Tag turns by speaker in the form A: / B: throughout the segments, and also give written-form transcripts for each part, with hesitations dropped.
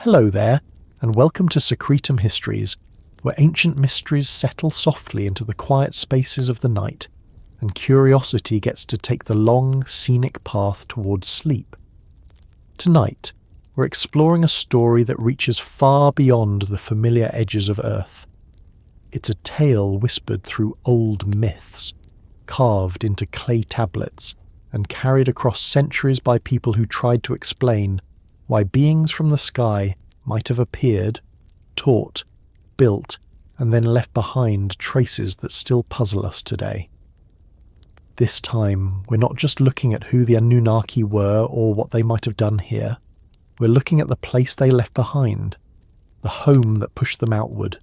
A: Hello there, and welcome to Secretum Histories, where ancient mysteries settle softly into the quiet spaces of the night, and curiosity gets to take the long, scenic path towards sleep. Tonight, we're exploring a story that reaches far beyond the familiar edges of Earth. It's a tale whispered through old myths, carved into clay tablets, and carried across centuries by people who tried to explain why beings from the sky might have appeared, taught, built, and then left behind traces that still puzzle us today. This time, we're not just looking at who the Anunnaki were or what they might have done here. We're looking at the place they left behind, the home that pushed them outward,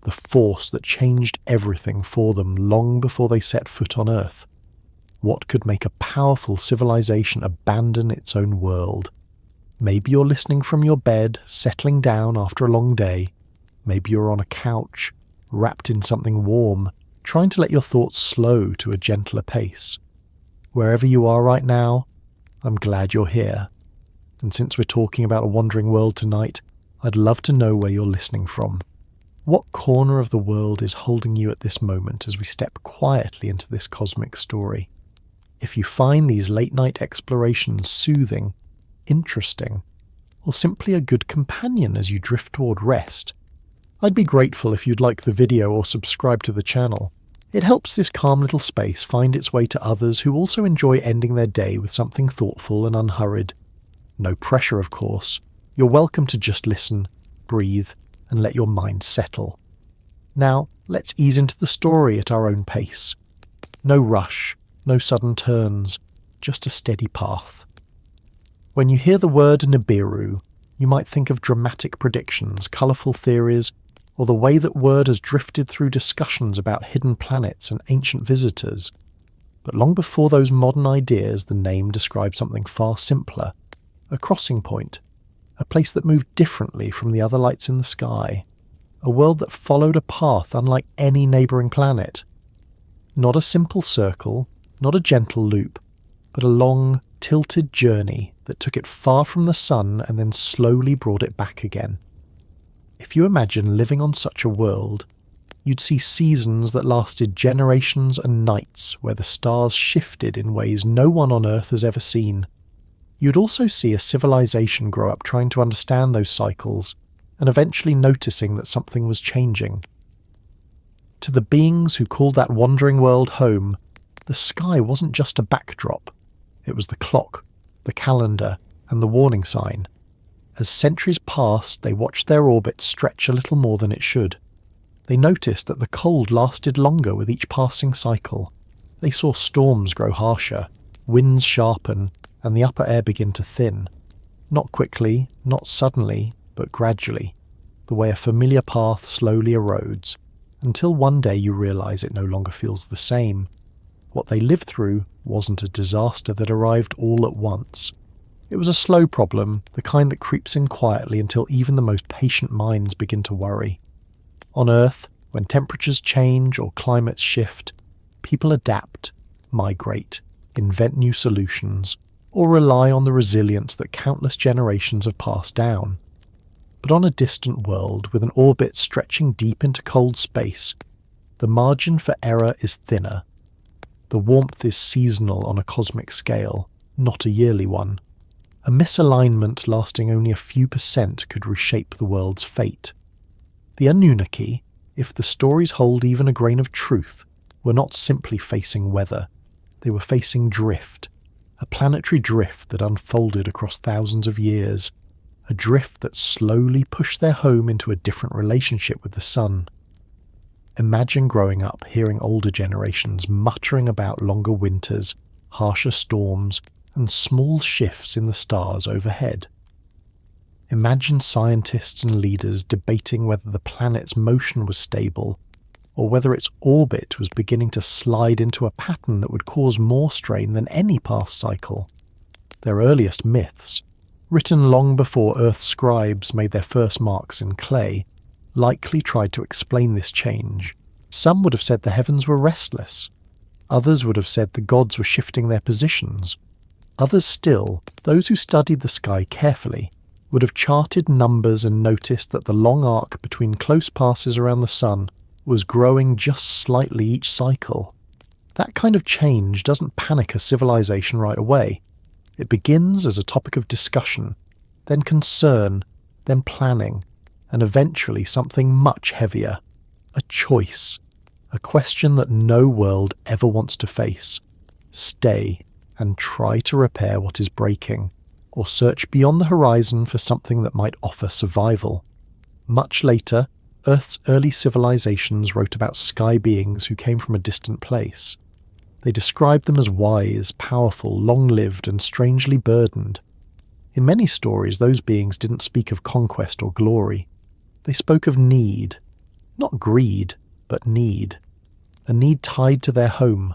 A: the force that changed everything for them long before they set foot on Earth. What could make a powerful civilization abandon its own world? Maybe you're listening from your bed, settling down after a long day. Maybe you're on a couch, wrapped in something warm, trying to let your thoughts slow to a gentler pace. Wherever you are right now, I'm glad you're here. And since we're talking about a wandering world tonight, I'd love to know where you're listening from. What corner of the world is holding you at this moment as we step quietly into this cosmic story? If you find these late-night explorations soothing, interesting, or simply a good companion as you drift toward rest, I'd be grateful if you'd like the video or subscribe to the channel. It helps this calm little space find its way to others who also enjoy ending their day with something thoughtful and unhurried. No pressure, of course. You're welcome to just listen, breathe, and let your mind settle. Now, let's ease into the story at our own pace. No rush, no sudden turns, just a steady path. When you hear the word Nibiru, you might think of dramatic predictions, colourful theories, or the way that word has drifted through discussions about hidden planets and ancient visitors. But long before those modern ideas, the name described something far simpler, a crossing point, a place that moved differently from the other lights in the sky, a world that followed a path unlike any neighbouring planet. Not a simple circle, not a gentle loop, but a long, tilted journey that took it far from the sun and then slowly brought it back again. If you imagine living on such a world, you'd see seasons that lasted generations and nights where the stars shifted in ways no one on Earth has ever seen. You'd also see a civilization grow up trying to understand those cycles and eventually noticing that something was changing. To the beings who called that wandering world home, the sky wasn't just a backdrop. It was the clock, the calendar, and the warning sign. As centuries passed, they watched their orbit stretch a little more than it should. They noticed that the cold lasted longer with each passing cycle. They saw storms grow harsher, winds sharpen, and the upper air begin to thin. Not quickly, not suddenly, but gradually, the way a familiar path slowly erodes, until one day you realize it no longer feels the same. What they lived through wasn't a disaster that arrived all at once. It was a slow problem, the kind that creeps in quietly until even the most patient minds begin to worry. On Earth, when temperatures change or climates shift, people adapt, migrate, invent new solutions, or rely on the resilience that countless generations have passed down. But on a distant world with an orbit stretching deep into cold space, the margin for error is thinner. The warmth is seasonal on a cosmic scale, not a yearly one. A misalignment lasting only a few % could reshape the world's fate. The Anunnaki, if the stories hold even a grain of truth, were not simply facing weather. They were facing drift, a planetary drift that unfolded across thousands of years, a drift that slowly pushed their home into a different relationship with the sun. Imagine growing up hearing older generations muttering about longer winters, harsher storms, and small shifts in the stars overhead. Imagine scientists and leaders debating whether the planet's motion was stable, or whether its orbit was beginning to slide into a pattern that would cause more strain than any past cycle. Their earliest myths, written long before Earth's scribes made their first marks in clay, likely tried to explain this change. Some would have said the heavens were restless. Others would have said the gods were shifting their positions. Others still, those who studied the sky carefully, would have charted numbers and noticed that the long arc between close passes around the sun was growing just slightly each cycle. That kind of change doesn't panic a civilization right away. It begins as a topic of discussion, then concern, then planning, and eventually something much heavier. A choice. A question that no world ever wants to face. Stay and try to repair what is breaking, or search beyond the horizon for something that might offer survival. Much later, Earth's early civilizations wrote about sky beings who came from a distant place. They described them as wise, powerful, long-lived, and strangely burdened. In many stories, those beings didn't speak of conquest or glory. They spoke of need. Not greed, but need. A need tied to their home.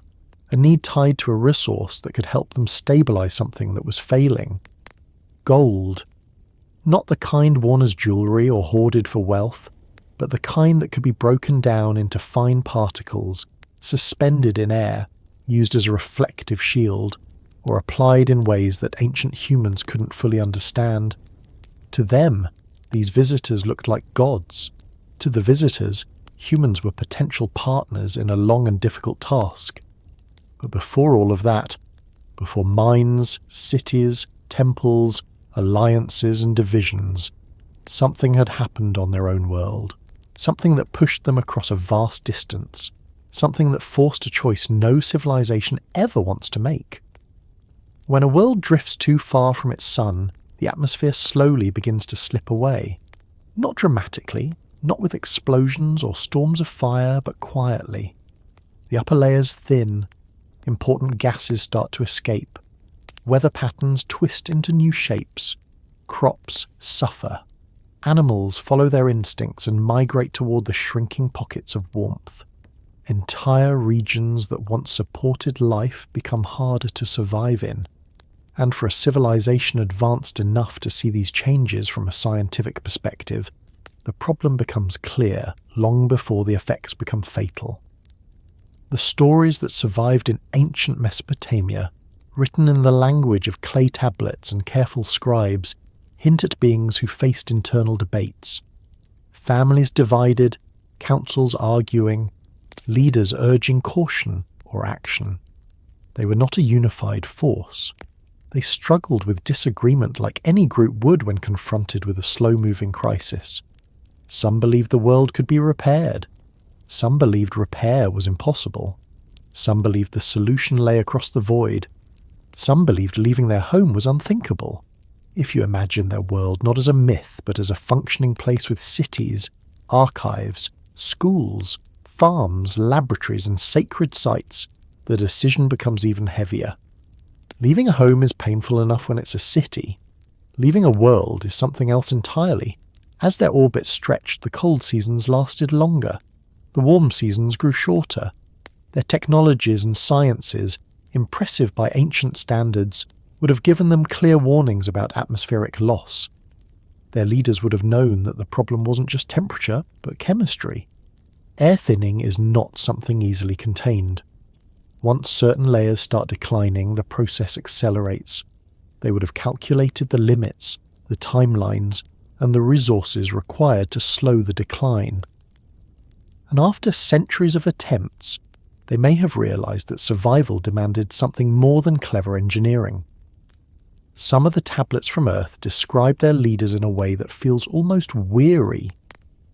A: A need tied to a resource that could help them stabilize something that was failing. Gold. Not the kind worn as jewelry or hoarded for wealth, but the kind that could be broken down into fine particles, suspended in air, used as a reflective shield, or applied in ways that ancient humans couldn't fully understand. To them, these visitors looked like gods. To the visitors, humans were potential partners in a long and difficult task. But before all of that, before mines, cities, temples, alliances and divisions, something had happened on their own world. Something that pushed them across a vast distance. Something that forced a choice no civilization ever wants to make. When a world drifts too far from its sun, the atmosphere slowly begins to slip away. Not dramatically, not with explosions or storms of fire, but quietly. The upper layers thin, important gases start to escape, weather patterns twist into new shapes, crops suffer, animals follow their instincts and migrate toward the shrinking pockets of warmth. Entire regions that once supported life become harder to survive in. And for a civilization advanced enough to see these changes from a scientific perspective, the problem becomes clear long before the effects become fatal. The stories that survived in ancient Mesopotamia, written in the language of clay tablets and careful scribes, hint at beings who faced internal debates. Families divided, councils arguing, leaders urging caution or action. They were not a unified force. They struggled with disagreement like any group would when confronted with a slow-moving crisis. Some believed the world could be repaired. Some believed repair was impossible. Some believed the solution lay across the void. Some believed leaving their home was unthinkable. If you imagine their world not as a myth but as a functioning place with cities, archives, schools, farms, laboratories and sacred sites, the decision becomes even heavier. Leaving a home is painful enough when it's a city. Leaving a world is something else entirely. As their orbit stretched, the cold seasons lasted longer. The warm seasons grew shorter. Their technologies and sciences, impressive by ancient standards, would have given them clear warnings about atmospheric loss. Their leaders would have known that the problem wasn't just temperature, but chemistry. Air thinning is not something easily contained. Once certain layers start declining, the process accelerates. They would have calculated the limits, the timelines, and the resources required to slow the decline. And after centuries of attempts, they may have realized that survival demanded something more than clever engineering. Some of the tablets from Earth describe their leaders in a way that feels almost weary,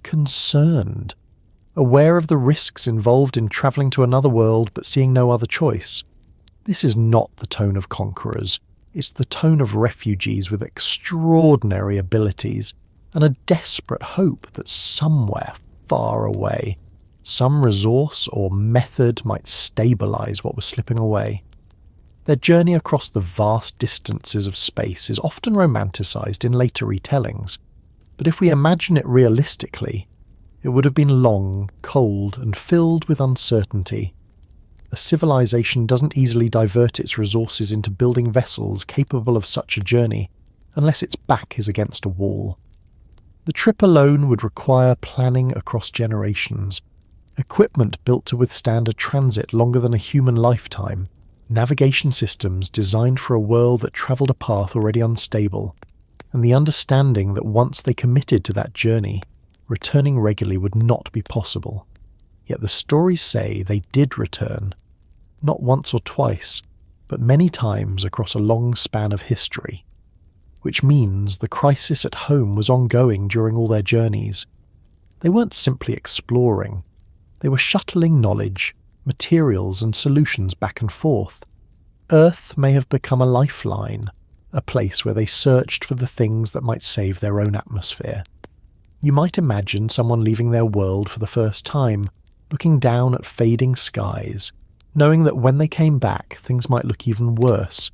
A: concerned, aware of the risks involved in travelling to another world but seeing no other choice. This is not the tone of conquerors. It's the tone of refugees with extraordinary abilities and a desperate hope that somewhere far away, some resource or method might stabilise what was slipping away. Their journey across the vast distances of space is often romanticised in later retellings, but if we imagine it realistically, it would have been long, cold, and filled with uncertainty. A civilization doesn't easily divert its resources into building vessels capable of such a journey, unless its back is against a wall. The trip alone would require planning across generations, equipment built to withstand a transit longer than a human lifetime, navigation systems designed for a world that travelled a path already unstable, and the understanding that once they committed to that journey, returning regularly would not be possible. Yet the stories say they did return, not once or twice, but many times across a long span of history, which means the crisis at home was ongoing during all their journeys. They weren't simply exploring, they were shuttling knowledge, materials and solutions back and forth. Earth may have become a lifeline, a place where they searched for the things that might save their own atmosphere. You might imagine someone leaving their world for the first time, looking down at fading skies, knowing that when they came back, things might look even worse.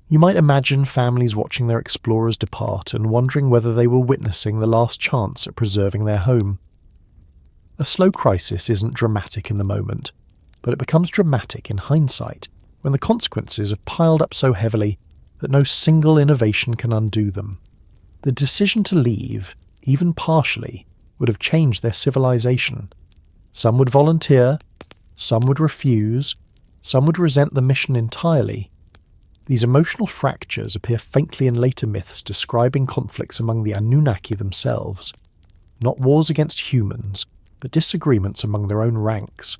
A: You might imagine families watching their explorers depart and wondering whether they were witnessing the last chance at preserving their home. A slow crisis isn't dramatic in the moment, but it becomes dramatic in hindsight when the consequences have piled up so heavily that no single innovation can undo them. The decision to leave, even partially, would have changed their civilization. Some would volunteer, some would refuse, some would resent the mission entirely. These emotional fractures appear faintly in later myths describing conflicts among the Anunnaki themselves. Not wars against humans, but disagreements among their own ranks.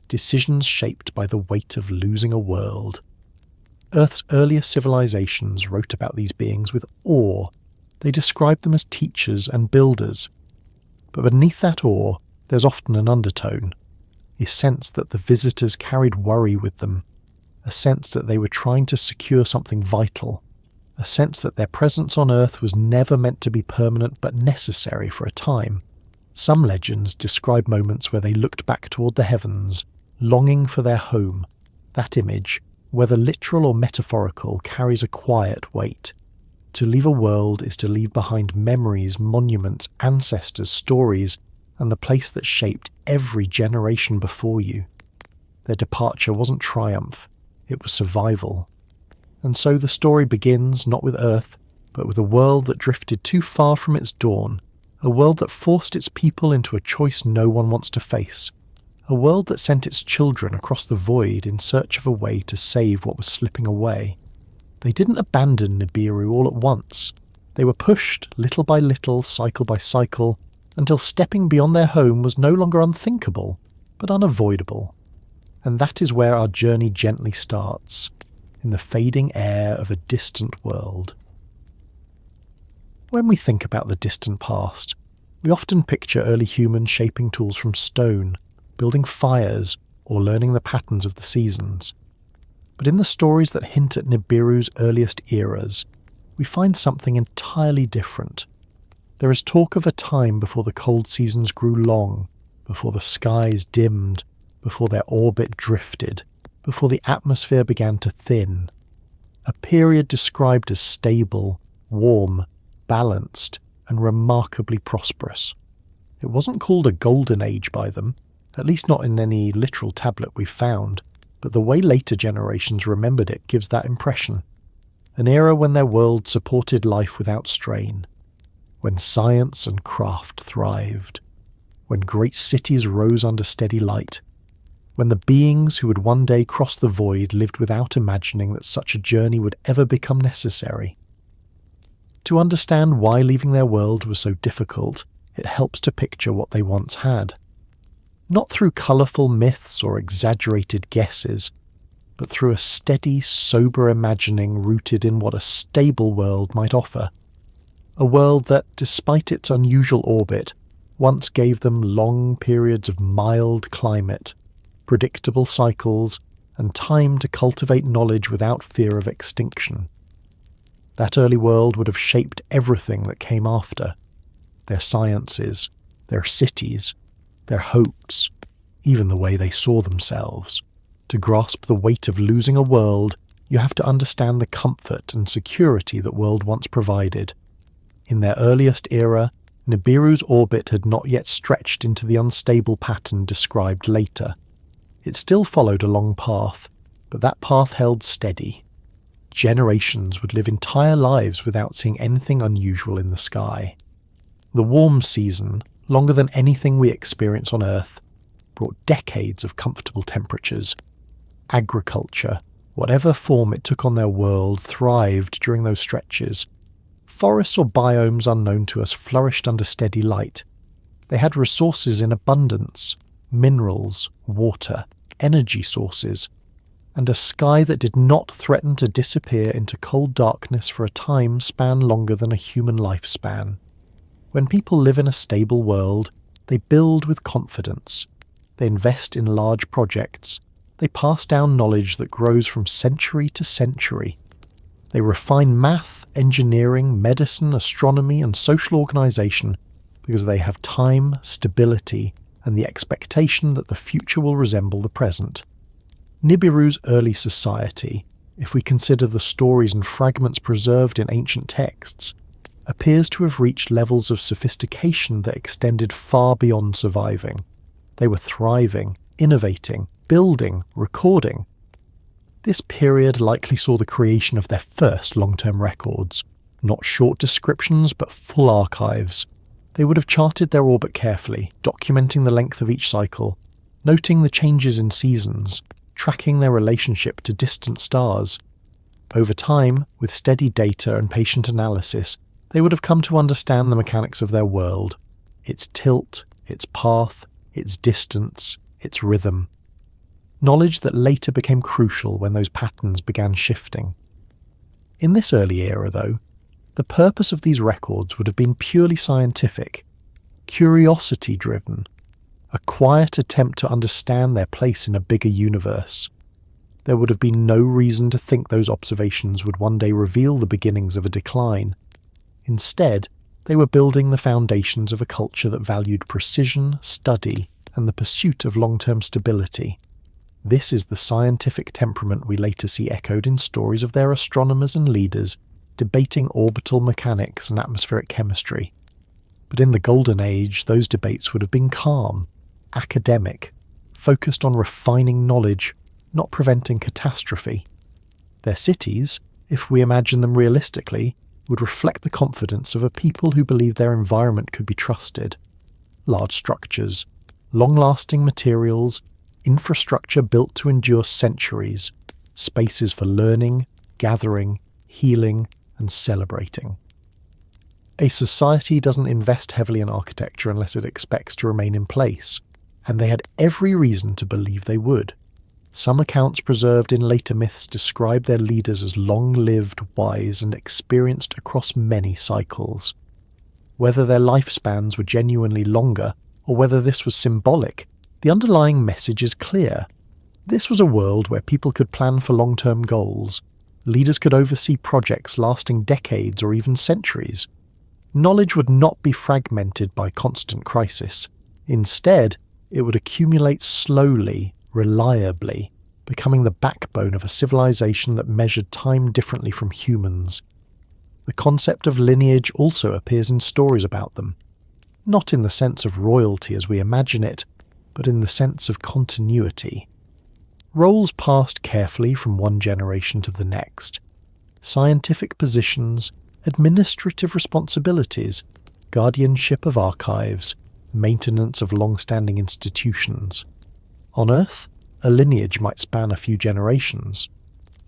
A: Decisions shaped by the weight of losing a world. Earth's earlier civilizations wrote about these beings with awe. They described them as teachers and builders. But beneath that awe, there's often an undertone, a sense that the visitors carried worry with them, a sense that they were trying to secure something vital, a sense that their presence on Earth was never meant to be permanent but necessary for a time. Some legends describe moments where they looked back toward the heavens, longing for their home. That image, whether literal or metaphorical, carries a quiet weight. To leave a world is to leave behind memories, monuments, ancestors, stories, and the place that shaped every generation before you. Their departure wasn't triumph, it was survival. And so the story begins not with Earth, but with a world that drifted too far from its dawn, a world that forced its people into a choice no one wants to face, a world that sent its children across the void in search of a way to save what was slipping away. They didn't abandon Nibiru all at once. They were pushed, little by little, cycle by cycle, until stepping beyond their home was no longer unthinkable, but unavoidable. And that is where our journey gently starts, in the fading air of a distant world. When we think about the distant past, we often picture early humans shaping tools from stone, building fires, or learning the patterns of the seasons. But in the stories that hint at Nibiru's earliest eras, we find something entirely different. There is talk of a time before the cold seasons grew long, before the skies dimmed, before their orbit drifted, before the atmosphere began to thin. A period described as stable, warm, balanced, and remarkably prosperous. It wasn't called a golden age by them, at least not in any literal tablet we've found, but the way later generations remembered it gives that impression. An era when their world supported life without strain, when science and craft thrived, when great cities rose under steady light, when the beings who would one day cross the void lived without imagining that such a journey would ever become necessary. To understand why leaving their world was so difficult, it helps to picture what they once had. Not through colourful myths or exaggerated guesses, but through a steady, sober imagining rooted in what a stable world might offer. A world that, despite its unusual orbit, once gave them long periods of mild climate, predictable cycles, and time to cultivate knowledge without fear of extinction. That early world would have shaped everything that came after. Their sciences, their cities, their hopes, even the way they saw themselves. To grasp the weight of losing a world, you have to understand the comfort and security that world once provided. In their earliest era, Nibiru's orbit had not yet stretched into the unstable pattern described later. It still followed a long path, but that path held steady. Generations would live entire lives without seeing anything unusual in the sky. The warm season, longer than anything we experience on Earth, brought decades of comfortable temperatures. Agriculture, whatever form it took on their world, thrived during those stretches. forests or biomes unknown to us flourished under steady light. They had resources in abundance, minerals, water, energy sources, and a sky that did not threaten to disappear into cold darkness for a time span longer than a human lifespan. When people live in a stable world, they build with confidence. They invest in large projects. They pass down knowledge that grows from century to century. They refine math, engineering, medicine, astronomy, and social organisation because they have time, stability, and the expectation that the future will resemble the present. Nibiru's early society, if we consider the stories and fragments preserved in ancient texts, appears to have reached levels of sophistication that extended far beyond surviving. They were thriving, innovating, building, recording. This period likely saw the creation of their first long-term records, not short descriptions but full archives. They would have charted their orbit carefully, documenting the length of each cycle, noting the changes in seasons, tracking their relationship to distant stars. Over time, with steady data and patient analysis, they would have come to understand the mechanics of their world, its tilt, its path, its distance, its rhythm. Knowledge that later became crucial when those patterns began shifting. In this early era, though, the purpose of these records would have been purely scientific, curiosity-driven, a quiet attempt to understand their place in a bigger universe. There would have been no reason to think those observations would one day reveal the beginnings of a decline. Instead, they were building the foundations of a culture that valued precision, study, and the pursuit of long-term stability. This is the scientific temperament we later see echoed in stories of their astronomers and leaders debating orbital mechanics and atmospheric chemistry. But in the Golden Age, those debates would have been calm, academic, focused on refining knowledge, not preventing catastrophe. Their cities, if we imagine them realistically, would reflect the confidence of a people who believed their environment could be trusted. Large structures, long-lasting materials, infrastructure built to endure centuries, spaces for learning, gathering, healing, and celebrating. A society doesn't invest heavily in architecture unless it expects to remain in place, and they had every reason to believe they would. Some accounts preserved in later myths describe their leaders as long-lived, wise, and experienced across many cycles. Whether their lifespans were genuinely longer, or whether this was symbolic, the underlying message is clear. This was a world where people could plan for long-term goals. Leaders could oversee projects lasting decades or even centuries. Knowledge would not be fragmented by constant crisis. Instead, it would accumulate slowly, reliably, becoming the backbone of a civilization that measured time differently from humans. The concept of lineage also appears in stories about them, not in the sense of royalty as we imagine it, but in the sense of continuity. Roles passed carefully from one generation to the next. Scientific positions, administrative responsibilities, guardianship of archives, maintenance of long-standing institutions. On Earth, a lineage might span a few generations.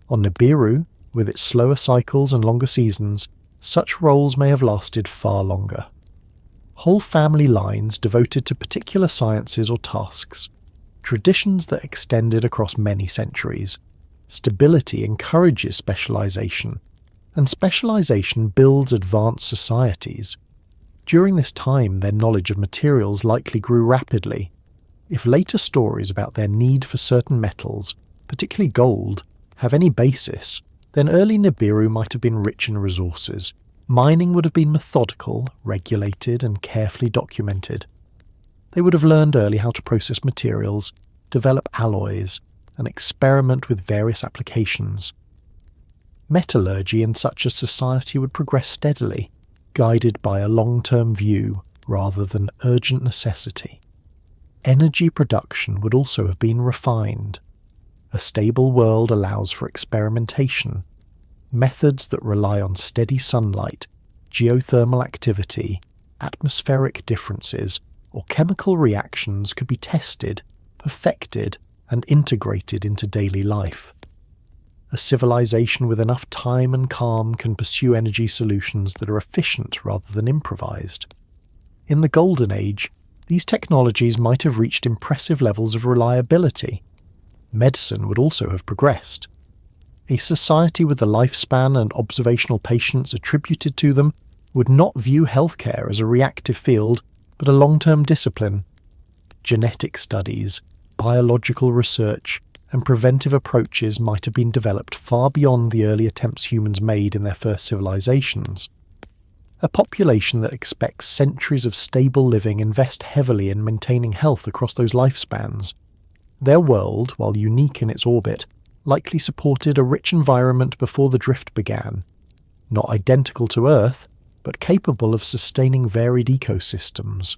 A: On Nibiru, with its slower cycles and longer seasons, such roles may have lasted far longer. Whole family lines devoted to particular sciences or tasks. Traditions that extended across many centuries. Stability encourages specialization, and specialization builds advanced societies. During this time, their knowledge of materials likely grew rapidly. If later stories about their need for certain metals, particularly gold, have any basis, then early Nibiru might have been rich in resources. Mining would have been methodical, regulated, and carefully documented. They would have learned early how to process materials, develop alloys, and experiment with various applications. Metallurgy in such a society would progress steadily, guided by a long-term view rather than urgent necessity. Energy production would also have been refined. A stable world allows for experimentation. Methods that rely on steady sunlight, geothermal activity, atmospheric differences, or chemical reactions could be tested, perfected, and integrated into daily life. A civilization with enough time and calm can pursue energy solutions that are efficient rather than improvised. In the Golden Age, these technologies might have reached impressive levels of reliability. Medicine would also have progressed. A society with the lifespan and observational patience attributed to them would not view healthcare as a reactive field, but a long-term discipline. Genetic studies, biological research, and preventive approaches might have been developed far beyond the early attempts humans made in their first civilizations. A population that expects centuries of stable living invest heavily in maintaining health across those lifespans. Their world, while unique in its orbit, likely supported a rich environment before the drift began. Not identical to Earth, but capable of sustaining varied ecosystems.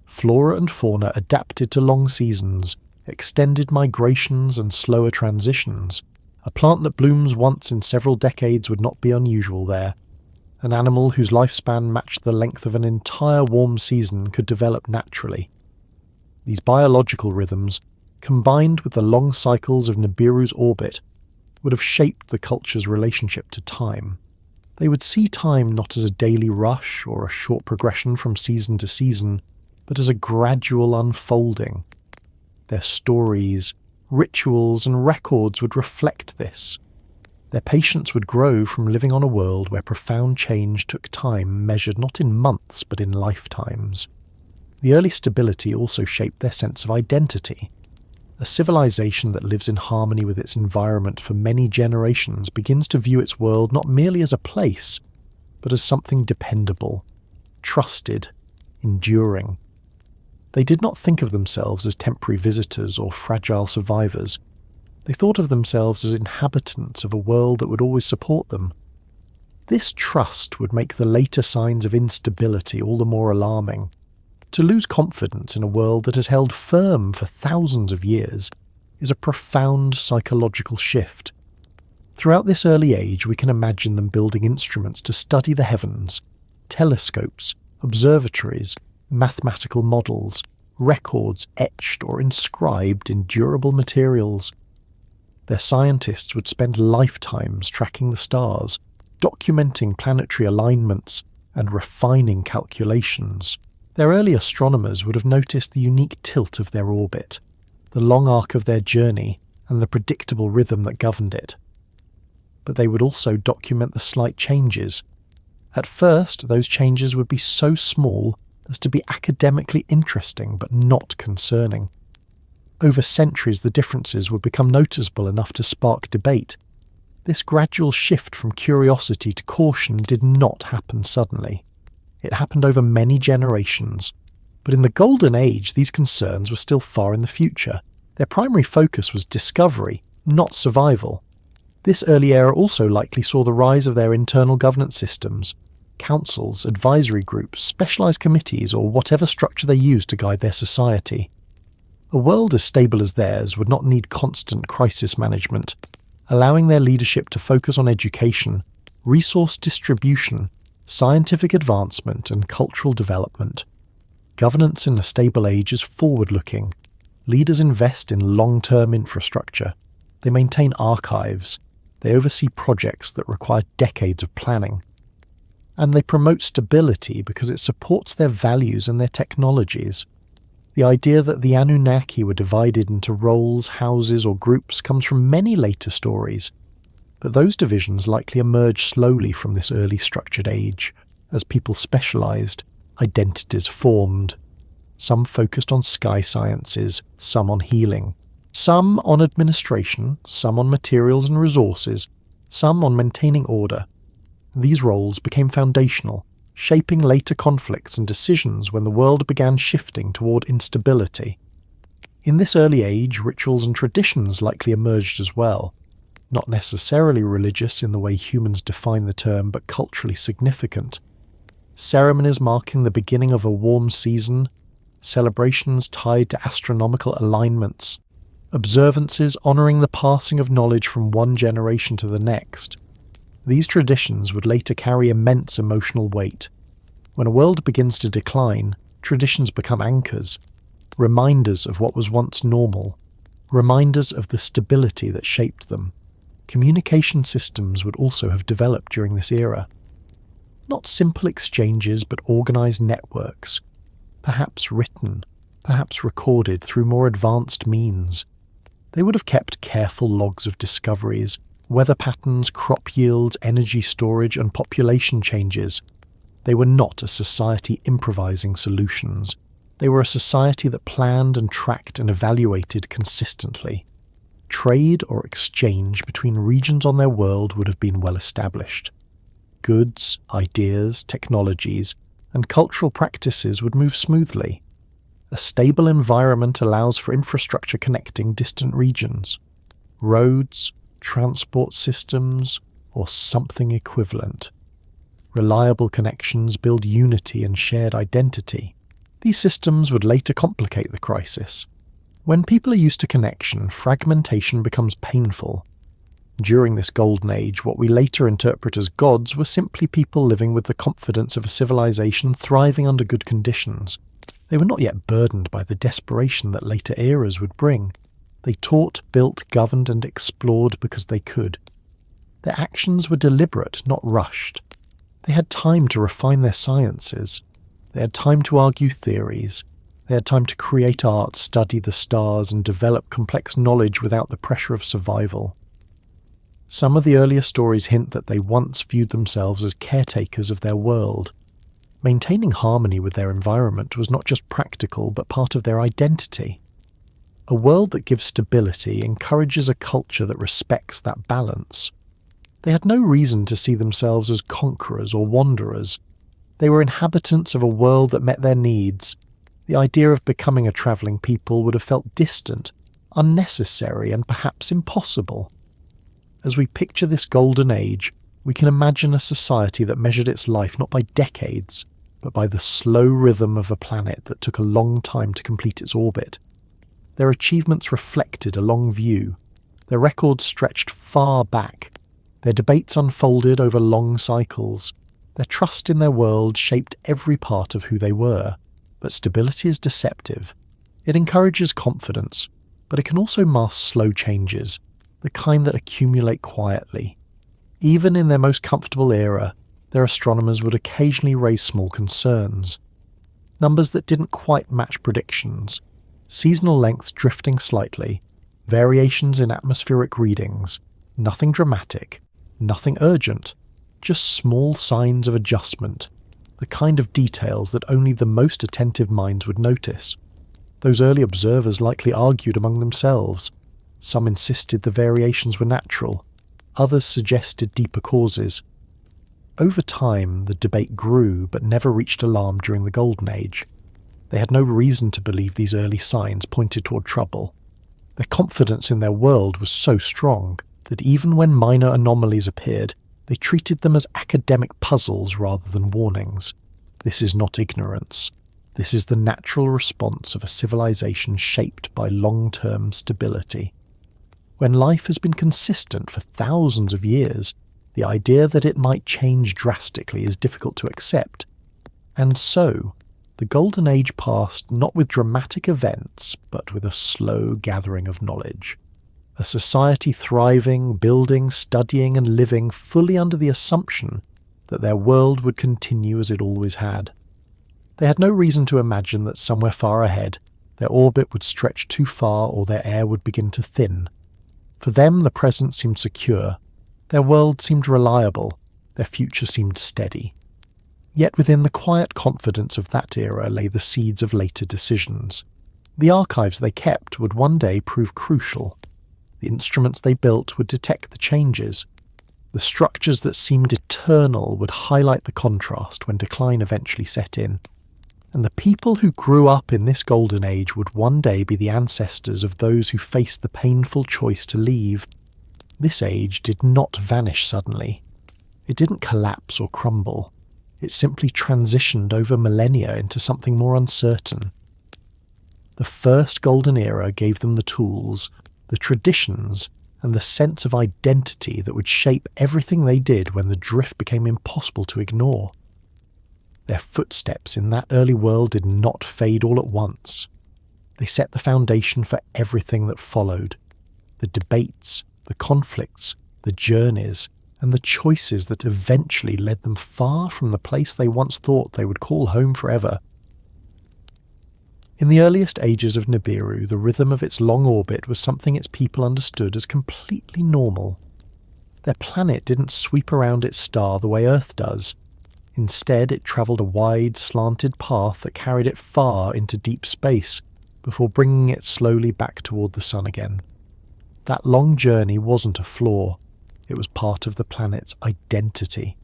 A: Flora and fauna adapted to long seasons, extended migrations and slower transitions. A plant that blooms once in several decades would not be unusual there. An animal whose lifespan matched the length of an entire warm season could develop naturally. These biological rhythms, combined with the long cycles of Nibiru's orbit, would have shaped the culture's relationship to time. They would see time not as a daily rush or a short progression from season to season, but as a gradual unfolding. Their stories, rituals, and records would reflect this. Their patience would grow from living on a world where profound change took time measured not in months but in lifetimes. The early stability also shaped their sense of identity. A civilization that lives in harmony with its environment for many generations begins to view its world not merely as a place, but as something dependable, trusted, enduring. They did not think of themselves as temporary visitors or fragile survivors. They thought of themselves as inhabitants of a world that would always support them. This trust would make the later signs of instability all the more alarming. To lose confidence in a world that has held firm for thousands of years is a profound psychological shift. Throughout this early age, we can imagine them building instruments to study the heavens, telescopes, observatories, mathematical models, records etched or inscribed in durable materials. Their scientists would spend lifetimes tracking the stars, documenting planetary alignments, and refining calculations. Their early astronomers would have noticed the unique tilt of their orbit, the long arc of their journey, and the predictable rhythm that governed it. But they would also document the slight changes. At first, those changes would be so small as to be academically interesting but not concerning. Over centuries, the differences would become noticeable enough to spark debate. This gradual shift from curiosity to caution did not happen suddenly. It happened over many generations. But in the Golden Age, these concerns were still far in the future. Their primary focus was discovery, not survival. This early era also likely saw the rise of their internal governance systems, councils, advisory groups, specialized committees, or whatever structure they used to guide their society. A world as stable as theirs would not need constant crisis management, allowing their leadership to focus on education, resource distribution, scientific advancement, and cultural development. Governance in a stable age is forward-looking. Leaders invest in long-term infrastructure. They maintain archives. They oversee projects that require decades of planning. And they promote stability because it supports their values and their technologies. The idea that the Anunnaki were divided into roles, houses, or groups comes from many later stories, but those divisions likely emerged slowly from this early structured age. As people specialized, identities formed. Some focused on sky sciences, some on healing, some on administration, some on materials and resources, some on maintaining order. These roles became foundational, shaping later conflicts and decisions when the world began shifting toward instability. In this early age, rituals and traditions likely emerged as well. Not necessarily religious in the way humans define the term, but culturally significant. Ceremonies marking the beginning of a warm season, celebrations tied to astronomical alignments, observances honouring the passing of knowledge from one generation to the next. These traditions would later carry immense emotional weight. When a world begins to decline, traditions become anchors, reminders of what was once normal, reminders of the stability that shaped them. communication systems would also have developed during this era. Not simple exchanges, but organized networks, perhaps written, perhaps recorded through more advanced means. They would have kept careful logs of discoveries, weather patterns, crop yields, energy storage, and population changes. They were not a society improvising solutions. They were a society that planned and tracked and evaluated consistently. Trade or exchange between regions on their world would have been well established. Goods, ideas, technologies, and cultural practices would move smoothly. A stable environment allows for infrastructure connecting distant regions. Roads, transport systems, or something equivalent. Reliable connections build unity and shared identity. These systems would later complicate the crisis. When people are used to connection, fragmentation becomes painful. During this golden age, what we later interpret as gods were simply people living with the confidence of a civilization thriving under good conditions. They were not yet burdened by the desperation that later eras would bring. They taught, built, governed, and explored because they could. Their actions were deliberate, not rushed. They had time to refine their sciences. They had time to argue theories. They had time to create art, study the stars, and develop complex knowledge without the pressure of survival. Some of the earlier stories hint that they once viewed themselves as caretakers of their world. Maintaining harmony with their environment was not just practical, but part of their identity. A world that gives stability encourages a culture that respects that balance. They had no reason to see themselves as conquerors or wanderers. They were inhabitants of a world that met their needs. The idea of becoming a travelling people would have felt distant, unnecessary, and perhaps impossible. As we picture this golden age, we can imagine a society that measured its life not by decades, but by the slow rhythm of a planet that took a long time to complete its orbit. Their achievements reflected a long view. Their records stretched far back. Their debates unfolded over long cycles. Their trust in their world shaped every part of who they were. But stability is deceptive. It encourages confidence, but it can also mask slow changes, the kind that accumulate quietly. Even in their most comfortable era, their astronomers would occasionally raise small concerns. Numbers that didn't quite match predictions, seasonal lengths drifting slightly, variations in atmospheric readings, nothing dramatic, nothing urgent, just small signs of adjustment, the kind of details that only the most attentive minds would notice. Those early observers likely argued among themselves. Some insisted the variations were natural, others suggested deeper causes. Over time, the debate grew but never reached alarm during the Golden Age. They had no reason to believe these early signs pointed toward trouble. Their confidence in their world was so strong that even when minor anomalies appeared, they treated them as academic puzzles rather than warnings. This is not ignorance. This is the natural response of a civilization shaped by long-term stability. When life has been consistent for thousands of years, the idea that it might change drastically is difficult to accept. And so, the Golden Age passed not with dramatic events, but with a slow gathering of knowledge. A society thriving, building, studying, and living fully under the assumption that their world would continue as it always had. They had no reason to imagine that somewhere far ahead, their orbit would stretch too far or their air would begin to thin. For them, the present seemed secure. Their world seemed reliable. Their future seemed steady. Yet within the quiet confidence of that era lay the seeds of later decisions. The archives they kept would one day prove crucial. The instruments they built would detect the changes. The structures that seemed eternal would highlight the contrast when decline eventually set in. And the people who grew up in this golden age would one day be the ancestors of those who faced the painful choice to leave. This age did not vanish suddenly. It didn't collapse or crumble. It simply transitioned over millennia into something more uncertain. The first golden era gave them the tools, the traditions, and the sense of identity that would shape everything they did when the drift became impossible to ignore. Their footsteps in that early world did not fade all at once. They set the foundation for everything that followed. The debates, the conflicts, the journeys, and the choices that eventually led them far from the place they once thought they would call home forever. In the earliest ages of Nibiru, the rhythm of its long orbit was something its people understood as completely normal. Their planet didn't sweep around its star the way Earth does. Instead, it travelled a wide, slanted path that carried it far into deep space, before bringing it slowly back toward the sun again. That long journey wasn't a flaw. It was part of the planet's identity.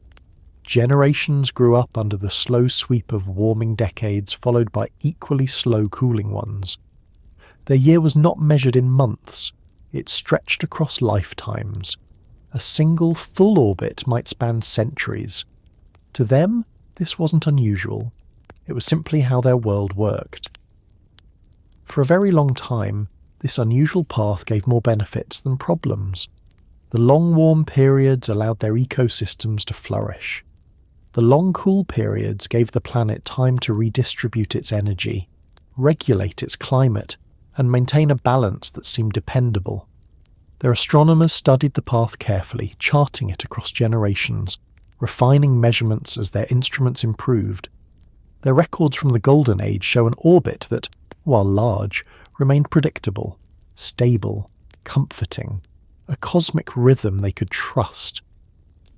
A: Generations grew up under the slow sweep of warming decades followed by equally slow cooling ones. Their year was not measured in months. It stretched across lifetimes. A single full orbit might span centuries. To them, this wasn't unusual. It was simply how their world worked. For a very long time, this unusual path gave more benefits than problems. The long warm periods allowed their ecosystems to flourish. The long cool periods gave the planet time to redistribute its energy, regulate its climate, and maintain a balance that seemed dependable. Their astronomers studied the path carefully, charting it across generations, refining measurements as their instruments improved. Their records from the Golden Age show an orbit that, while large, remained predictable, stable, comforting, a cosmic rhythm they could trust.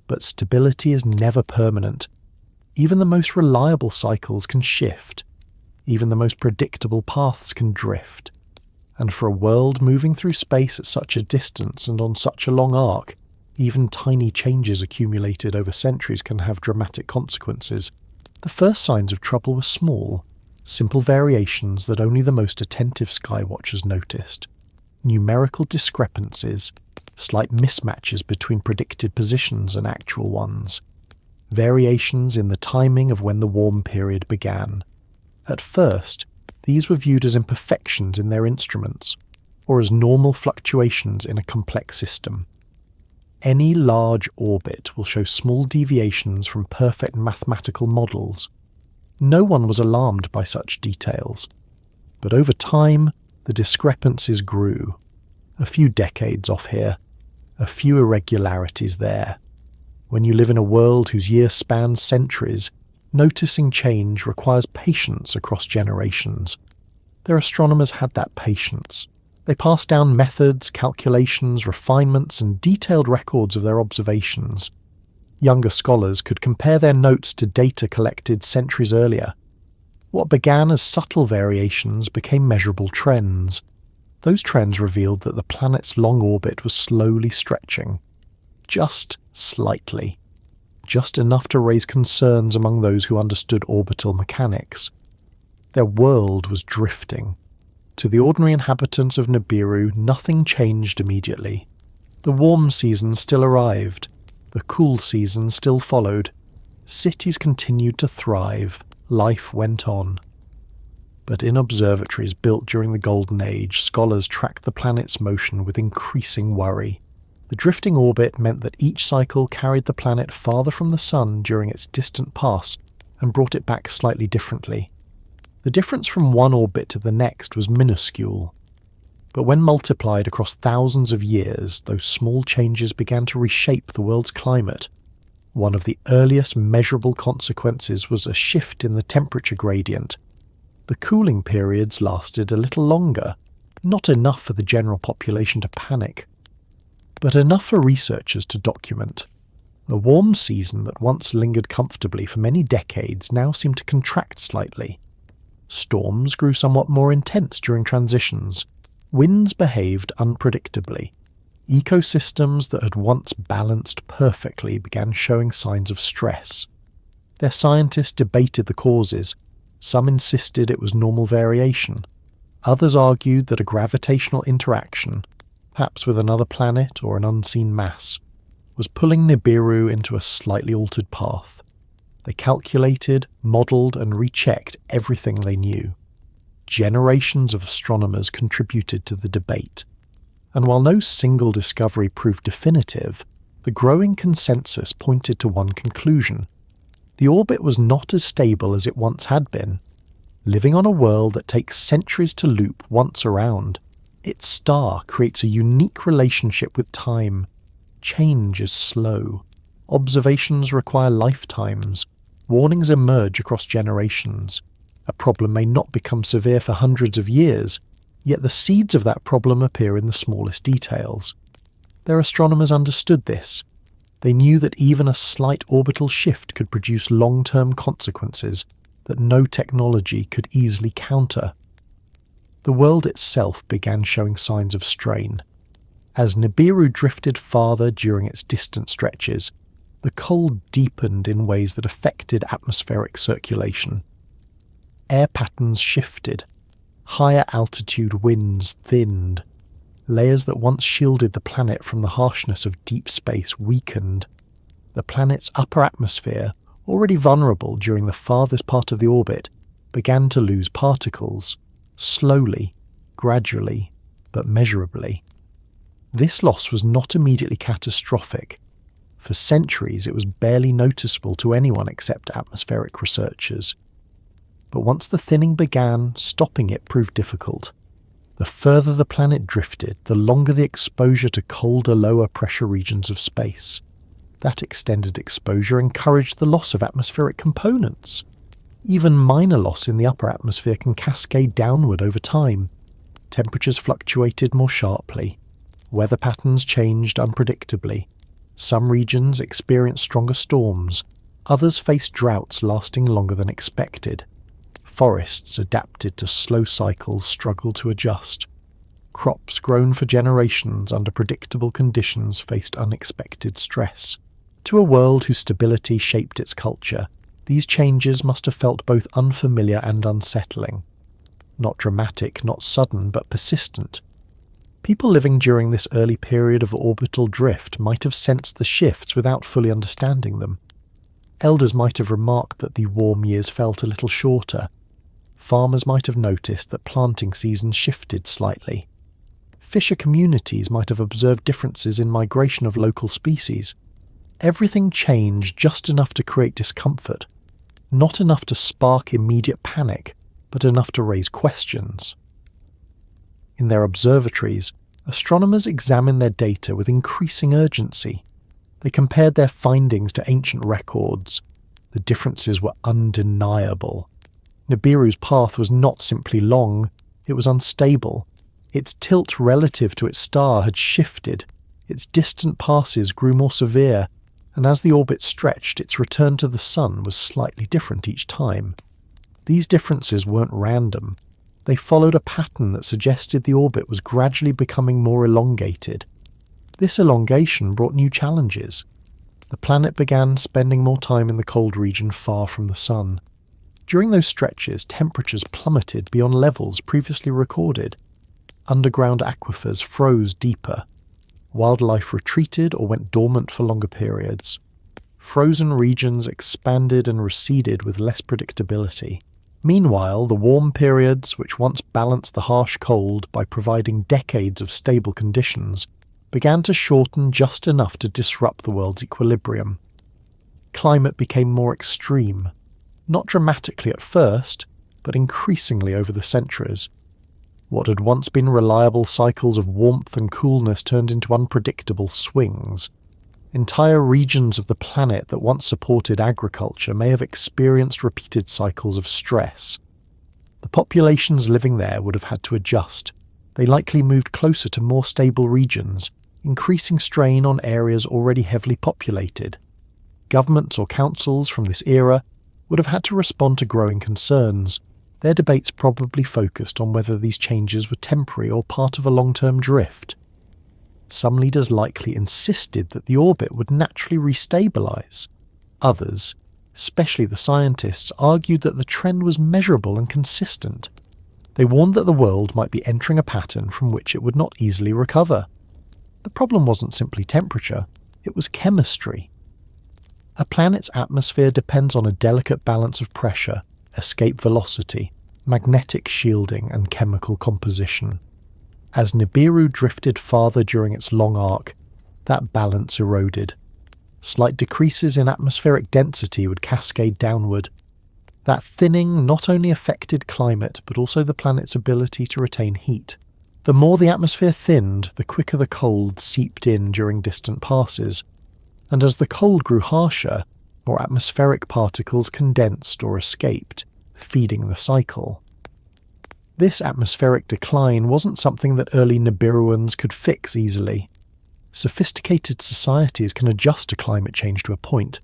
A: But stability is never permanent. Even the most reliable cycles can shift. Even the most predictable paths can drift. And for a world moving through space at such a distance and on such a long arc, even tiny changes accumulated over centuries can have dramatic consequences. The first signs of trouble were small, simple variations that only the most attentive skywatchers noticed. Numerical discrepancies, slight mismatches between predicted positions and actual ones. Variations in the timing of when the warm period began. At first, these were viewed as imperfections in their instruments, or as normal fluctuations in a complex system. Any large orbit will show small deviations from perfect mathematical models. No one was alarmed by such details. But over time, the discrepancies grew. A few decades off here, a few irregularities there. When you live in a world whose year spans centuries, noticing change requires patience across generations. Their astronomers had that patience. They passed down methods, calculations, refinements, and detailed records of their observations. Younger scholars could compare their notes to data collected centuries earlier. What began as subtle variations became measurable trends. Those trends revealed that the planet's long orbit was slowly stretching. Just slightly. Just enough to raise concerns among those who understood orbital mechanics. Their world was drifting. To the ordinary inhabitants of Nibiru, nothing changed immediately. The warm season still arrived. The cool season still followed. Cities continued to thrive. Life went on. But in observatories built during the Golden Age, scholars tracked the planet's motion with increasing worry. The drifting orbit meant that each cycle carried the planet farther from the Sun during its distant pass and brought it back slightly differently. The difference from one orbit to the next was minuscule. But when multiplied across thousands of years, those small changes began to reshape the world's climate. One of the earliest measurable consequences was a shift in the temperature gradient. The cooling periods lasted a little longer, not enough for the general population to panic, but enough for researchers to document. The warm season that once lingered comfortably for many decades now seemed to contract slightly. Storms grew somewhat more intense during transitions. Winds behaved unpredictably. Ecosystems that had once balanced perfectly began showing signs of stress. Their scientists debated the causes. Some insisted it was normal variation. Others argued that a gravitational interaction, perhaps with another planet or an unseen mass, was pulling Nibiru into a slightly altered path. They calculated, modelled, and rechecked everything they knew. Generations of astronomers contributed to the debate. And while no single discovery proved definitive, the growing consensus pointed to one conclusion. The orbit was not as stable as it once had been. Living on a world that takes centuries to loop once around, its star creates a unique relationship with time. Change is slow. Observations require lifetimes. Warnings emerge across generations. A problem may not become severe for hundreds of years, yet the seeds of that problem appear in the smallest details. Their astronomers understood this. They knew that even a slight orbital shift could produce long-term consequences that no technology could easily counter. The world itself began showing signs of strain. As Nibiru drifted farther during its distant stretches, the cold deepened in ways that affected atmospheric circulation. Air patterns shifted. Higher altitude winds thinned. Layers that once shielded the planet from the harshness of deep space weakened. The planet's upper atmosphere, already vulnerable during the farthest part of the orbit, began to lose particles, slowly, gradually, but measurably. This loss was not immediately catastrophic. For centuries it was barely noticeable to anyone except atmospheric researchers. But once the thinning began, stopping it proved difficult. The further the planet drifted, the longer the exposure to colder, lower pressure regions of space. That extended exposure encouraged the loss of atmospheric components. Even minor loss in the upper atmosphere can cascade downward over time. Temperatures fluctuated more sharply. Weather patterns changed unpredictably. Some regions experienced stronger storms. Others faced droughts lasting longer than expected. Forests adapted to slow cycles struggled to adjust. Crops grown for generations under predictable conditions faced unexpected stress. To a world whose stability shaped its culture, these changes must have felt both unfamiliar and unsettling. Not dramatic, not sudden, but persistent. People living during this early period of orbital drift might have sensed the shifts without fully understanding them. Elders might have remarked that the warm years felt a little shorter. Farmers might have noticed that planting seasons shifted slightly. Fisher communities might have observed differences in migration of local species. Everything changed just enough to create discomfort, not enough to spark immediate panic, but enough to raise questions. In their observatories, astronomers examined their data with increasing urgency. They compared their findings to ancient records. The differences were undeniable. Nibiru's path was not simply long, it was unstable. Its tilt relative to its star had shifted. Its distant passes grew more severe, and as the orbit stretched, its return to the Sun was slightly different each time. These differences weren't random. They followed a pattern that suggested the orbit was gradually becoming more elongated. This elongation brought new challenges. The planet began spending more time in the cold region far from the Sun. During those stretches, temperatures plummeted beyond levels previously recorded. Underground aquifers froze deeper. Wildlife retreated or went dormant for longer periods. Frozen regions expanded and receded with less predictability. Meanwhile, the warm periods, which once balanced the harsh cold by providing decades of stable conditions, began to shorten just enough to disrupt the world's equilibrium. Climate became more extreme, not dramatically at first, but increasingly over the centuries. What had once been reliable cycles of warmth and coolness turned into unpredictable swings. Entire regions of the planet that once supported agriculture may have experienced repeated cycles of stress. The populations living there would have had to adjust. They likely moved closer to more stable regions, increasing strain on areas already heavily populated. Governments or councils from this era would have had to respond to growing concerns. Their debates probably focused on whether these changes were temporary or part of a long-term drift. Some leaders likely insisted that the orbit would naturally restabilize. Others, especially the scientists, argued that the trend was measurable and consistent. They warned that the world might be entering a pattern from which it would not easily recover. The problem wasn't simply temperature, it was chemistry. A planet's atmosphere depends on a delicate balance of pressure, escape velocity, magnetic shielding, and chemical composition. As Nibiru drifted farther during its long arc, that balance eroded. Slight decreases in atmospheric density would cascade downward. That thinning not only affected climate but also the planet's ability to retain heat. The more the atmosphere thinned, the quicker the cold seeped in during distant passes, and as the cold grew harsher, more atmospheric particles condensed or escaped, feeding the cycle. This atmospheric decline wasn't something that early Nibiruans could fix easily. Sophisticated societies can adjust to climate change to a point,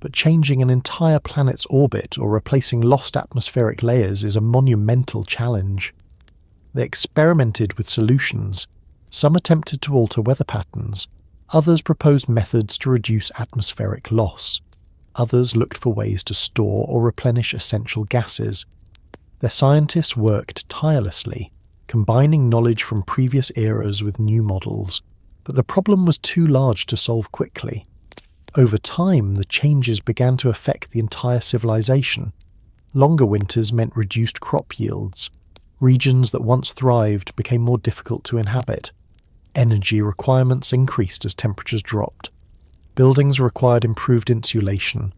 A: but changing an entire planet's orbit or replacing lost atmospheric layers is a monumental challenge. They experimented with solutions. Some attempted to alter weather patterns. Others proposed methods to reduce atmospheric loss. Others looked for ways to store or replenish essential gases. Their scientists worked tirelessly, combining knowledge from previous eras with new models, but the problem was too large to solve quickly. Over time, the changes began to affect the entire civilization. Longer winters meant reduced crop yields. Regions that once thrived became more difficult to inhabit. Energy requirements increased as temperatures dropped. Buildings required improved insulation.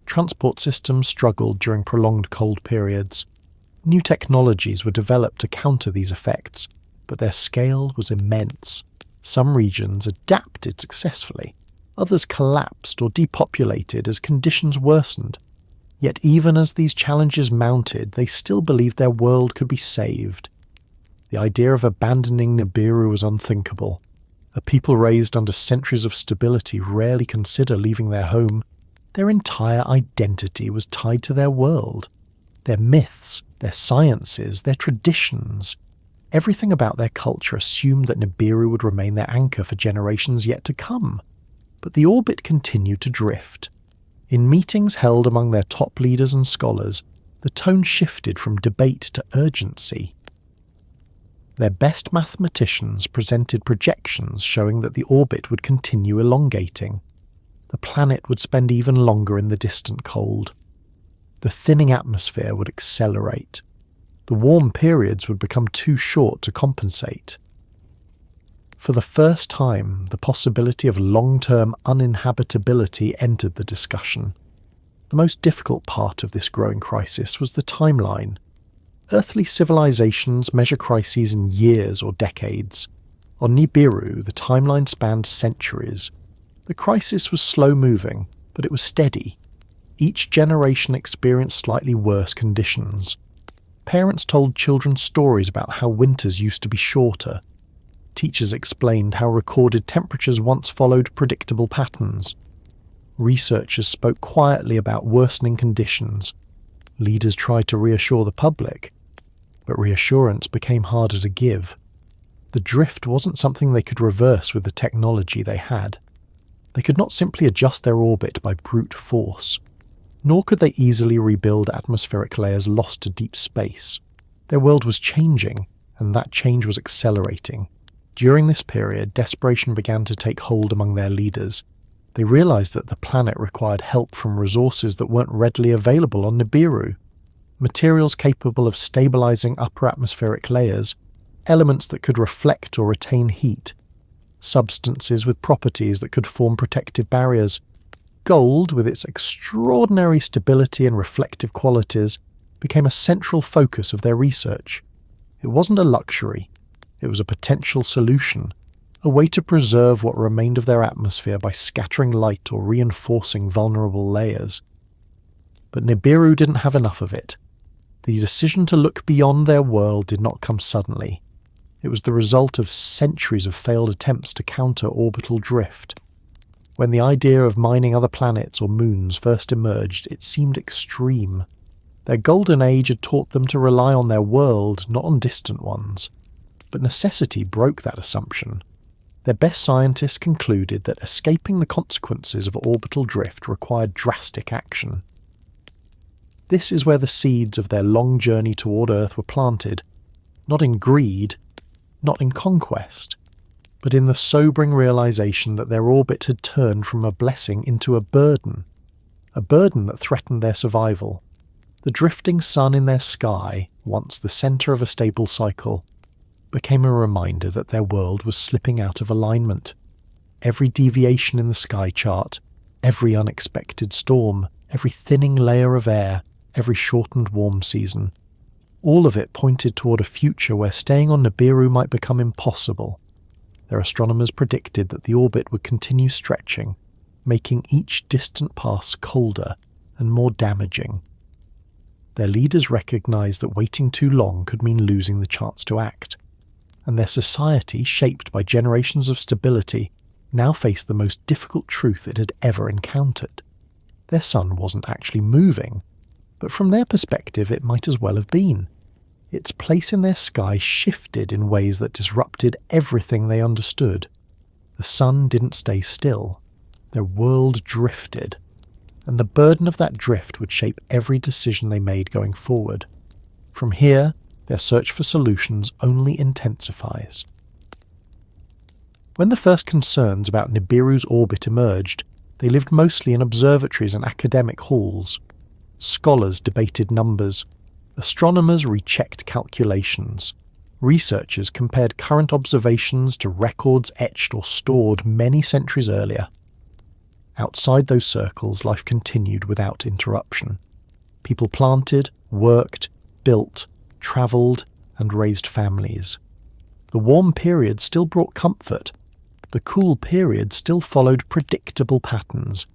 A: Transport systems struggled during prolonged cold periods. New technologies were developed to counter these effects, but their scale was immense. Some regions adapted successfully. Others collapsed or depopulated as conditions worsened. Yet even as these challenges mounted, they still believed their world could be saved. The idea of abandoning Nibiru was unthinkable. A people raised under centuries of stability rarely consider leaving their home. Their entire identity was tied to their world. Their myths, their sciences, their traditions. Everything about their culture assumed that Nibiru would remain their anchor for generations yet to come. But the orbit continued to drift. In meetings held among their top leaders and scholars, the tone shifted from debate to urgency. Their best mathematicians presented projections showing that the orbit would continue elongating. The planet would spend even longer in the distant cold. The thinning atmosphere would accelerate. The warm periods would become too short to compensate. For the first time, the possibility of long-term uninhabitability entered the discussion. The most difficult part of this growing crisis was the timeline. Earthly civilizations measure crises in years or decades. On Nibiru, the timeline spanned centuries. The crisis was slow-moving, but it was steady. Each generation experienced slightly worse conditions. Parents told children stories about how winters used to be shorter. Teachers explained how recorded temperatures once followed predictable patterns. Researchers spoke quietly about worsening conditions. Leaders tried to reassure the public, but reassurance became harder to give. The drift wasn't something they could reverse with the technology they had. They could not simply adjust their orbit by brute force, nor could they easily rebuild atmospheric layers lost to deep space. Their world was changing, and that change was accelerating. During this period, desperation began to take hold among their leaders. They realized that the planet required help from resources that weren't readily available on Nibiru. Materials capable of stabilizing upper atmospheric layers, elements that could reflect or retain heat, substances with properties that could form protective barriers. Gold, with its extraordinary stability and reflective qualities, became a central focus of their research. It wasn't a luxury. It was a potential solution, a way to preserve what remained of their atmosphere by scattering light or reinforcing vulnerable layers. But Nibiru didn't have enough of it. The decision to look beyond their world did not come suddenly. It was the result of centuries of failed attempts to counter orbital drift. When the idea of mining other planets or moons first emerged, it seemed extreme. Their golden age had taught them to rely on their world, not on distant ones. But necessity broke that assumption. Their best scientists concluded that escaping the consequences of orbital drift required drastic action. This is where the seeds of their long journey toward Earth were planted, not in greed, not in conquest, but in the sobering realization that their orbit had turned from a blessing into a burden that threatened their survival. The drifting sun in their sky, once the center of a stable cycle, became a reminder that their world was slipping out of alignment. Every deviation in the sky chart, every unexpected storm, every thinning layer of air, every shortened warm season, All of it pointed toward a future where staying on Nibiru might become impossible. Their astronomers predicted that the orbit would continue stretching, making each distant pass colder and more damaging. Their leaders recognized that waiting too long could mean losing the chance to act, and their society, shaped by generations of stability, now faced the most difficult truth it had ever encountered. Their sun wasn't actually moving, but from their perspective it might as well have been. Its place in their sky shifted in ways that disrupted everything they understood. The sun didn't stay still. Their world drifted, and the burden of that drift would shape every decision they made going forward. From here, their search for solutions only intensifies. When the first concerns about Nibiru's orbit emerged, they lived mostly in observatories and academic halls. Scholars debated numbers. Astronomers rechecked calculations. Researchers compared current observations to records etched or stored many centuries earlier. Outside those circles, life continued without interruption. People planted, worked, built, travelled, and raised families. The warm period still brought comfort. The cool period still followed predictable patterns,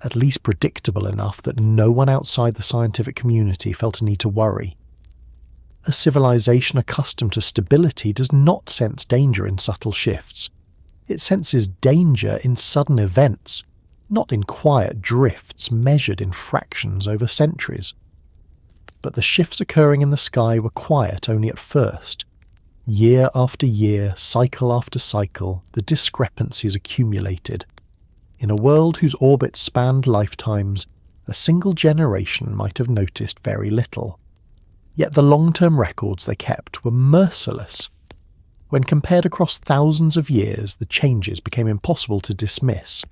A: at least predictable enough that no one outside the scientific community felt a need to worry. A civilization accustomed to stability does not sense danger in subtle shifts. It senses danger in sudden events, not in quiet drifts measured in fractions over centuries. But the shifts occurring in the sky were quiet only at first. Year after year, cycle after cycle, the discrepancies accumulated. In a world whose orbits spanned lifetimes, a single generation might have noticed very little. Yet the long-term records they kept were merciless. When compared across thousands of years, the changes became impossible to dismiss.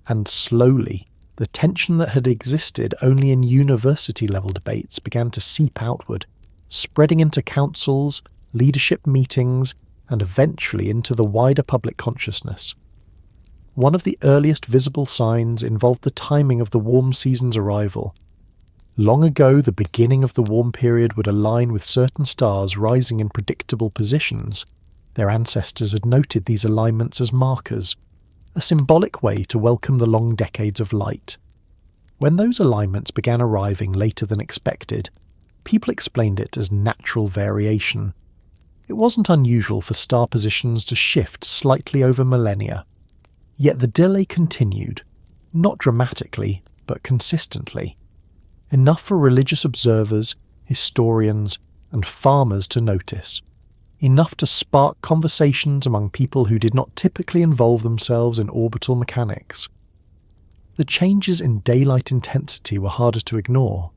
A: And slowly, the tension that had existed only in university-level debates began to seep outward, spreading into councils, leadership meetings, and eventually into the wider public consciousness. One of the earliest visible signs involved the timing of the warm season's arrival. Long ago, the beginning of the warm period would align with certain stars rising in predictable positions. Their ancestors had noted these alignments as markers, a symbolic way to welcome the long decades of light. When those alignments began arriving later than expected, people explained it as natural variation. It wasn't unusual for star positions to shift slightly over millennia. Yet the delay continued, not dramatically, but consistently. Enough for religious observers, historians, and farmers to notice. Enough to spark conversations among people who did not typically involve themselves in orbital mechanics. The changes in daylight intensity were harder to ignore.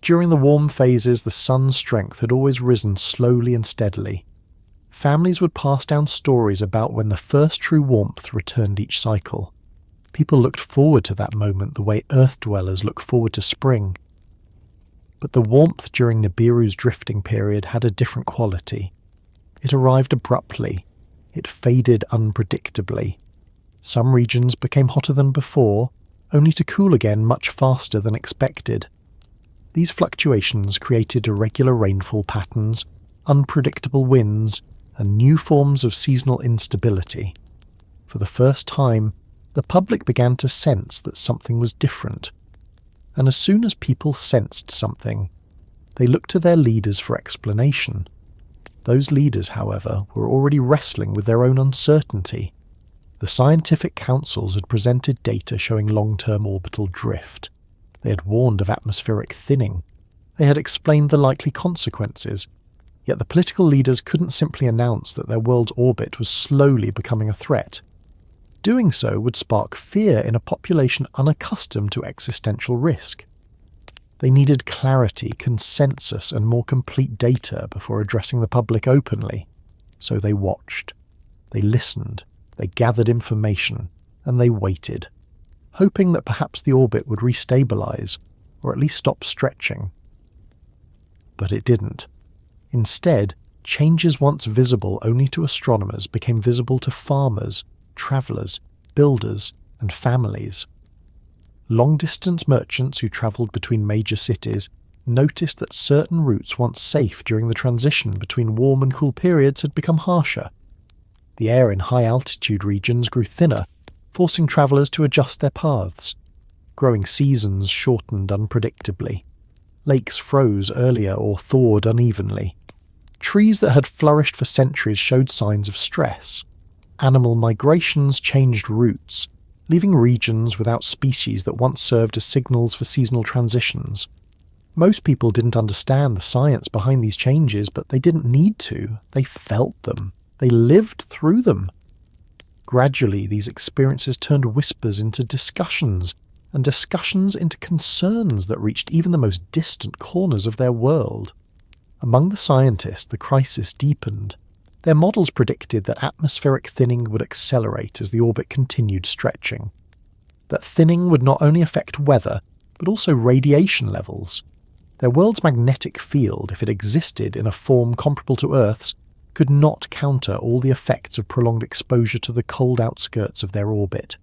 A: During the warm phases, the sun's strength had always risen slowly and steadily. Families would pass down stories about when the first true warmth returned each cycle. People looked forward to that moment the way Earth dwellers look forward to spring. But the warmth during Nibiru's drifting period had a different quality. It arrived abruptly. It faded unpredictably. Some regions became hotter than before, only to cool again much faster than expected. These fluctuations created irregular rainfall patterns, unpredictable winds, and new forms of seasonal instability. For the first time, the public began to sense that something was different. And as soon as people sensed something, they looked to their leaders for explanation. Those leaders, however, were already wrestling with their own uncertainty. The scientific councils had presented data showing long-term orbital drift. They had warned of atmospheric thinning. They had explained the likely consequences. Yet the political leaders couldn't simply announce that their world's orbit was slowly becoming a threat. Doing so would spark fear in a population unaccustomed to existential risk. They needed clarity, consensus, and more complete data before addressing the public openly. So they watched. They listened. They gathered information. And they waited, hoping that perhaps the orbit would restabilize, or at least stop stretching. But it didn't. Instead, changes once visible only to astronomers became visible to farmers, travellers, builders, and families. Long-distance merchants who travelled between major cities noticed that certain routes once safe during the transition between warm and cool periods had become harsher. The air in high-altitude regions grew thinner, forcing travellers to adjust their paths. Growing seasons shortened unpredictably. Lakes froze earlier or thawed unevenly. Trees that had flourished for centuries showed signs of stress. Animal migrations changed routes, leaving regions without species that once served as signals for seasonal transitions. Most people didn't understand the science behind these changes, but they didn't need to. They felt them. They lived through them. Gradually, these experiences turned whispers into discussions, and discussions into concerns that reached even the most distant corners of their world. Among the scientists, the crisis deepened. Their models predicted that atmospheric thinning would accelerate as the orbit continued stretching. That thinning would not only affect weather, but also radiation levels. Their world's magnetic field, if it existed in a form comparable to Earth's, could not counter all the effects of prolonged exposure to the cold outskirts of their orbit.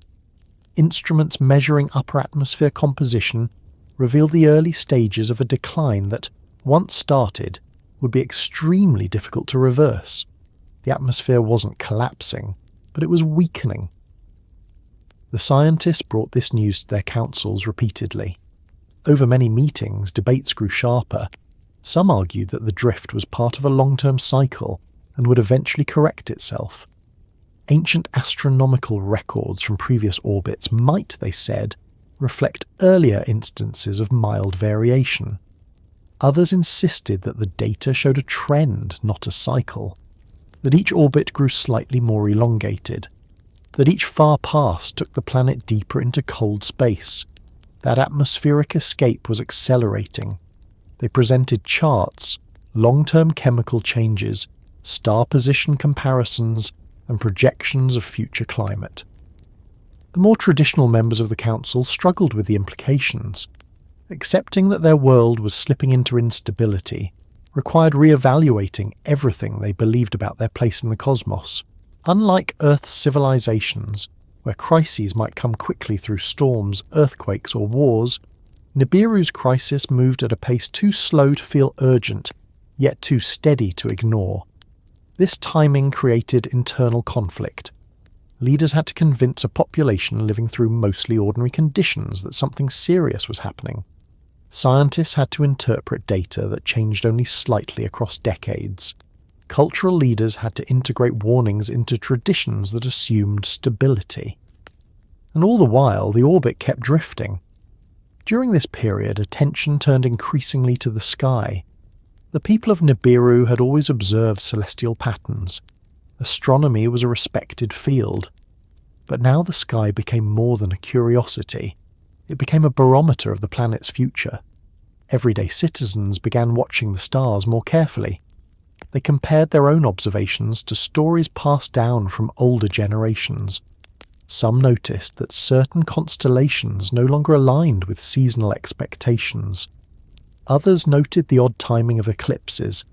A: Instruments measuring upper atmosphere composition revealed the early stages of a decline that, once started, would be extremely difficult to reverse. The atmosphere wasn't collapsing, but it was weakening. The scientists brought this news to their councils repeatedly. Over many meetings, debates grew sharper. Some argued that the drift was part of a long-term cycle and would eventually correct itself. Ancient astronomical records from previous orbits might, they said, reflect earlier instances of mild variation. Others insisted that the data showed a trend, not a cycle, that each orbit grew slightly more elongated, that each far pass took the planet deeper into cold space, that atmospheric escape was accelerating. They presented charts, long-term chemical changes, star position comparisons, and projections of future climate. The more traditional members of the Council struggled with the implications. Accepting that their world was slipping into instability required re-evaluating everything they believed about their place in the cosmos. Unlike Earth's civilizations, where crises might come quickly through storms, earthquakes, or wars, Nibiru's crisis moved at a pace too slow to feel urgent, yet too steady to ignore. This timing created internal conflict. Leaders had to convince a population living through mostly ordinary conditions that something serious was happening. Scientists had to interpret data that changed only slightly across decades. Cultural leaders had to integrate warnings into traditions that assumed stability. And all the while, the orbit kept drifting. During this period, attention turned increasingly to the sky. The people of Nibiru had always observed celestial patterns. Astronomy was a respected field. But now the sky became more than a curiosity. It became a barometer of the planet's future. Everyday citizens began watching the stars more carefully. They compared their own observations to stories passed down from older generations. Some noticed that certain constellations no longer aligned with seasonal expectations. Others noted the odd timing of eclipses.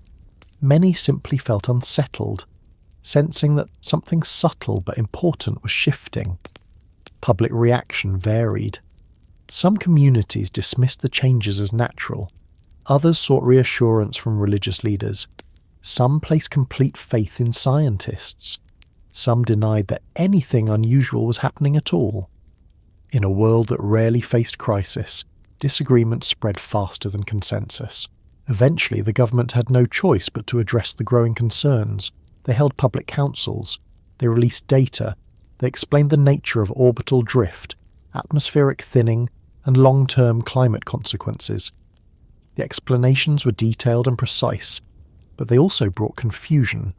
A: Many simply felt unsettled, sensing that something subtle but important was shifting. Public reaction varied. Some communities dismissed the changes as natural. Others sought reassurance from religious leaders. Some placed complete faith in scientists. Some denied that anything unusual was happening at all. In a world that rarely faced crisis, disagreement spread faster than consensus. Eventually, the government had no choice but to address the growing concerns. They held public councils. They released data. They explained the nature of orbital drift, atmospheric thinning, and long-term climate consequences. The explanations were detailed and precise, but they also brought confusion.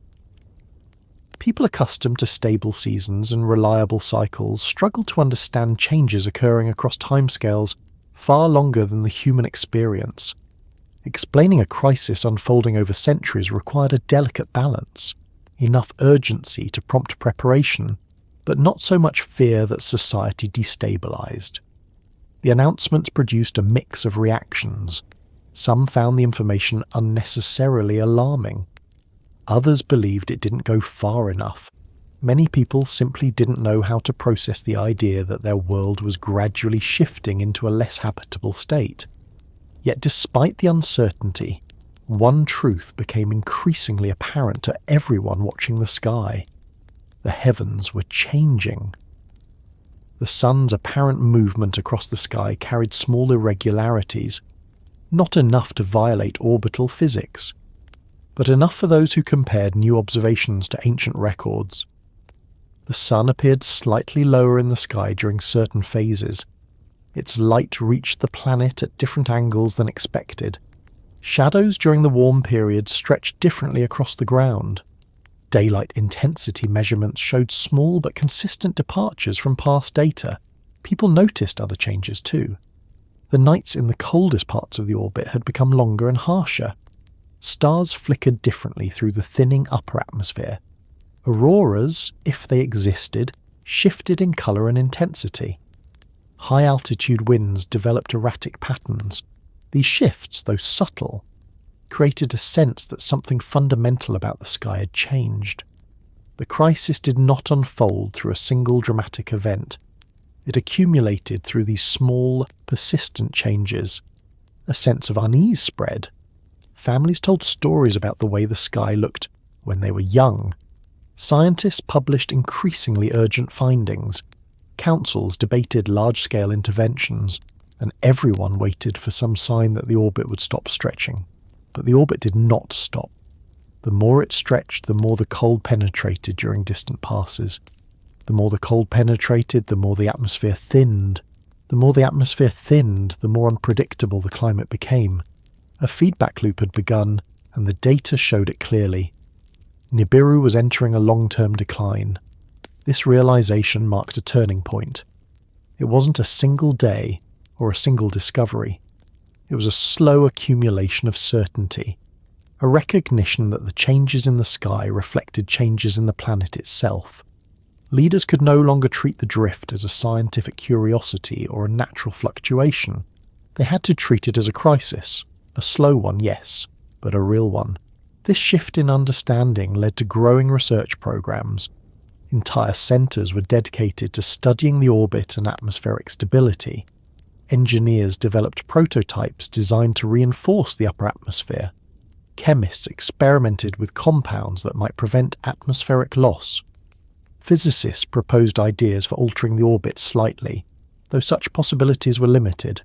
A: People accustomed to stable seasons and reliable cycles struggled to understand changes occurring across timescales far longer than the human experience. Explaining a crisis unfolding over centuries required a delicate balance, enough urgency to prompt preparation, but not so much fear that society destabilized. The announcements produced a mix of reactions. Some found the information unnecessarily alarming. Others believed it didn't go far enough. Many people simply didn't know how to process the idea that their world was gradually shifting into a less habitable state. Yet despite the uncertainty, one truth became increasingly apparent to everyone watching the sky. The heavens were changing. The sun's apparent movement across the sky carried small irregularities, not enough to violate orbital physics, but enough for those who compared new observations to ancient records. The sun appeared slightly lower in the sky during certain phases. Its light reached the planet at different angles than expected. Shadows during the warm period stretched differently across the ground. Daylight intensity measurements showed small but consistent departures from past data. People noticed other changes too. The nights in the coldest parts of the orbit had become longer and harsher. Stars flickered differently through the thinning upper atmosphere. Auroras, if they existed, shifted in colour and intensity. High-altitude winds developed erratic patterns. These shifts, though subtle, created a sense that something fundamental about the sky had changed. The crisis did not unfold through a single dramatic event. It accumulated through these small, persistent changes. A sense of unease spread. Families told stories about the way the sky looked when they were young. Scientists published increasingly urgent findings. Councils debated large-scale interventions, and everyone waited for some sign that the orbit would stop stretching. But the orbit did not stop. The more it stretched, the more the cold penetrated during distant passes. The more the cold penetrated, the more the atmosphere thinned. The more the atmosphere thinned, the more unpredictable the climate became. A feedback loop had begun, and the data showed it clearly. Nibiru was entering a long-term decline. This realization marked a turning point. It wasn't a single day or a single discovery. It was a slow accumulation of certainty, a recognition that the changes in the sky reflected changes in the planet itself. Leaders could no longer treat the drift as a scientific curiosity or a natural fluctuation. They had to treat it as a crisis, a slow one, yes, but a real one. This shift in understanding led to growing research programs. Entire centres were dedicated to studying the orbit and atmospheric stability. Engineers developed prototypes designed to reinforce the upper atmosphere. Chemists experimented with compounds that might prevent atmospheric loss. Physicists proposed ideas for altering the orbit slightly, though such possibilities were limited.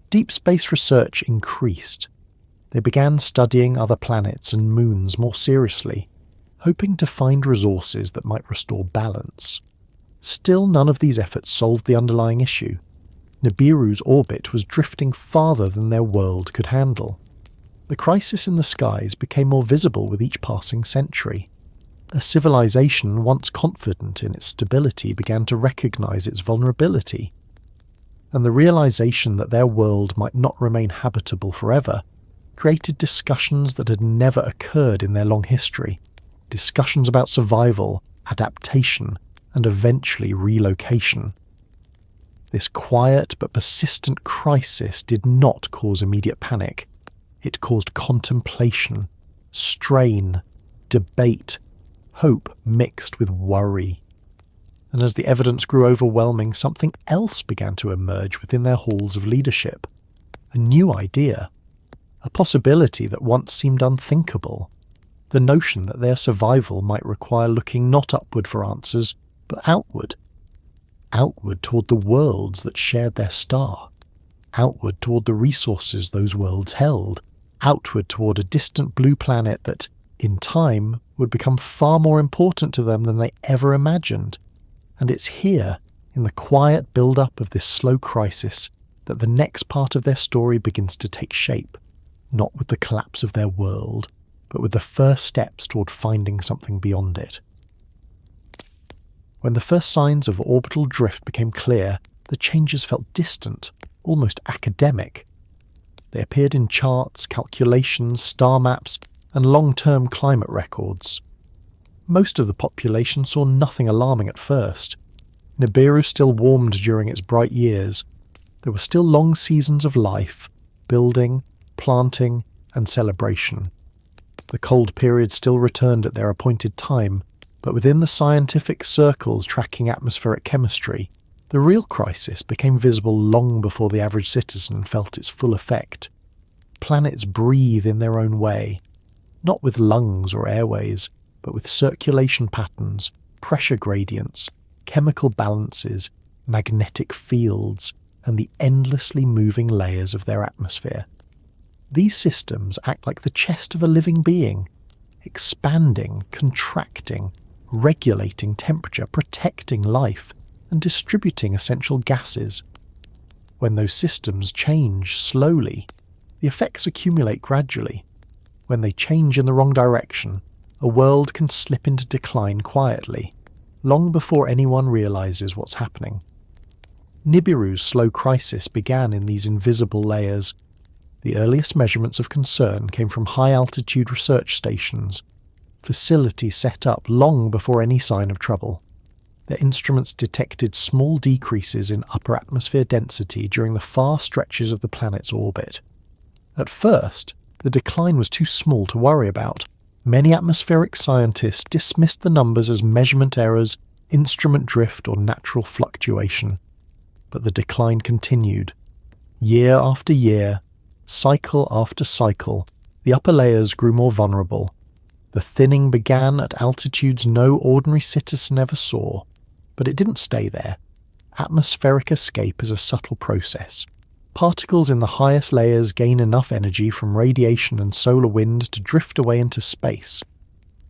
A: Deep space research increased. They began studying other planets and moons more seriously, hoping to find resources that might restore balance. Still, none of these efforts solved the underlying issue. Nibiru's orbit was drifting farther than their world could handle. The crisis in the skies became more visible with each passing century. A civilization once confident in its stability began to recognize its vulnerability, and the realization that their world might not remain habitable forever created discussions that had never occurred in their long history. Discussions about survival, adaptation, and eventually relocation. This quiet but persistent crisis did not cause immediate panic. It caused contemplation, strain, debate, hope mixed with worry. And as the evidence grew overwhelming, something else began to emerge within their halls of leadership. A new idea. A possibility that once seemed unthinkable. The notion that their survival might require looking not upward for answers, but outward. Outward toward the worlds that shared their star. Outward toward the resources those worlds held. Outward toward a distant blue planet that, in time, would become far more important to them than they ever imagined. And it's here, in the quiet build-up of this slow crisis, that the next part of their story begins to take shape, not with the collapse of their world, but with the first steps toward finding something beyond it. When the first signs of orbital drift became clear, the changes felt distant, almost academic. They appeared in charts, calculations, star maps, and long-term climate records. Most of the population saw nothing alarming at first. Nibiru still warmed during its bright years. There were still long seasons of life, building, planting, and celebration. The cold period still returned at their appointed time, but within the scientific circles tracking atmospheric chemistry, the real crisis became visible long before the average citizen felt its full effect. Planets breathe in their own way, not with lungs or airways, but with circulation patterns, pressure gradients, chemical balances, magnetic fields, and the endlessly moving layers of their atmosphere. These systems act like the chest of a living being, expanding, contracting, regulating temperature, protecting life, and distributing essential gases. When those systems change slowly, the effects accumulate gradually. When they change in the wrong direction, a world can slip into decline quietly, long before anyone realizes what's happening. Nibiru's slow crisis began in these invisible layers. The earliest measurements of concern came from high-altitude research stations, facilities set up long before any sign of trouble. Their instruments detected small decreases in upper atmosphere density during the far stretches of the planet's orbit. At first, the decline was too small to worry about. Many atmospheric scientists dismissed the numbers as measurement errors, instrument drift, or natural fluctuation. But the decline continued. Year after year, cycle after cycle, the upper layers grew more vulnerable. The thinning began at altitudes no ordinary citizen ever saw, but it didn't stay there. Atmospheric escape is a subtle process. Particles in the highest layers gain enough energy from radiation and solar wind to drift away into space.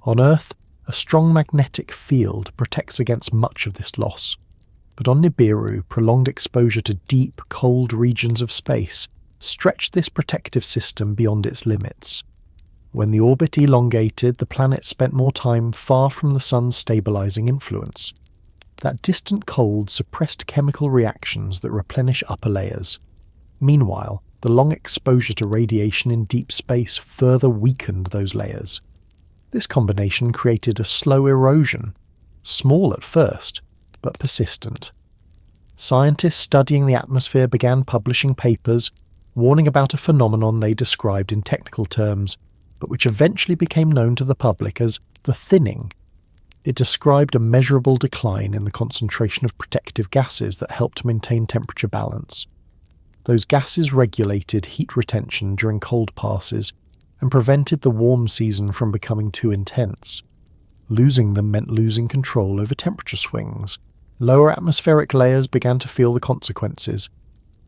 A: On Earth, a strong magnetic field protects against much of this loss. But on Nibiru, prolonged exposure to deep, cold regions of space stretched this protective system beyond its limits. When the orbit elongated, the planet spent more time far from the sun's stabilizing influence. That distant cold suppressed chemical reactions that replenish upper layers. Meanwhile, the long exposure to radiation in deep space further weakened those layers. This combination created a slow erosion, small at first, but persistent. Scientists studying the atmosphere began publishing papers warning about a phenomenon they described in technical terms, but which eventually became known to the public as the thinning. It described a measurable decline in the concentration of protective gases that helped maintain temperature balance. Those gases regulated heat retention during cold passes and prevented the warm season from becoming too intense. Losing them meant losing control over temperature swings. Lower atmospheric layers began to feel the consequences.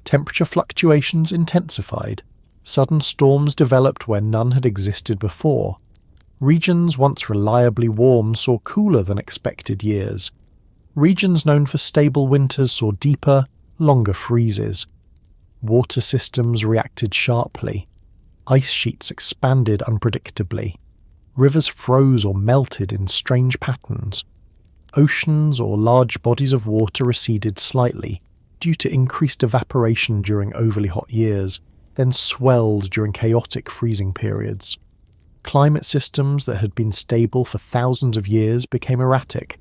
A: Temperature fluctuations intensified. Sudden storms developed where none had existed before. Regions once reliably warm saw cooler than expected years. Regions known for stable winters saw deeper, longer freezes. Water systems reacted sharply. Ice sheets expanded unpredictably. Rivers froze or melted in strange patterns. Oceans or large bodies of water receded slightly due to increased evaporation during overly hot years, then swelled during chaotic freezing periods. Climate systems that had been stable for thousands of years became erratic.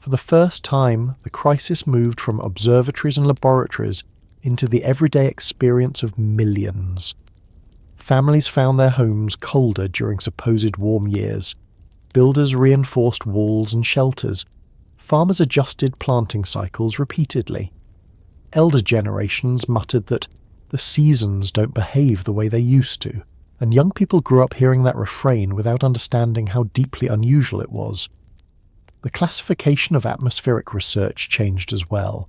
A: For the first time, the crisis moved from observatories and laboratories into the everyday experience of millions. Families found their homes colder during supposed warm years. Builders reinforced walls and shelters. Farmers adjusted planting cycles repeatedly. Elder generations muttered that the seasons don't behave the way they used to, and young people grew up hearing that refrain without understanding how deeply unusual it was. The classification of atmospheric research changed as well.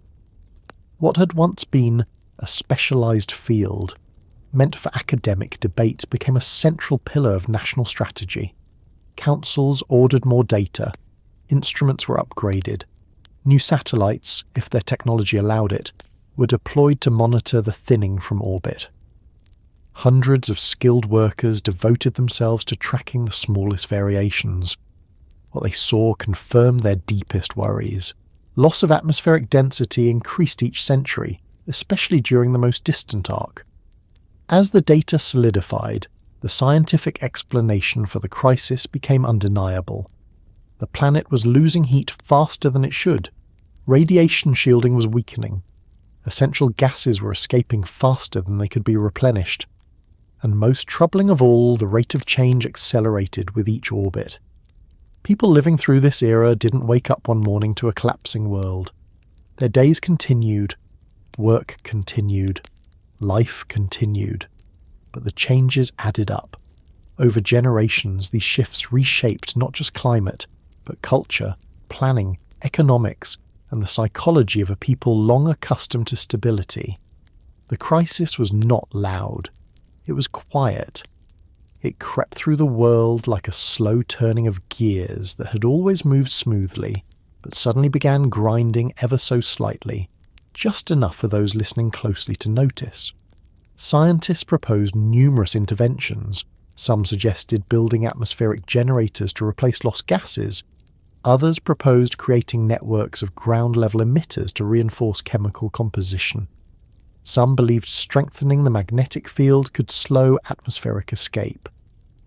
A: What had once been a specialized field, meant for academic debate, became a central pillar of national strategy. Councils ordered more data, instruments were upgraded, new satellites, if their technology allowed it, were deployed to monitor the thinning from orbit. Hundreds of skilled workers devoted themselves to tracking the smallest variations. What they saw confirmed their deepest worries. Loss of atmospheric density increased each century, especially during the most distant arc. As the data solidified, the scientific explanation for the crisis became undeniable. The planet was losing heat faster than it should. Radiation shielding was weakening. Essential gases were escaping faster than they could be replenished. And most troubling of all, the rate of change accelerated with each orbit. People living through this era didn't wake up one morning to a collapsing world. Their days continued, work continued, life continued. but the changes added up. Over generations, these shifts reshaped not just climate, but culture, planning, economics, and the psychology of a people long accustomed to stability. The crisis was not loud. It was quiet. It crept through the world like a slow turning of gears that had always moved smoothly, but suddenly began grinding ever so slightly, just enough for those listening closely to notice. Scientists proposed numerous interventions. Some suggested building atmospheric generators to replace lost gases. Others proposed creating networks of ground-level emitters to reinforce chemical composition. Some believed strengthening the magnetic field could slow atmospheric escape.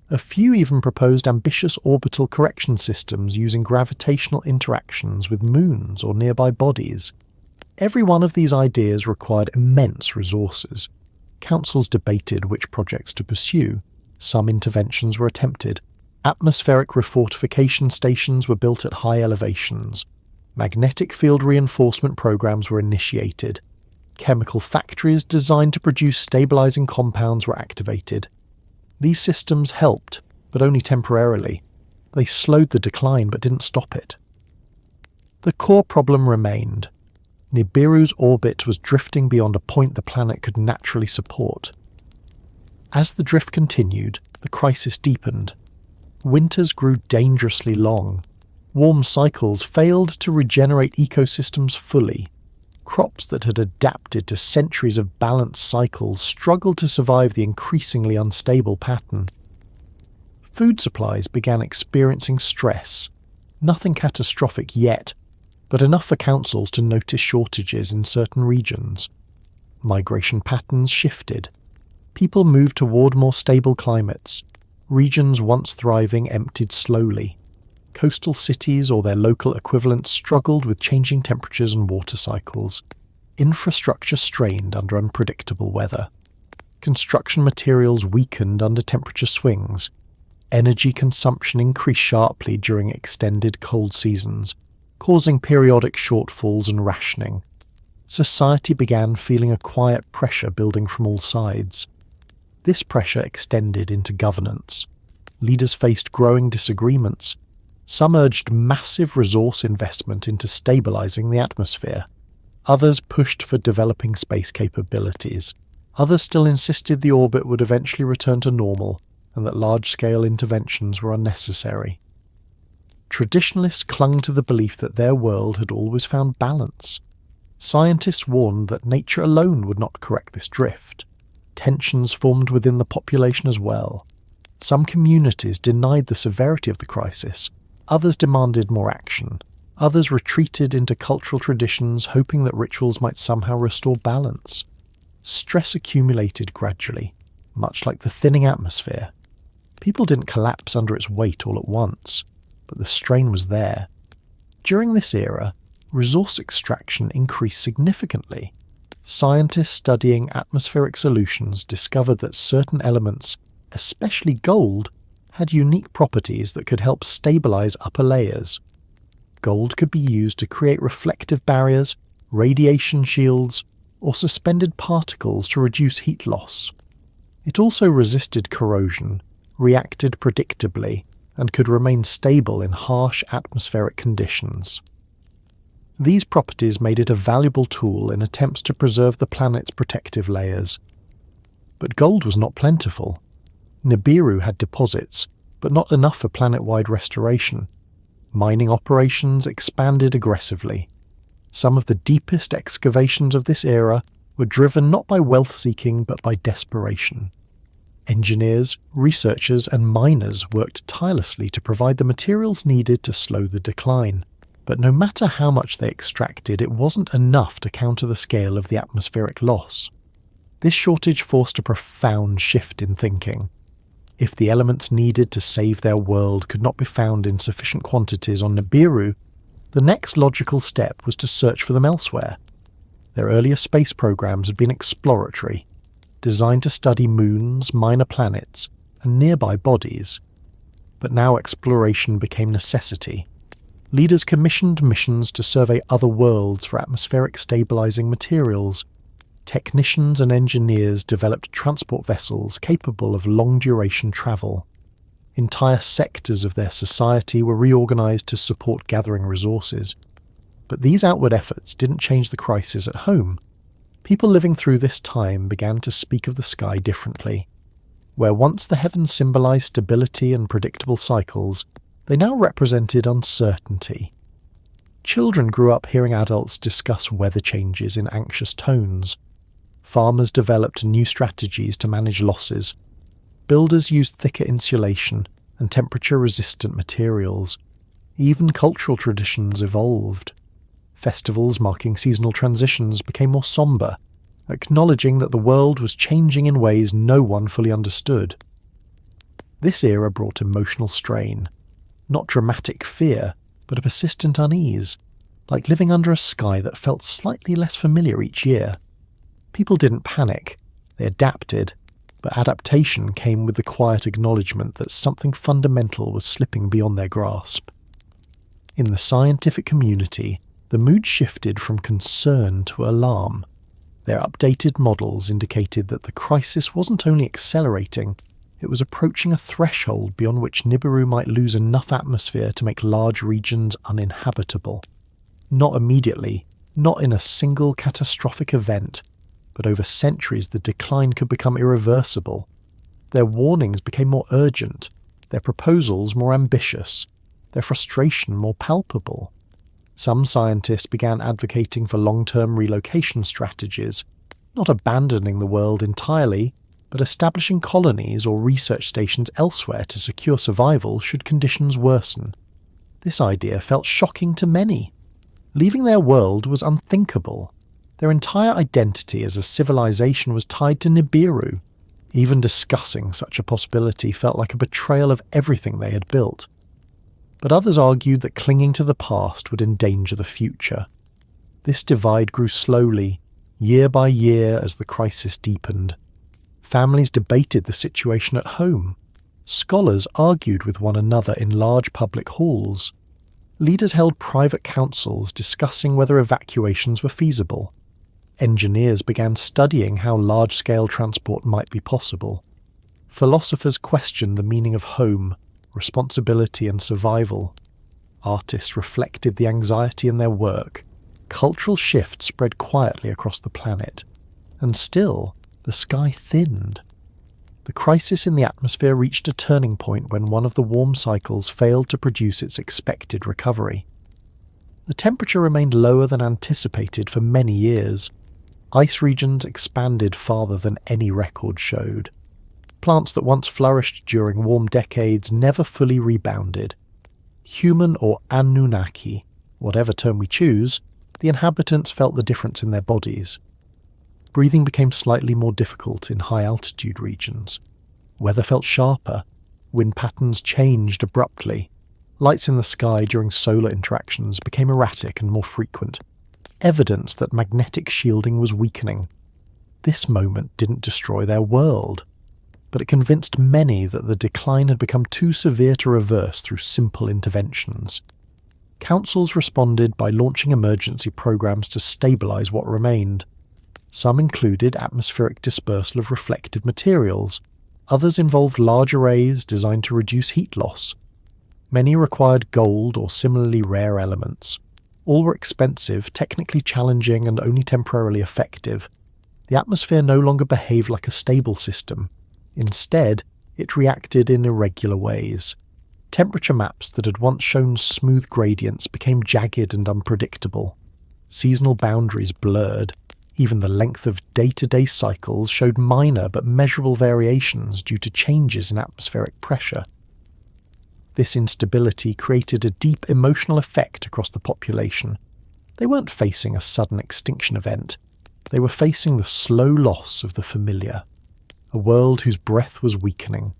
A: A few even proposed ambitious orbital correction systems using gravitational interactions with moons or nearby bodies. Every one of these ideas required immense resources. Councils debated which projects to pursue. Some interventions were attempted. Atmospheric refortification stations were built at high elevations. Magnetic field reinforcement programs were initiated. Chemical factories designed to produce stabilizing compounds were activated. These systems helped, but only temporarily. They slowed the decline but didn't stop it. The core problem remained. Nibiru's orbit was drifting beyond a point the planet could naturally support. As the drift continued, the crisis deepened. Winters grew dangerously long. Warm cycles failed to regenerate ecosystems fully. Crops that had adapted to centuries of balanced cycles struggled to survive the increasingly unstable pattern. Food supplies began experiencing stress. Nothing catastrophic yet, but enough for councils to notice shortages in certain regions. Migration patterns shifted. People moved toward more stable climates. Regions once thriving emptied slowly. Coastal cities or their local equivalents struggled with changing temperatures and water cycles. Infrastructure strained under unpredictable weather. Construction materials weakened under temperature swings. Energy consumption increased sharply during extended cold seasons, causing periodic shortfalls and rationing. Society began feeling a quiet pressure building from all sides. This pressure extended into governance. Leaders faced growing disagreements. Some urged massive resource investment into stabilizing the atmosphere. Others pushed for developing space capabilities. Others still insisted the orbit would eventually return to normal and that large-scale interventions were unnecessary. Traditionalists clung to the belief that their world had always found balance. Scientists warned that nature alone would not correct this drift. Tensions formed within the population as well. Some communities denied the severity of the crisis. Others demanded more action. Others retreated into cultural traditions, hoping that rituals might somehow restore balance. Stress accumulated gradually, much like the thinning atmosphere. People didn't collapse under its weight all at once, but the strain was there. During this era, resource extraction increased significantly. Scientists studying atmospheric solutions discovered that certain elements, especially gold, had unique properties that could help stabilize upper layers. Gold could be used to create reflective barriers, radiation shields, or suspended particles to reduce heat loss. It also resisted corrosion, reacted predictably, and could remain stable in harsh atmospheric conditions. These properties made it a valuable tool in attempts to preserve the planet's protective layers. But gold was not plentiful. Nibiru had deposits, but not enough for planet-wide restoration. Mining operations expanded aggressively. Some of the deepest excavations of this era were driven not by wealth-seeking but by desperation. Engineers, researchers, and miners worked tirelessly to provide the materials needed to slow the decline. But no matter how much they extracted, it wasn't enough to counter the scale of the atmospheric loss. This shortage forced a profound shift in thinking. If the elements needed to save their world could not be found in sufficient quantities on Nibiru, the next logical step was to search for them elsewhere. Their earlier space programs had been exploratory, designed to study moons, minor planets, and nearby bodies. But now exploration became necessity. Leaders commissioned missions to survey other worlds for atmospheric stabilizing materials. technicians and engineers developed transport vessels capable of long-duration travel. Entire sectors of their society were reorganized to support gathering resources. But these outward efforts didn't change the crisis at home. People living through this time began to speak of the sky differently. Where once the heavens symbolized stability and predictable cycles, they now represented uncertainty. Children grew up hearing adults discuss weather changes in anxious tones. Farmers developed new strategies to manage losses. Builders used thicker insulation and temperature-resistant materials. Even cultural traditions evolved. Festivals marking seasonal transitions became more somber, acknowledging that the world was changing in ways no one fully understood. This era brought emotional strain. Not dramatic fear, but a persistent unease, like living under a sky that felt slightly less familiar each year. People didn't panic, they adapted, but adaptation came with the quiet acknowledgement that something fundamental was slipping beyond their grasp. In the scientific community, the mood shifted from concern to alarm. Their updated models indicated that the crisis wasn't only accelerating, it was approaching a threshold beyond which Nibiru might lose enough atmosphere to make large regions uninhabitable. Not immediately, not in a single catastrophic event, but over centuries the decline could become irreversible. Their warnings became more urgent, their proposals more ambitious, their frustration more palpable. Some scientists began advocating for long-term relocation strategies, not abandoning the world entirely, but establishing colonies or research stations elsewhere to secure survival should conditions worsen. This idea felt shocking to many. Leaving their world was unthinkable. Their entire identity as a civilization was tied to Nibiru. Even discussing such a possibility felt like a betrayal of everything they had built. But others argued that clinging to the past would endanger the future. This divide grew slowly, year by year as the crisis deepened. Families debated the situation at home. Scholars argued with one another in large public halls. Leaders held private councils discussing whether evacuations were feasible. Engineers began studying how large-scale transport might be possible. Philosophers questioned the meaning of home, responsibility and survival. Artists reflected the anxiety in their work. Cultural shifts spread quietly across the planet. And still, the sky thinned. The crisis in the atmosphere reached a turning point when one of the warm cycles failed to produce its expected recovery. The temperature remained lower than anticipated for many years. Ice regions expanded farther than any record showed. Plants that once flourished during warm decades never fully rebounded. Human or Anunnaki, whatever term we choose, the inhabitants felt the difference in their bodies. Breathing became slightly more difficult in high-altitude regions. Weather felt sharper. Wind patterns changed abruptly. Lights in the sky during solar interactions became erratic and more frequent. Evidence that magnetic shielding was weakening. This moment didn't destroy their world, but it convinced many that the decline had become too severe to reverse through simple interventions. Councils responded by launching emergency programs to stabilize what remained. Some included atmospheric dispersal of reflective materials. Others involved large arrays designed to reduce heat loss. Many required gold or similarly rare elements. All were expensive, technically challenging, and only temporarily effective. The atmosphere no longer behaved like a stable system. Instead, it reacted in irregular ways. Temperature maps that had once shown smooth gradients became jagged and unpredictable. Seasonal boundaries blurred. Even the length of day-to-day cycles showed minor but measurable variations due to changes in atmospheric pressure. This instability created a deep emotional effect across the population. They weren't facing a sudden extinction event. They were facing the slow loss of the familiar. A world whose breath was weakening.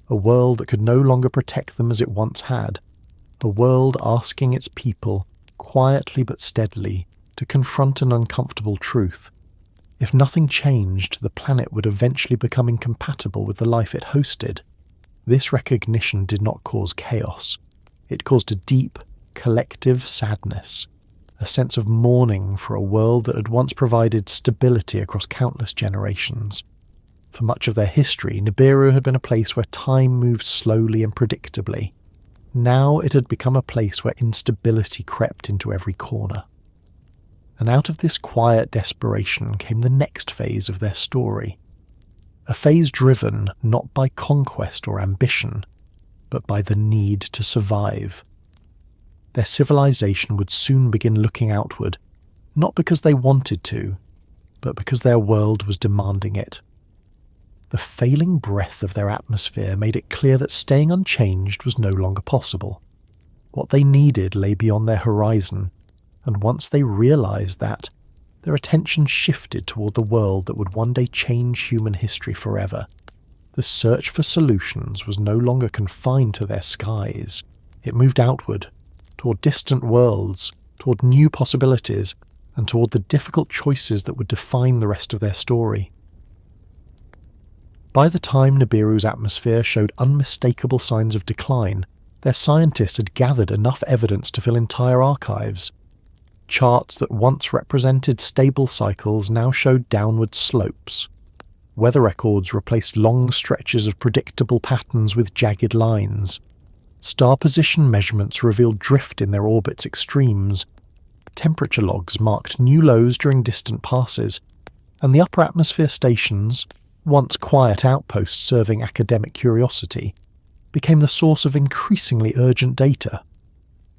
A: A world that could no longer protect them as it once had. A world asking its people, quietly but steadily, to confront an uncomfortable truth. If nothing changed, the planet would eventually become incompatible with the life it hosted. This recognition did not cause chaos. It caused a deep, collective sadness. a sense of mourning for a world that had once provided stability across countless generations. For much of their history, Nibiru had been a place where time moved slowly and predictably. Now it had become a place where instability crept into every corner. And out of this quiet desperation came the next phase of their story. A phase driven not by conquest or ambition, but by the need to survive. Their civilization would soon begin looking outward, not because they wanted to, but because their world was demanding it. The failing breadth of their atmosphere made it clear that staying unchanged was no longer possible. What they needed lay beyond their horizon, and once they realized that, their attention shifted toward the world that would one day change human history forever. The search for solutions was no longer confined to their skies. It moved outward, toward distant worlds, toward new possibilities, and toward the difficult choices that would define the rest of their story. By the time Nibiru's atmosphere showed unmistakable signs of decline, their scientists had gathered enough evidence to fill entire archives. Charts that once represented stable cycles now showed downward slopes. Weather records replaced long stretches of predictable patterns with jagged lines. Star position measurements revealed drift in their orbit's extremes. Temperature logs marked new lows during distant passes, and the upper atmosphere stations, once quiet outposts serving academic curiosity, became the source of increasingly urgent data.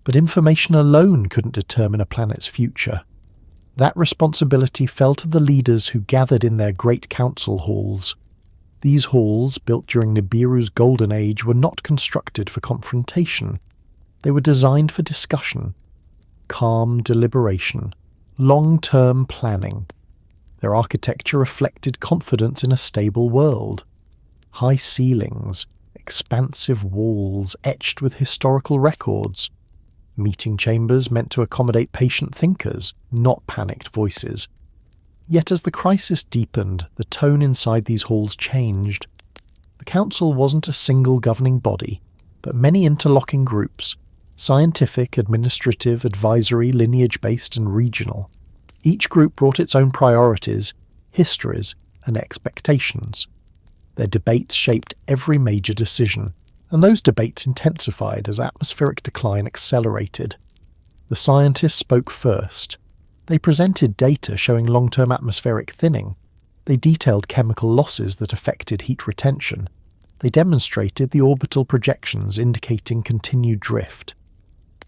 A: But information alone couldn't determine a planet's future. That responsibility fell to the leaders who gathered in their great council halls. These halls, built during Nibiru's golden age, were not constructed for confrontation. They were designed for discussion, calm deliberation, long-term planning. Their architecture reflected confidence in a stable world. High ceilings, expansive walls etched with historical records. Meeting chambers meant to accommodate patient thinkers, not panicked voices. Yet as the crisis deepened, the tone inside these halls changed. The council wasn't a single governing body, but many interlocking groups, scientific, administrative, advisory, lineage-based and regional. Each group brought its own priorities, histories, and expectations. Their debates shaped every major decision, and those debates intensified as atmospheric decline accelerated. The scientists spoke first. They presented data showing long-term atmospheric thinning. They detailed chemical losses that affected heat retention. They demonstrated the orbital projections indicating continued drift.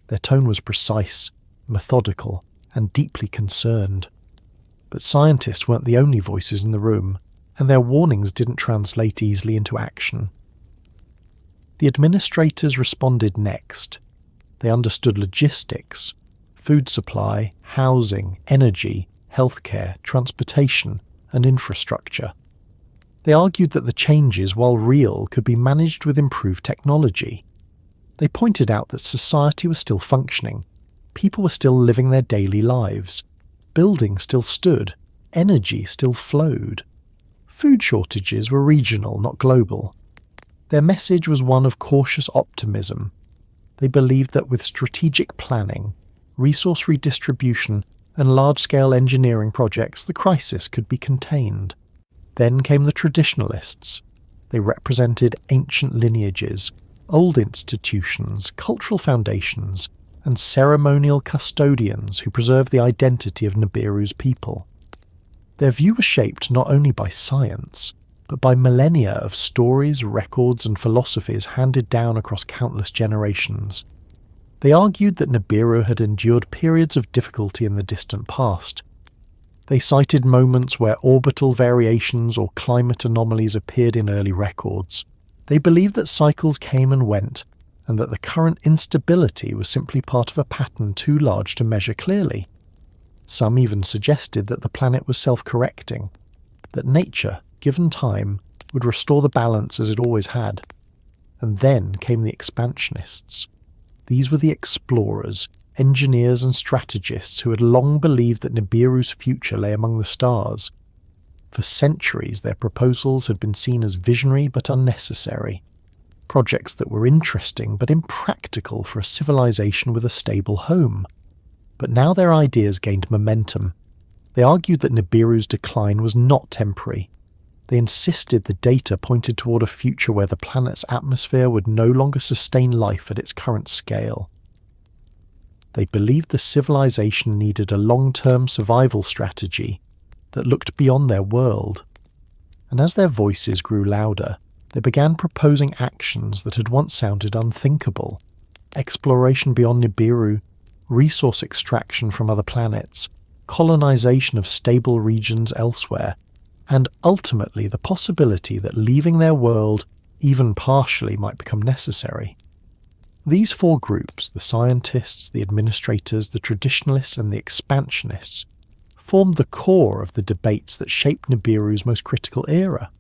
A: Their tone was precise, methodical, and deeply concerned. But scientists weren't the only voices in the room, and their warnings didn't translate easily into action. The administrators responded next. They understood logistics, food supply, housing, energy, healthcare, transportation, and infrastructure. They argued that the changes, while real, could be managed with improved technology. They pointed out that society was still functioning. People were still living their daily lives. Buildings still stood. Energy still flowed. Food shortages were regional, not global. Their message was one of cautious optimism. They believed that with strategic planning, resource redistribution, and large-scale engineering projects, the crisis could be contained. Then came the traditionalists. They represented ancient lineages, old institutions, cultural foundations, and ceremonial custodians who preserved the identity of Nibiru's people. Their view was shaped not only by science, but by millennia of stories, records, and philosophies handed down across countless generations. They argued that Nibiru had endured periods of difficulty in the distant past. They cited moments where orbital variations or climate anomalies appeared in early records. They believed that cycles came and went, and that the current instability was simply part of a pattern too large to measure clearly. Some even suggested that the planet was self-correcting, that nature, given time, would restore the balance as it always had. And then came the expansionists. These were the explorers, engineers and strategists who had long believed that Nibiru's future lay among the stars. For centuries their proposals had been seen as visionary but unnecessary, projects that were interesting but impractical for a civilization with a stable home. But now their ideas gained momentum. They argued that Nibiru's decline was not temporary. They insisted the data pointed toward a future where the planet's atmosphere would no longer sustain life at its current scale. They believed the civilization needed a long-term survival strategy that looked beyond their world. And as their voices grew louder, they began proposing actions that had once sounded unthinkable. Exploration beyond Nibiru, resource extraction from other planets, colonization of stable regions elsewhere, and ultimately the possibility that leaving their world, even partially, might become necessary. These four groups, the scientists, the administrators, the traditionalists, and the expansionists, formed the core of the debates that shaped Nibiru's most critical era.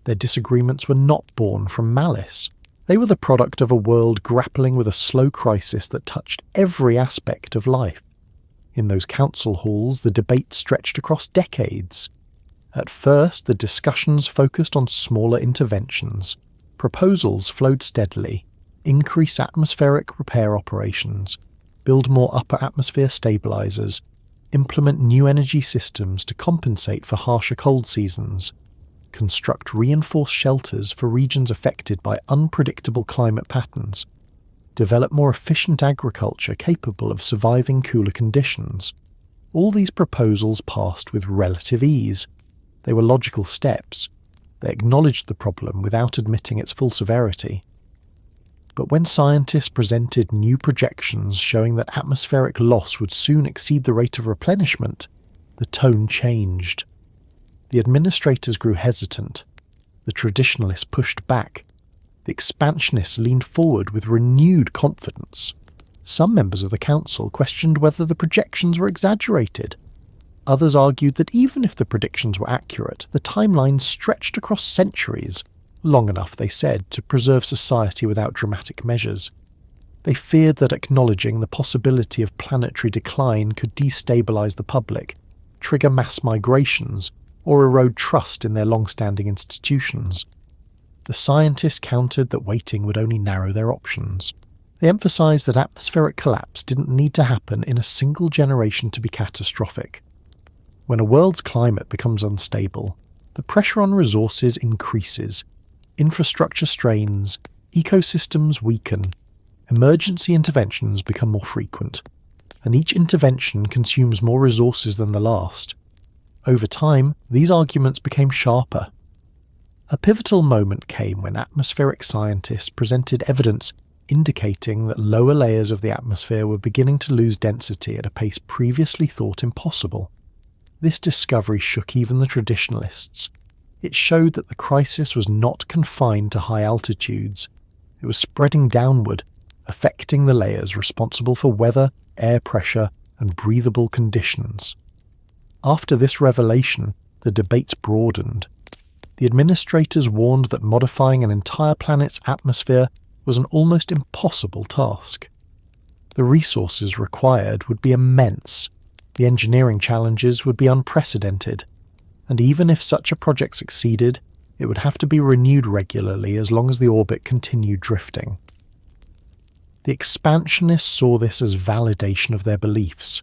A: Their disagreements were not born from malice. They were the product of a world grappling with a slow crisis that touched every aspect of life. In those council halls, the debate stretched across decades. At first, the discussions focused on smaller interventions. Proposals flowed steadily: increase atmospheric repair operations, build more upper atmosphere stabilizers, implement new energy systems to compensate for harsher cold seasons, construct reinforced shelters for regions affected by unpredictable climate patterns, develop more efficient agriculture capable of surviving cooler conditions. All these proposals passed with relative ease. They were logical steps. They acknowledged the problem without admitting its full severity. But when scientists presented new projections showing that atmospheric loss would soon exceed the rate of replenishment, the tone changed. The administrators grew hesitant. The traditionalists pushed back. The expansionists leaned forward with renewed confidence. Some members of the council questioned whether the projections were exaggerated. Others argued that even if the predictions were accurate, the timeline stretched across centuries, long enough, they said, to preserve society without dramatic measures. They feared that acknowledging the possibility of planetary decline could destabilize the public, trigger mass migrations, or erode trust in their long-standing institutions. The scientists countered that waiting would only narrow their options. They emphasized that atmospheric collapse didn't need to happen in a single generation to be catastrophic. When a world's climate becomes unstable, the pressure on resources increases, infrastructure strains, ecosystems weaken, emergency interventions become more frequent, and each intervention consumes more resources than the last. Over time, these arguments became sharper. A pivotal moment came when atmospheric scientists presented evidence indicating that lower layers of the atmosphere were beginning to lose density at a pace previously thought impossible. This discovery shook even the traditionalists. It showed that the crisis was not confined to high altitudes. It was spreading downward, affecting the layers responsible for weather, air pressure, and breathable conditions. After this revelation, the debates broadened. The administrators warned that modifying an entire planet's atmosphere was an almost impossible task. The resources required would be immense. The engineering challenges would be unprecedented. And even if such a project succeeded, it would have to be renewed regularly as long as the orbit continued drifting. The expansionists saw this as validation of their beliefs.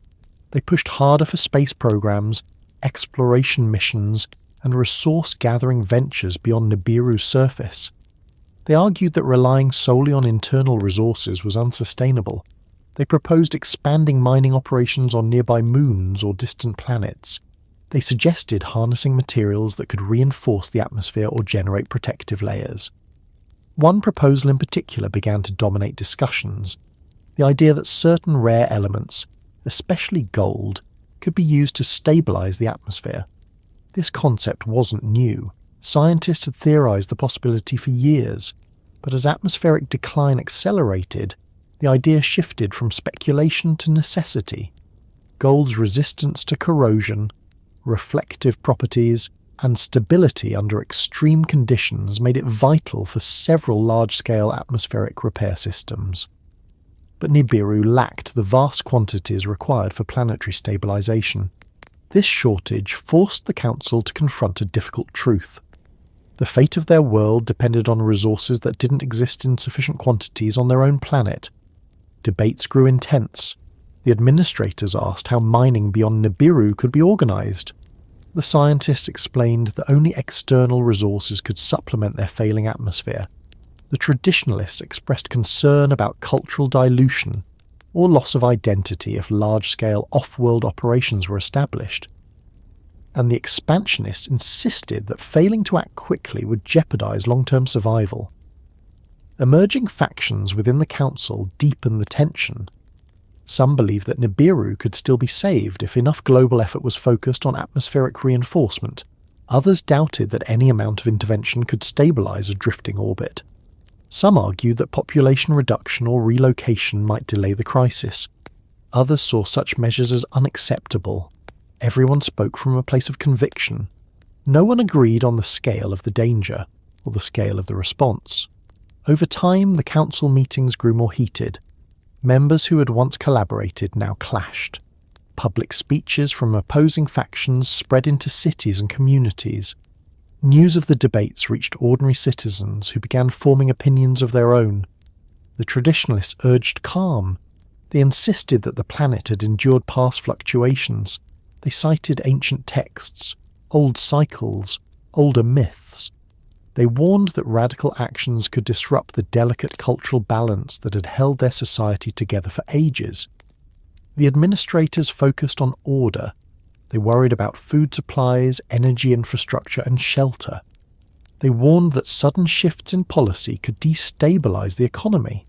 A: They pushed harder for space programs, exploration missions, and resource-gathering ventures beyond Nibiru's surface. They argued that relying solely on internal resources was unsustainable. They proposed expanding mining operations on nearby moons or distant planets. They suggested harnessing materials that could reinforce the atmosphere or generate protective layers. One proposal in particular began to dominate discussions: the idea that certain rare elements, especially gold, could be used to stabilize the atmosphere. This concept wasn't new. Scientists had theorized the possibility for years, but as atmospheric decline accelerated, the idea shifted from speculation to necessity. Gold's resistance to corrosion, reflective properties, and stability under extreme conditions made it vital for several large-scale atmospheric repair systems. But Nibiru lacked the vast quantities required for planetary stabilization. This shortage forced the Council to confront a difficult truth. The fate of their world depended on resources that didn't exist in sufficient quantities on their own planet. Debates grew intense. The administrators asked how mining beyond Nibiru could be organised. The scientists explained that only external resources could supplement their failing atmosphere. The traditionalists expressed concern about cultural dilution or loss of identity if large-scale off-world operations were established. And the expansionists insisted that failing to act quickly would jeopardise long-term survival. Emerging factions within the council deepened the tension. Some believed that Nibiru could still be saved if enough global effort was focused on atmospheric reinforcement. Others doubted that any amount of intervention could stabilise a drifting orbit. Some argued that population reduction or relocation might delay the crisis. Others saw such measures as unacceptable. Everyone spoke from a place of conviction. No one agreed on the scale of the danger or the scale of the response. Over time, the council meetings grew more heated. Members who had once collaborated now clashed. Public speeches from opposing factions spread into cities and communities. News of the debates reached ordinary citizens who began forming opinions of their own. The traditionalists urged calm. They insisted that the planet had endured past fluctuations. They cited ancient texts, old cycles, older myths. They warned that radical actions could disrupt the delicate cultural balance that had held their society together for ages. The administrators focused on order. They worried about food supplies, energy infrastructure, and shelter. They warned that sudden shifts in policy could destabilize the economy.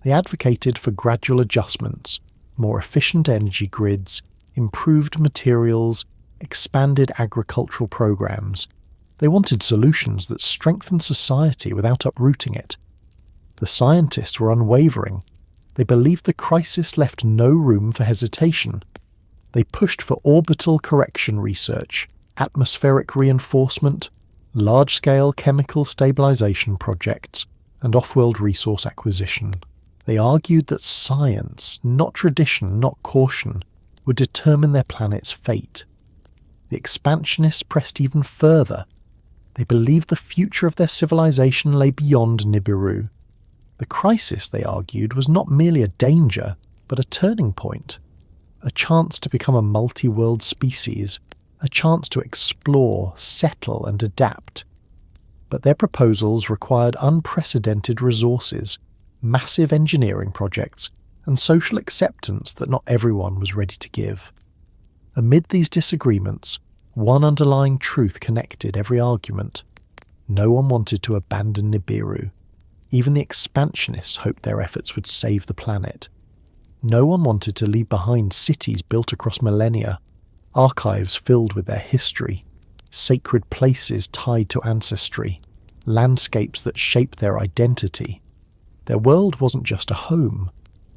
A: They advocated for gradual adjustments, more efficient energy grids, improved materials, expanded agricultural programs. They wanted solutions that strengthened society without uprooting it. The scientists were unwavering. They believed the crisis left no room for hesitation. They pushed for orbital correction research, atmospheric reinforcement, large-scale chemical stabilization projects, and off-world resource acquisition. They argued that science, not tradition, not caution, would determine their planet's fate. The expansionists pressed even further. They believed the future of their civilization lay beyond Nibiru. The crisis, they argued, was not merely a danger, but a turning point. A chance to become a multi-world species, a chance to explore, settle, and adapt. But their proposals required unprecedented resources, massive engineering projects, and social acceptance that not everyone was ready to give. Amid these disagreements, one underlying truth connected every argument. No one wanted to abandon Nibiru. Even the expansionists hoped their efforts would save the planet. No one wanted to leave behind cities built across millennia, archives filled with their history, sacred places tied to ancestry, landscapes that shaped their identity. Their world wasn't just a home,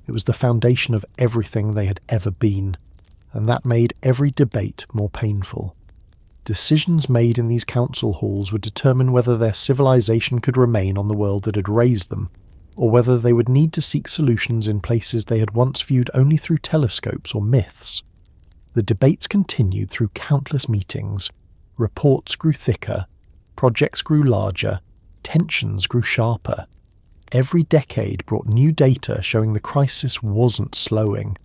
A: it was the foundation of everything they had ever been, and that made every debate more painful. Decisions made in these council halls would determine whether their civilization could remain on the world that had raised them, or whether they would need to seek solutions in places they had once viewed only through telescopes or myths. The debates continued through countless meetings. Reports grew thicker, projects grew larger, tensions grew sharper. Every decade brought new data showing the crisis wasn't slowing.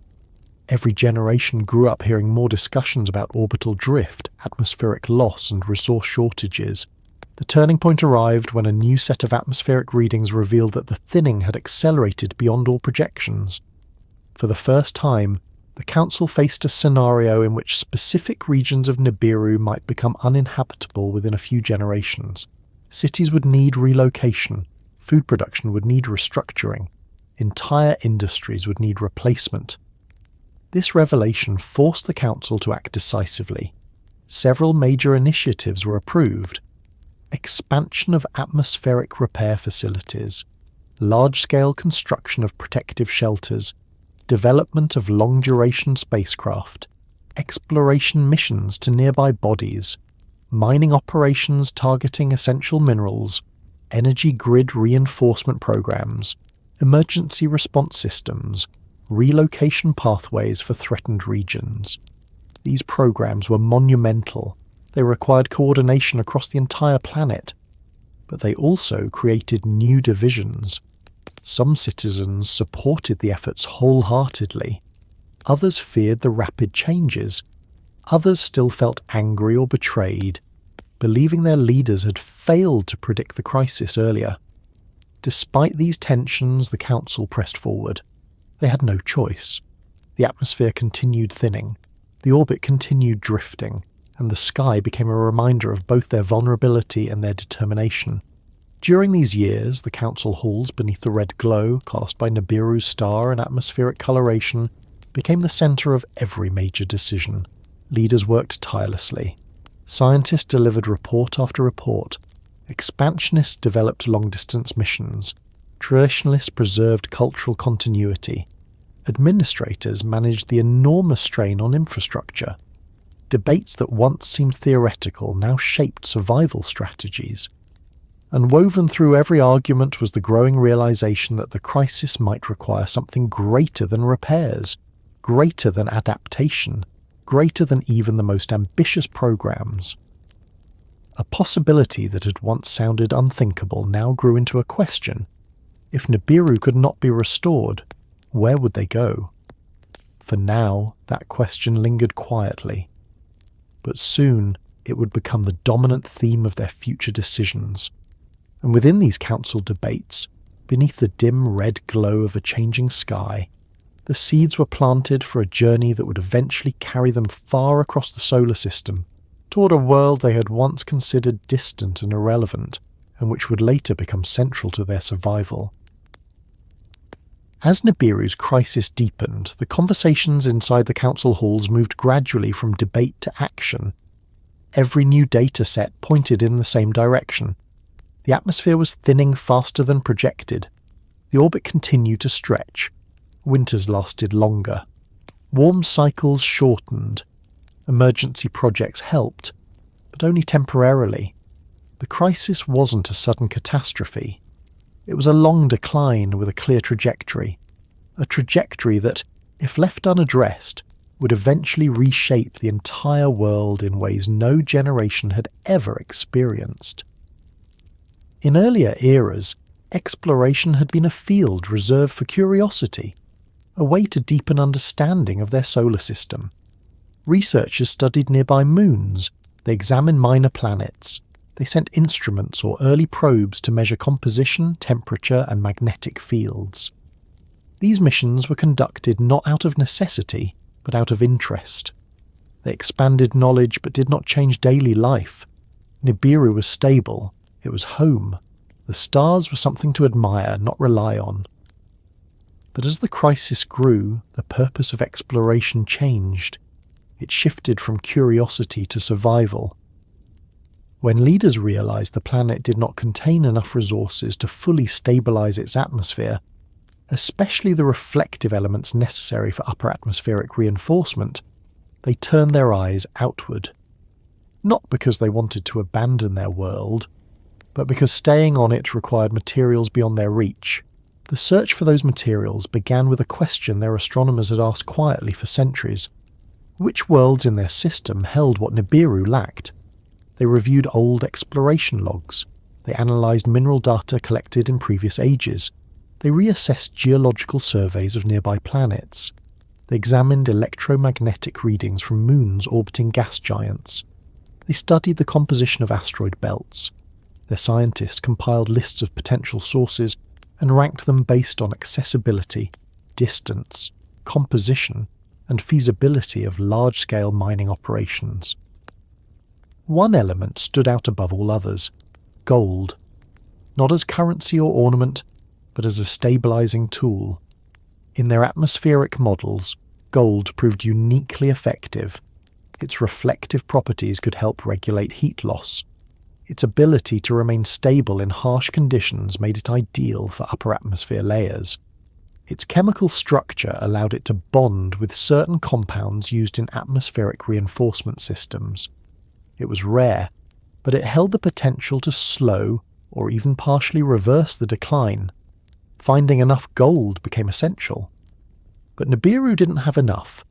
A: Every generation grew up hearing more discussions about orbital drift, atmospheric loss, and resource shortages. The turning point arrived when a new set of atmospheric readings revealed that the thinning had accelerated beyond all projections. For the first time, the Council faced a scenario in which specific regions of Nibiru might become uninhabitable within a few generations. Cities would need relocation, food production would need restructuring, entire industries would need replacement. This revelation forced the Council to act decisively. Several major initiatives were approved. Expansion of atmospheric repair facilities, large-scale construction of protective shelters, development of long-duration spacecraft, exploration missions to nearby bodies, mining operations targeting essential minerals, energy grid reinforcement programs, emergency response systems, relocation pathways for threatened regions. These programs were monumental. They required coordination across the entire planet, but they also created new divisions. Some citizens supported the efforts wholeheartedly. Others feared the rapid changes. Others still felt angry or betrayed, believing their leaders had failed to predict the crisis earlier. Despite these tensions, the council pressed forward. They had no choice. The atmosphere continued thinning, the orbit continued drifting, and the sky became a reminder of both their vulnerability and their determination. During these years, the council halls beneath the red glow cast by Nibiru's star and atmospheric coloration became the centre of every major decision. Leaders worked tirelessly. Scientists delivered report after report. Expansionists developed long-distance missions. Traditionalists preserved cultural continuity. Administrators managed the enormous strain on infrastructure. Debates that once seemed theoretical now shaped survival strategies. And woven through every argument was the growing realization that the crisis might require something greater than repairs, greater than adaptation, greater than even the most ambitious programs. A possibility that had once sounded unthinkable now grew into a question. If Nibiru could not be restored, where would they go? For now, that question lingered quietly. But soon, it would become the dominant theme of their future decisions. And within these council debates, beneath the dim red glow of a changing sky, the seeds were planted for a journey that would eventually carry them far across the solar system, toward a world they had once considered distant and irrelevant, and which would later become central to their survival. As Nibiru's crisis deepened, the conversations inside the council halls moved gradually from debate to action. Every new data set pointed in the same direction. The atmosphere was thinning faster than projected. The orbit continued to stretch. Winters lasted longer. Warm cycles shortened. Emergency projects helped, but only temporarily. The crisis wasn't a sudden catastrophe. It was a long decline with a clear trajectory. A trajectory that, if left unaddressed, would eventually reshape the entire world in ways no generation had ever experienced. In earlier eras, exploration had been a field reserved for curiosity, a way to deepen understanding of their solar system. Researchers studied nearby moons, they examined minor planets, they sent instruments or early probes to measure composition, temperature, and magnetic fields. These missions were conducted not out of necessity, but out of interest. They expanded knowledge but did not change daily life. Nibiru was stable. It was home. The stars were something to admire, not rely on. But as the crisis grew, the purpose of exploration changed. It shifted from curiosity to survival. When leaders realized the planet did not contain enough resources to fully stabilize its atmosphere, especially the reflective elements necessary for upper atmospheric reinforcement, they turned their eyes outward. Not because they wanted to abandon their world, but because staying on it required materials beyond their reach. The search for those materials began with a question their astronomers had asked quietly for centuries. Which worlds in their system held what Nibiru lacked? They reviewed old exploration logs. They analysed mineral data collected in previous ages. They reassessed geological surveys of nearby planets. They examined electromagnetic readings from moons orbiting gas giants. They studied the composition of asteroid belts. Their scientists compiled lists of potential sources and ranked them based on accessibility, distance, composition, and feasibility of large-scale mining operations. One element stood out above all others: gold. Not as currency or ornament, but as a stabilizing tool. In their atmospheric models, gold proved uniquely effective. Its reflective properties could help regulate heat loss. Its ability to remain stable in harsh conditions made it ideal for upper atmosphere layers. Its chemical structure allowed it to bond with certain compounds used in atmospheric reinforcement systems. It was rare, but it held the potential to slow or even partially reverse the decline. Finding enough gold became essential. But Nibiru didn't have enough.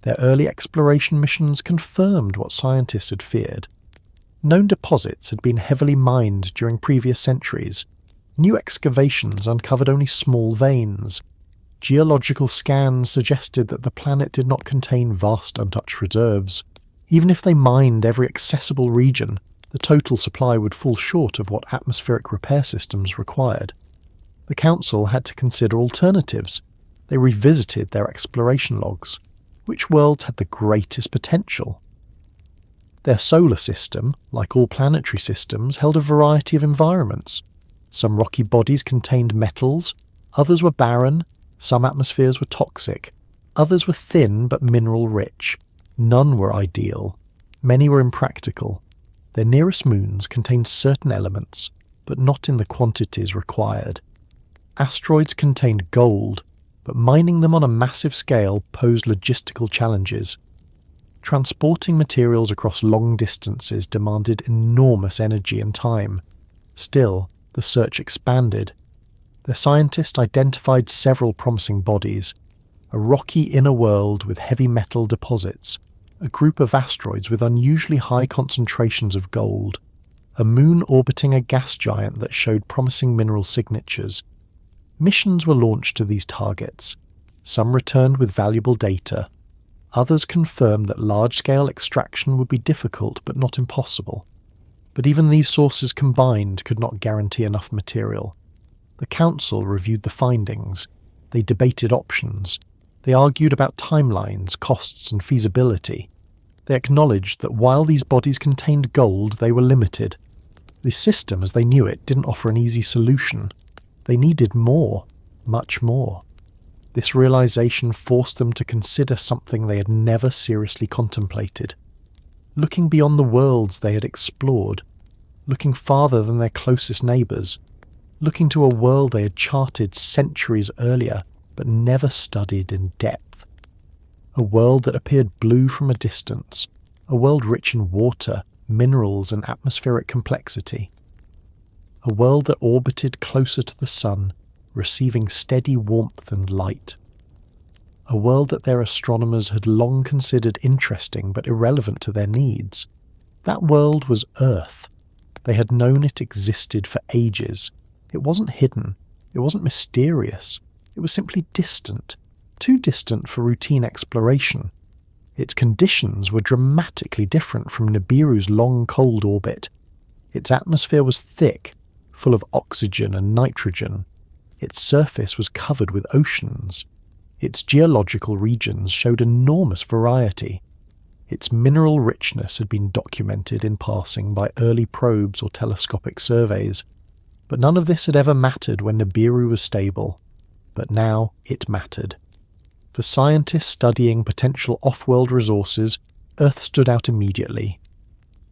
A: Their early exploration missions confirmed what scientists had feared. Known deposits had been heavily mined during previous centuries. New excavations uncovered only small veins. Geological scans suggested that the planet did not contain vast untouched reserves. Even if they mined every accessible region, the total supply would fall short of what atmospheric repair systems required. The Council had to consider alternatives. They revisited their exploration logs. Which worlds had the greatest potential? Their solar system, like all planetary systems, held a variety of environments. Some rocky bodies contained metals, others were barren, some atmospheres were toxic, others were thin but mineral-rich. None were ideal. Many were impractical. Their nearest moons contained certain elements, but not in the quantities required. Asteroids contained gold, but mining them on a massive scale posed logistical challenges. Transporting materials across long distances demanded enormous energy and time. Still, the search expanded. The scientists identified several promising bodies: a rocky inner world with heavy metal deposits, a group of asteroids with unusually high concentrations of gold, a moon orbiting a gas giant that showed promising mineral signatures. Missions were launched to these targets. Some returned with valuable data. Others confirmed that large-scale extraction would be difficult but not impossible. But even these sources combined could not guarantee enough material. The Council reviewed the findings. They debated options. They argued about timelines, costs, and feasibility. They acknowledged that while these bodies contained gold, they were limited. The system, as they knew it, didn't offer an easy solution. They needed more, much more. This realization forced them to consider something they had never seriously contemplated. Looking beyond the worlds they had explored, looking farther than their closest neighbours, looking to a world they had charted centuries earlier but never studied in depth. A world that appeared blue from a distance, a world rich in water, minerals and atmospheric complexity. A world that orbited closer to the sun, receiving steady warmth and light. A world that their astronomers had long considered interesting but irrelevant to their needs. That world was Earth. They had known it existed for ages. It wasn't hidden. It wasn't mysterious. It was simply distant. Too distant for routine exploration. Its conditions were dramatically different from Nibiru's long cold orbit. Its atmosphere was thick, full of oxygen and nitrogen. Its surface was covered with oceans. Its geological regions showed enormous variety. Its mineral richness had been documented in passing by early probes or telescopic surveys. But none of this had ever mattered when Nibiru was stable. But now it mattered. For scientists studying potential off-world resources, Earth stood out immediately.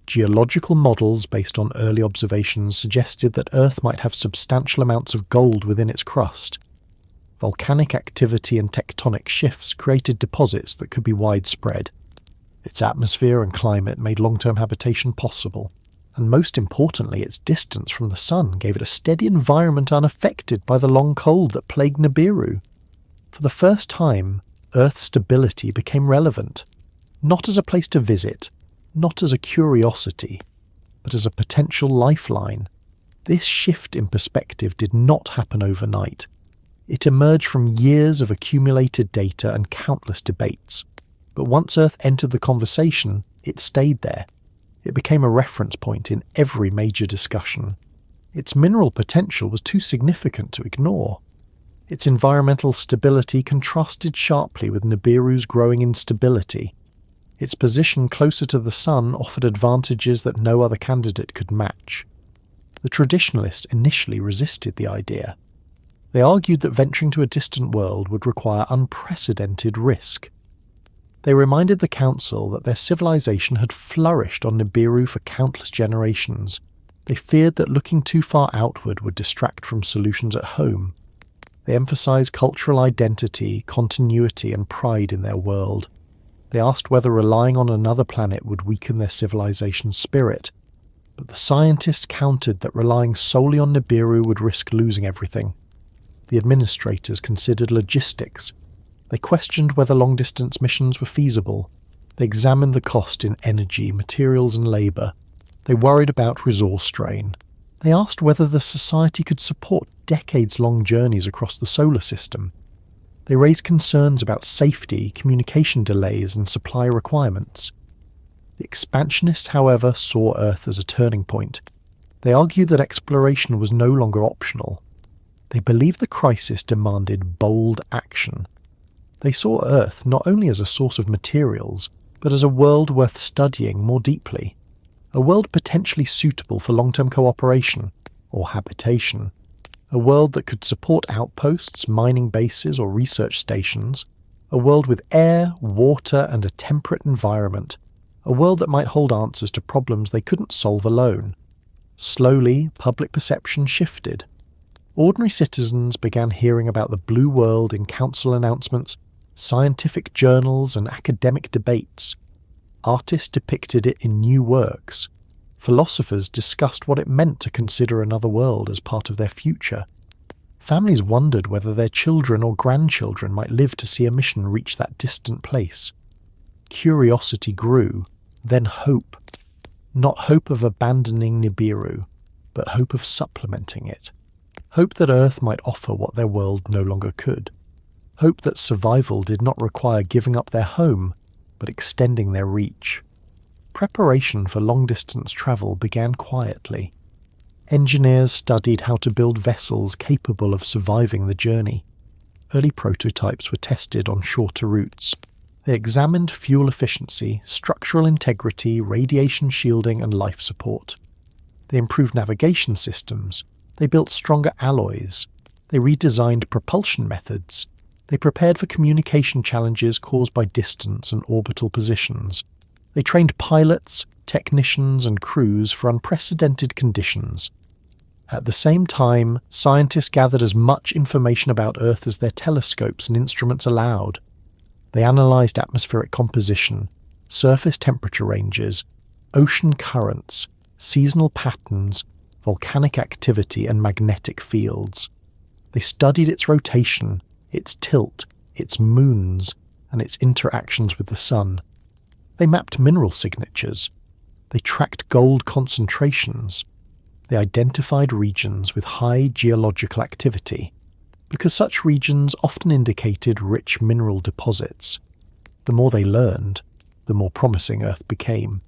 A: Geological models based on early observations suggested that Earth might have substantial amounts of gold within its crust. Volcanic activity and tectonic shifts created deposits that could be widespread. Its atmosphere and climate made long-term habitation possible, and most importantly, its distance from the sun gave it a steady environment unaffected by the long cold that plagued Nibiru. For the first time, Earth's stability became relevant, not as a place to visit, not as a curiosity, but as a potential lifeline. This shift in perspective did not happen overnight. It emerged from years of accumulated data and countless debates. But once Earth entered the conversation, it stayed there. It became a reference point in every major discussion. Its mineral potential was too significant to ignore. Its environmental stability contrasted sharply with Nibiru's growing instability. Its position closer to the sun offered advantages that no other candidate could match. The traditionalists initially resisted the idea. They argued that venturing to a distant world would require unprecedented risk. They reminded the Council that their civilization had flourished on Nibiru for countless generations. They feared that looking too far outward would distract from solutions at home. They emphasized cultural identity, continuity, and pride in their world. They asked whether relying on another planet would weaken their civilization's spirit. But the scientists countered that relying solely on Nibiru would risk losing everything. The administrators considered logistics. They questioned whether long-distance missions were feasible. They examined the cost in energy, materials and labour. They worried about resource strain. They asked whether the society could support decades-long journeys across the solar system. They raised concerns about safety, communication delays, and supply requirements. The expansionists, however, saw Earth as a turning point. They argued that exploration was no longer optional. They believed the crisis demanded bold action. They saw Earth not only as a source of materials, but as a world worth studying more deeply. A world potentially suitable for long-term cooperation, or habitation. A world that could support outposts, mining bases, or research stations. A world with air, water, and a temperate environment. A world that might hold answers to problems they couldn't solve alone. Slowly, public perception shifted. Ordinary citizens began hearing about the blue world in council announcements, scientific journals, and academic debates. Artists depicted it in new works. Philosophers discussed what it meant to consider another world as part of their future. Families wondered whether their children or grandchildren might live to see a mission reach that distant place. Curiosity grew, then hope. Not hope of abandoning Nibiru, but hope of supplementing it. Hope that Earth might offer what their world no longer could. Hope that survival did not require giving up their home, but extending their reach. Preparation for long-distance travel began quietly. Engineers studied how to build vessels capable of surviving the journey. Early prototypes were tested on shorter routes. They examined fuel efficiency, structural integrity, radiation shielding, and life support. They improved navigation systems. They built stronger alloys. They redesigned propulsion methods. They prepared for communication challenges caused by distance and orbital positions. They trained pilots, technicians, and crews for unprecedented conditions. At the same time, scientists gathered as much information about Earth as their telescopes and instruments allowed. They analysed atmospheric composition, surface temperature ranges, ocean currents, seasonal patterns, volcanic activity, and magnetic fields. They studied its rotation, its tilt, its moons, and its interactions with the sun. They mapped mineral signatures. They tracked gold concentrations. They identified regions with high geological activity, because such regions often indicated rich mineral deposits. The more they learned, the more promising Earth became,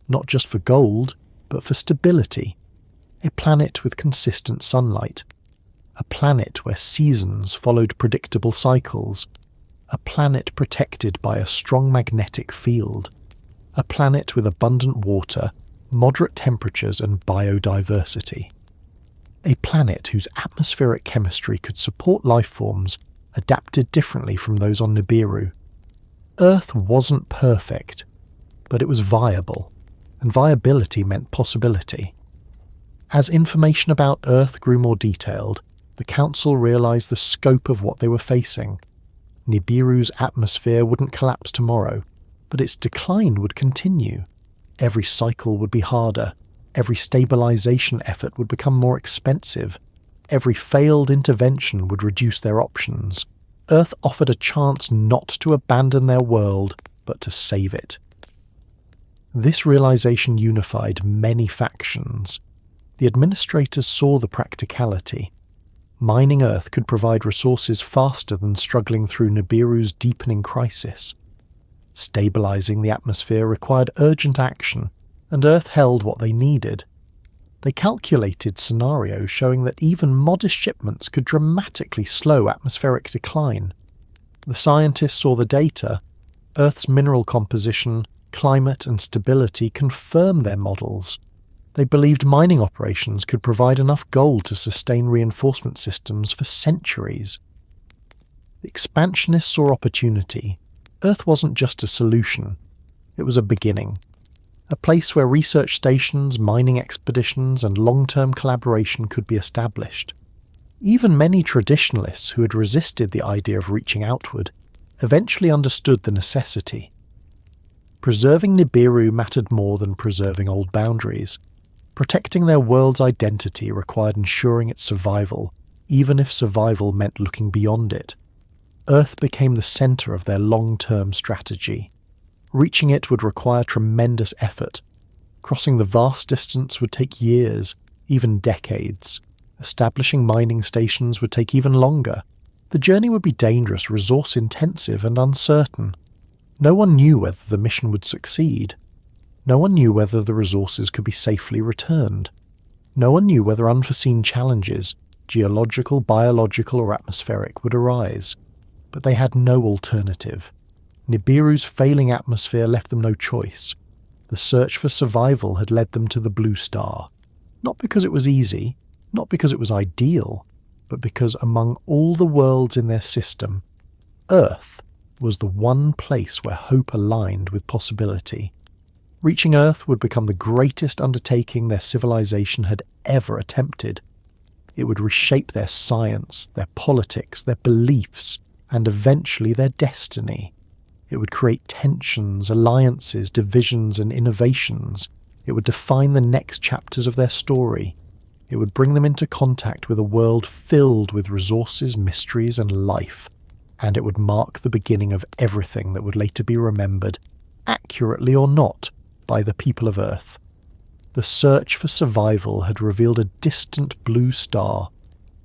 A: not just for gold, but for stability. A planet with consistent sunlight. A planet where seasons followed predictable cycles. A planet protected by a strong magnetic field. A planet with abundant water, moderate temperatures, and biodiversity. A planet whose atmospheric chemistry could support life forms adapted differently from those on Nibiru. Earth wasn't perfect, but it was viable, and viability meant possibility. As information about Earth grew more detailed, the Council realised the scope of what they were facing. Nibiru's atmosphere wouldn't collapse tomorrow, but its decline would continue. Every cycle would be harder. Every stabilisation effort would become more expensive. Every failed intervention would reduce their options. Earth offered a chance not to abandon their world, but to save it. This realisation unified many factions. The administrators saw the practicality. Mining Earth could provide resources faster than struggling through Nibiru's deepening crisis. Stabilising the atmosphere required urgent action, and Earth held what they needed. They calculated scenarios showing that even modest shipments could dramatically slow atmospheric decline. The scientists saw the data. Earth's mineral composition, climate, and stability confirmed their models. They believed mining operations could provide enough gold to sustain reinforcement systems for centuries. The expansionists saw opportunity. Earth wasn't just a solution. It was a beginning. A place where research stations, mining expeditions, and long-term collaboration could be established. Even many traditionalists who had resisted the idea of reaching outward eventually understood the necessity. Preserving Nibiru mattered more than preserving old boundaries. Protecting their world's identity required ensuring its survival, even if survival meant looking beyond it. Earth became the centre of their long-term strategy. Reaching it would require tremendous effort. Crossing the vast distance would take years, even decades. Establishing mining stations would take even longer. The journey would be dangerous, resource-intensive, and uncertain. No one knew whether the mission would succeed. No one knew whether the resources could be safely returned. No one knew whether unforeseen challenges, geological, biological, or atmospheric, would arise. But they had no alternative. Nibiru's failing atmosphere left them no choice. The search for survival had led them to the blue star. Not because it was easy, not because it was ideal, but because among all the worlds in their system, Earth was the one place where hope aligned with possibility. Reaching Earth would become the greatest undertaking their civilization had ever attempted. It would reshape their science, their politics, their beliefs, and eventually their destiny. It would create tensions, alliances, divisions, and innovations. It would define the next chapters of their story. It would bring them into contact with a world filled with resources, mysteries, and life. And it would mark the beginning of everything that would later be remembered, accurately or not, by the people of Earth. The search for survival had revealed a distant blue star.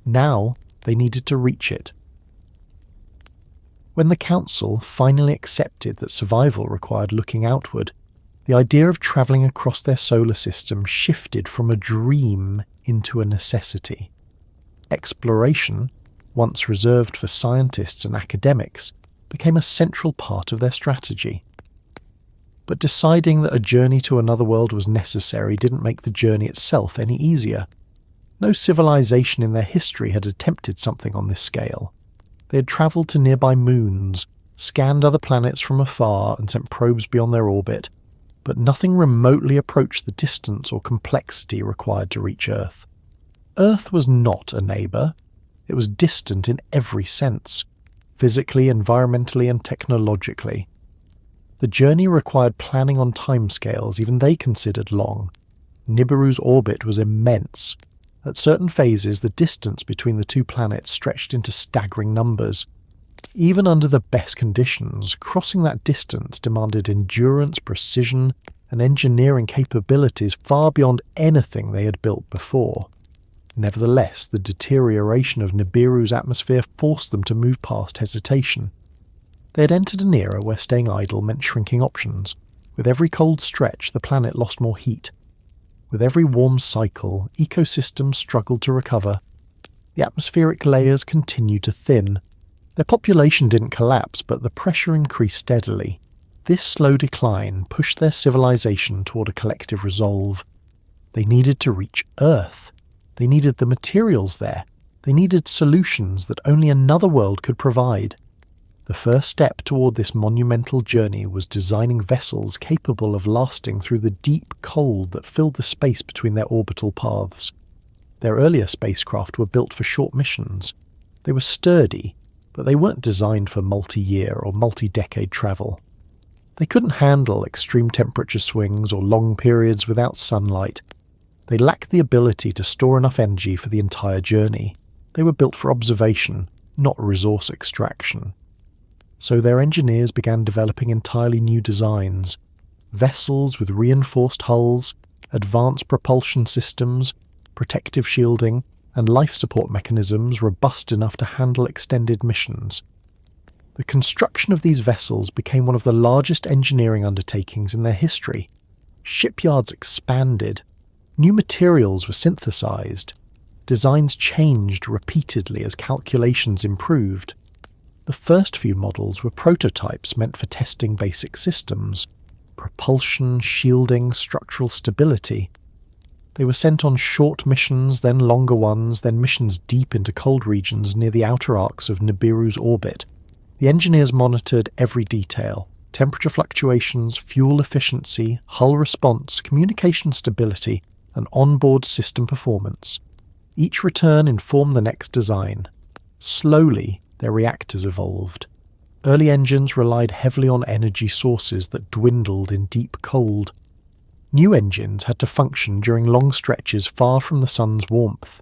A: Now they needed to reach it. When the Council finally accepted that survival required looking outward, the idea of travelling across their solar system shifted from a dream into a necessity. Exploration, once reserved for scientists and academics, became a central part of their strategy. But deciding that a journey to another world was necessary didn't make the journey itself any easier. No civilization in their history had attempted something on this scale. They had travelled to nearby moons, scanned other planets from afar and sent probes beyond their orbit, but nothing remotely approached the distance or complexity required to reach Earth. Earth was not a neighbour. It was distant in every sense, physically, environmentally, and technologically. The journey required planning on timescales even they considered long. Nibiru's orbit was immense. At certain phases, the distance between the two planets stretched into staggering numbers. Even under the best conditions, crossing that distance demanded endurance, precision, and engineering capabilities far beyond anything they had built before. Nevertheless, the deterioration of Nibiru's atmosphere forced them to move past hesitation. They had entered an era where staying idle meant shrinking options. With every cold stretch, the planet lost more heat. With every warm cycle, ecosystems struggled to recover. The atmospheric layers continued to thin. Their population didn't collapse, but the pressure increased steadily. This slow decline pushed their civilization toward a collective resolve. They needed to reach Earth. They needed the materials there. They needed solutions that only another world could provide. The first step toward this monumental journey was designing vessels capable of lasting through the deep cold that filled the space between their orbital paths. Their earlier spacecraft were built for short missions. They were sturdy, but they weren't designed for multi-year or multi-decade travel. They couldn't handle extreme temperature swings or long periods without sunlight. They lacked the ability to store enough energy for the entire journey. They were built for observation, not resource extraction. So their engineers began developing entirely new designs. Vessels with reinforced hulls, advanced propulsion systems, protective shielding, and life support mechanisms robust enough to handle extended missions. The construction of these vessels became one of the largest engineering undertakings in their history. Shipyards expanded. New materials were synthesized. Designs changed repeatedly as calculations improved. The first few models were prototypes meant for testing basic systems: propulsion, shielding, structural stability. They were sent on short missions, then longer ones, then missions deep into cold regions near the outer arcs of Nibiru's orbit. The engineers monitored every detail: temperature fluctuations, fuel efficiency, hull response, communication stability, and onboard system performance. Each return informed the next design. Slowly, their reactors evolved. Early engines relied heavily on energy sources that dwindled in deep cold. New engines had to function during long stretches far from the sun's warmth.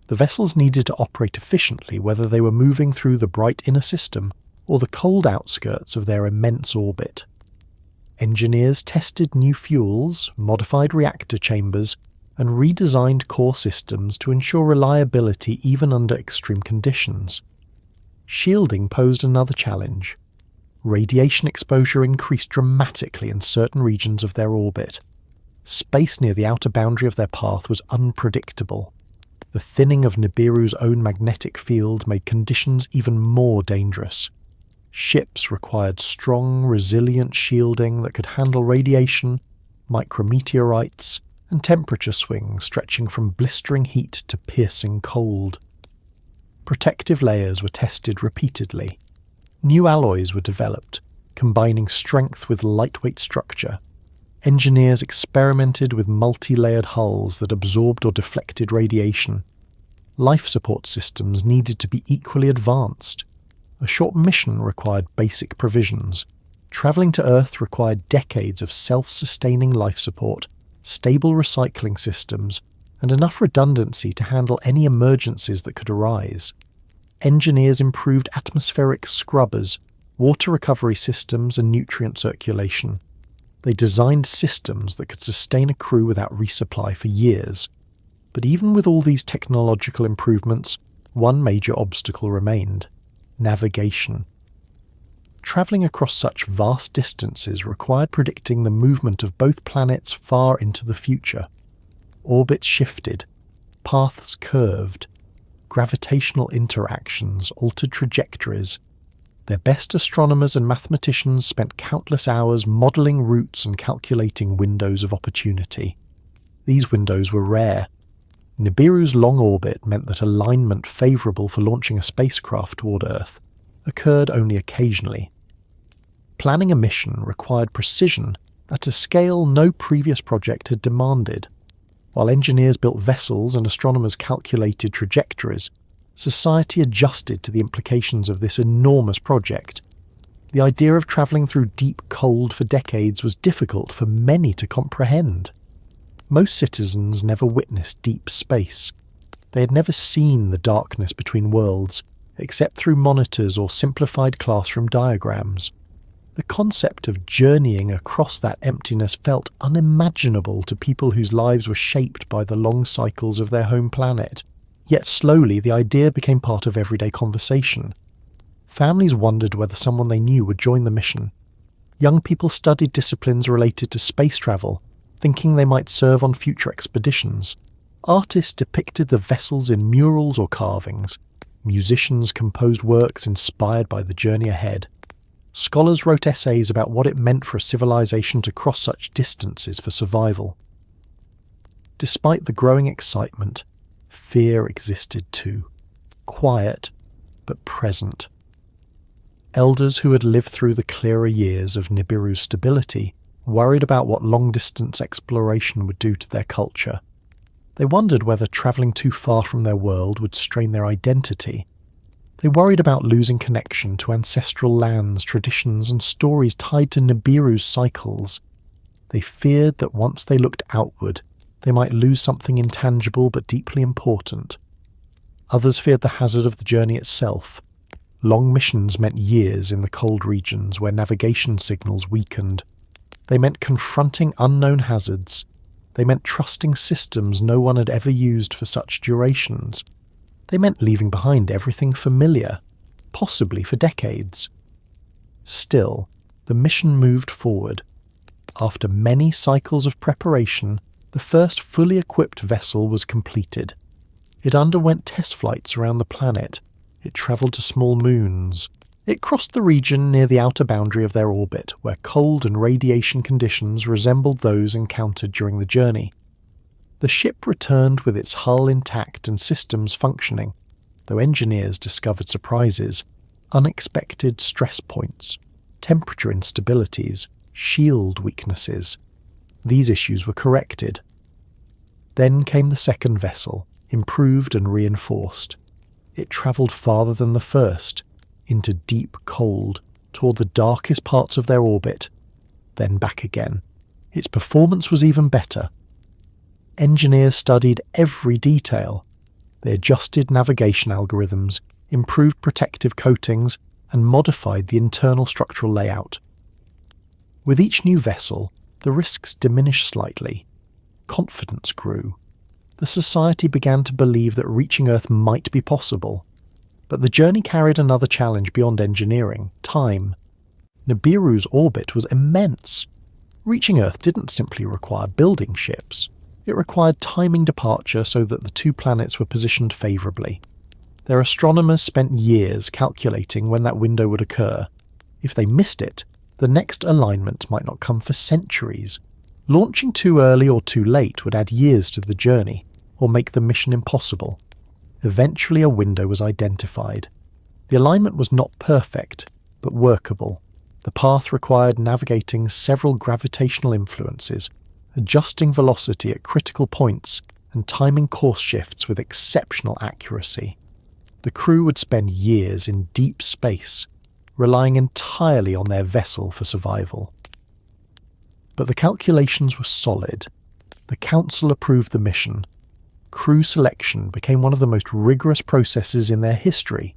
A: The vessels needed to operate efficiently whether they were moving through the bright inner system or the cold outskirts of their immense orbit. Engineers tested new fuels, modified reactor chambers, and redesigned core systems to ensure reliability even under extreme conditions. Shielding posed another challenge. Radiation exposure increased dramatically in certain regions of their orbit. Space near the outer boundary of their path was unpredictable. The thinning of Nibiru's own magnetic field made conditions even more dangerous. Ships required strong, resilient shielding that could handle radiation, micrometeorites, and temperature swings stretching from blistering heat to piercing cold. Protective layers were tested repeatedly. New alloys were developed, combining strength with lightweight structure. Engineers experimented with multi-layered hulls that absorbed or deflected radiation. Life support systems needed to be equally advanced. A short mission required basic provisions. Travelling to Earth required decades of self-sustaining life support, stable recycling systems, and enough redundancy to handle any emergencies that could arise. Engineers improved atmospheric scrubbers, water recovery systems, and nutrient circulation. They designed systems that could sustain a crew without resupply for years. But even with all these technological improvements, one major obstacle remained: navigation. Travelling across such vast distances required predicting the movement of both planets far into the future. Orbits shifted, paths curved, gravitational interactions altered trajectories. Their best astronomers and mathematicians spent countless hours modelling routes and calculating windows of opportunity. These windows were rare. Nibiru's long orbit meant that alignment favourable for launching a spacecraft toward Earth occurred only occasionally. Planning a mission required precision at a scale no previous project had demanded. While engineers built vessels and astronomers calculated trajectories, society adjusted to the implications of this enormous project. The idea of travelling through deep cold for decades was difficult for many to comprehend. Most citizens never witnessed deep space. They had never seen the darkness between worlds, except through monitors or simplified classroom diagrams. The concept of journeying across that emptiness felt unimaginable to people whose lives were shaped by the long cycles of their home planet. Yet slowly the idea became part of everyday conversation. Families wondered whether someone they knew would join the mission. Young people studied disciplines related to space travel, thinking they might serve on future expeditions. Artists depicted the vessels in murals or carvings. Musicians composed works inspired by the journey ahead. Scholars wrote essays about what it meant for a civilization to cross such distances for survival. Despite the growing excitement, fear existed too, quiet but present. Elders who had lived through the clearer years of Nibiru's stability worried about what long-distance exploration would do to their culture. They wondered whether travelling too far from their world would strain their identity. They worried about losing connection to ancestral lands, traditions, and stories tied to Nibiru's cycles. They feared that once they looked outward, they might lose something intangible but deeply important. Others feared the hazard of the journey itself. Long missions meant years in the cold regions where navigation signals weakened. They meant confronting unknown hazards. They meant trusting systems no one had ever used for such durations. They meant leaving behind everything familiar, possibly for decades. Still, the mission moved forward. After many cycles of preparation, the first fully equipped vessel was completed. It underwent test flights around the planet. It travelled to small moons. It crossed the region near the outer boundary of their orbit, where cold and radiation conditions resembled those encountered during the journey. The ship returned with its hull intact and systems functioning, though engineers discovered surprises, unexpected stress points, temperature instabilities, shield weaknesses. These issues were corrected. Then came the second vessel, improved and reinforced. It travelled farther than the first, into deep cold, toward the darkest parts of their orbit, then back again. Its performance was even better. Engineers studied every detail. They adjusted navigation algorithms, improved protective coatings, and modified the internal structural layout. With each new vessel, the risks diminished slightly. Confidence grew. The society began to believe that reaching Earth might be possible. But the journey carried another challenge beyond engineering: time. Nibiru's orbit was immense. Reaching Earth didn't simply require building ships. It required timing departure so that the two planets were positioned favourably. Their astronomers spent years calculating when that window would occur. If they missed it, the next alignment might not come for centuries. Launching too early or too late would add years to the journey, or make the mission impossible. Eventually a window was identified. The alignment was not perfect, but workable. The path required navigating several gravitational influences, adjusting velocity at critical points, and timing course shifts with exceptional accuracy. The crew would spend years in deep space, relying entirely on their vessel for survival. But the calculations were solid. The Council approved the mission. Crew selection became one of the most rigorous processes in their history.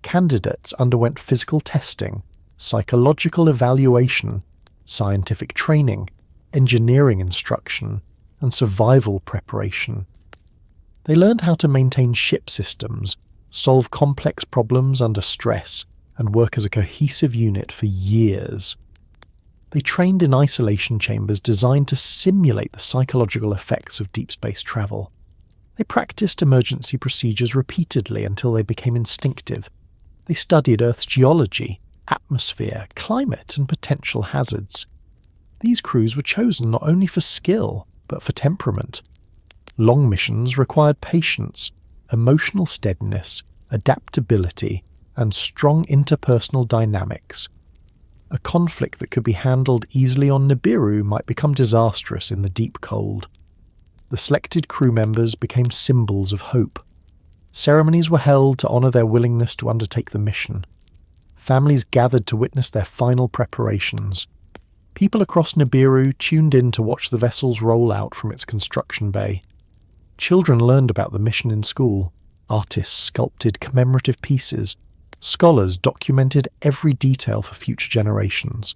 A: Candidates underwent physical testing, psychological evaluation, scientific training, engineering instruction, and survival preparation. They learned how to maintain ship systems, solve complex problems under stress, and work as a cohesive unit for years. They trained in isolation chambers designed to simulate the psychological effects of deep space travel. They practiced emergency procedures repeatedly until they became instinctive. They studied Earth's geology, atmosphere, climate, and potential hazards. These crews were chosen not only for skill, but for temperament. Long missions required patience, emotional steadiness, adaptability, and strong interpersonal dynamics. A conflict that could be handled easily on Nibiru might become disastrous in the deep cold. The selected crew members became symbols of hope. Ceremonies were held to honour their willingness to undertake the mission. Families gathered to witness their final preparations. People across Nibiru tuned in to watch the vessels roll out from its construction bay. Children learned about the mission in school. Artists sculpted commemorative pieces. Scholars documented every detail for future generations.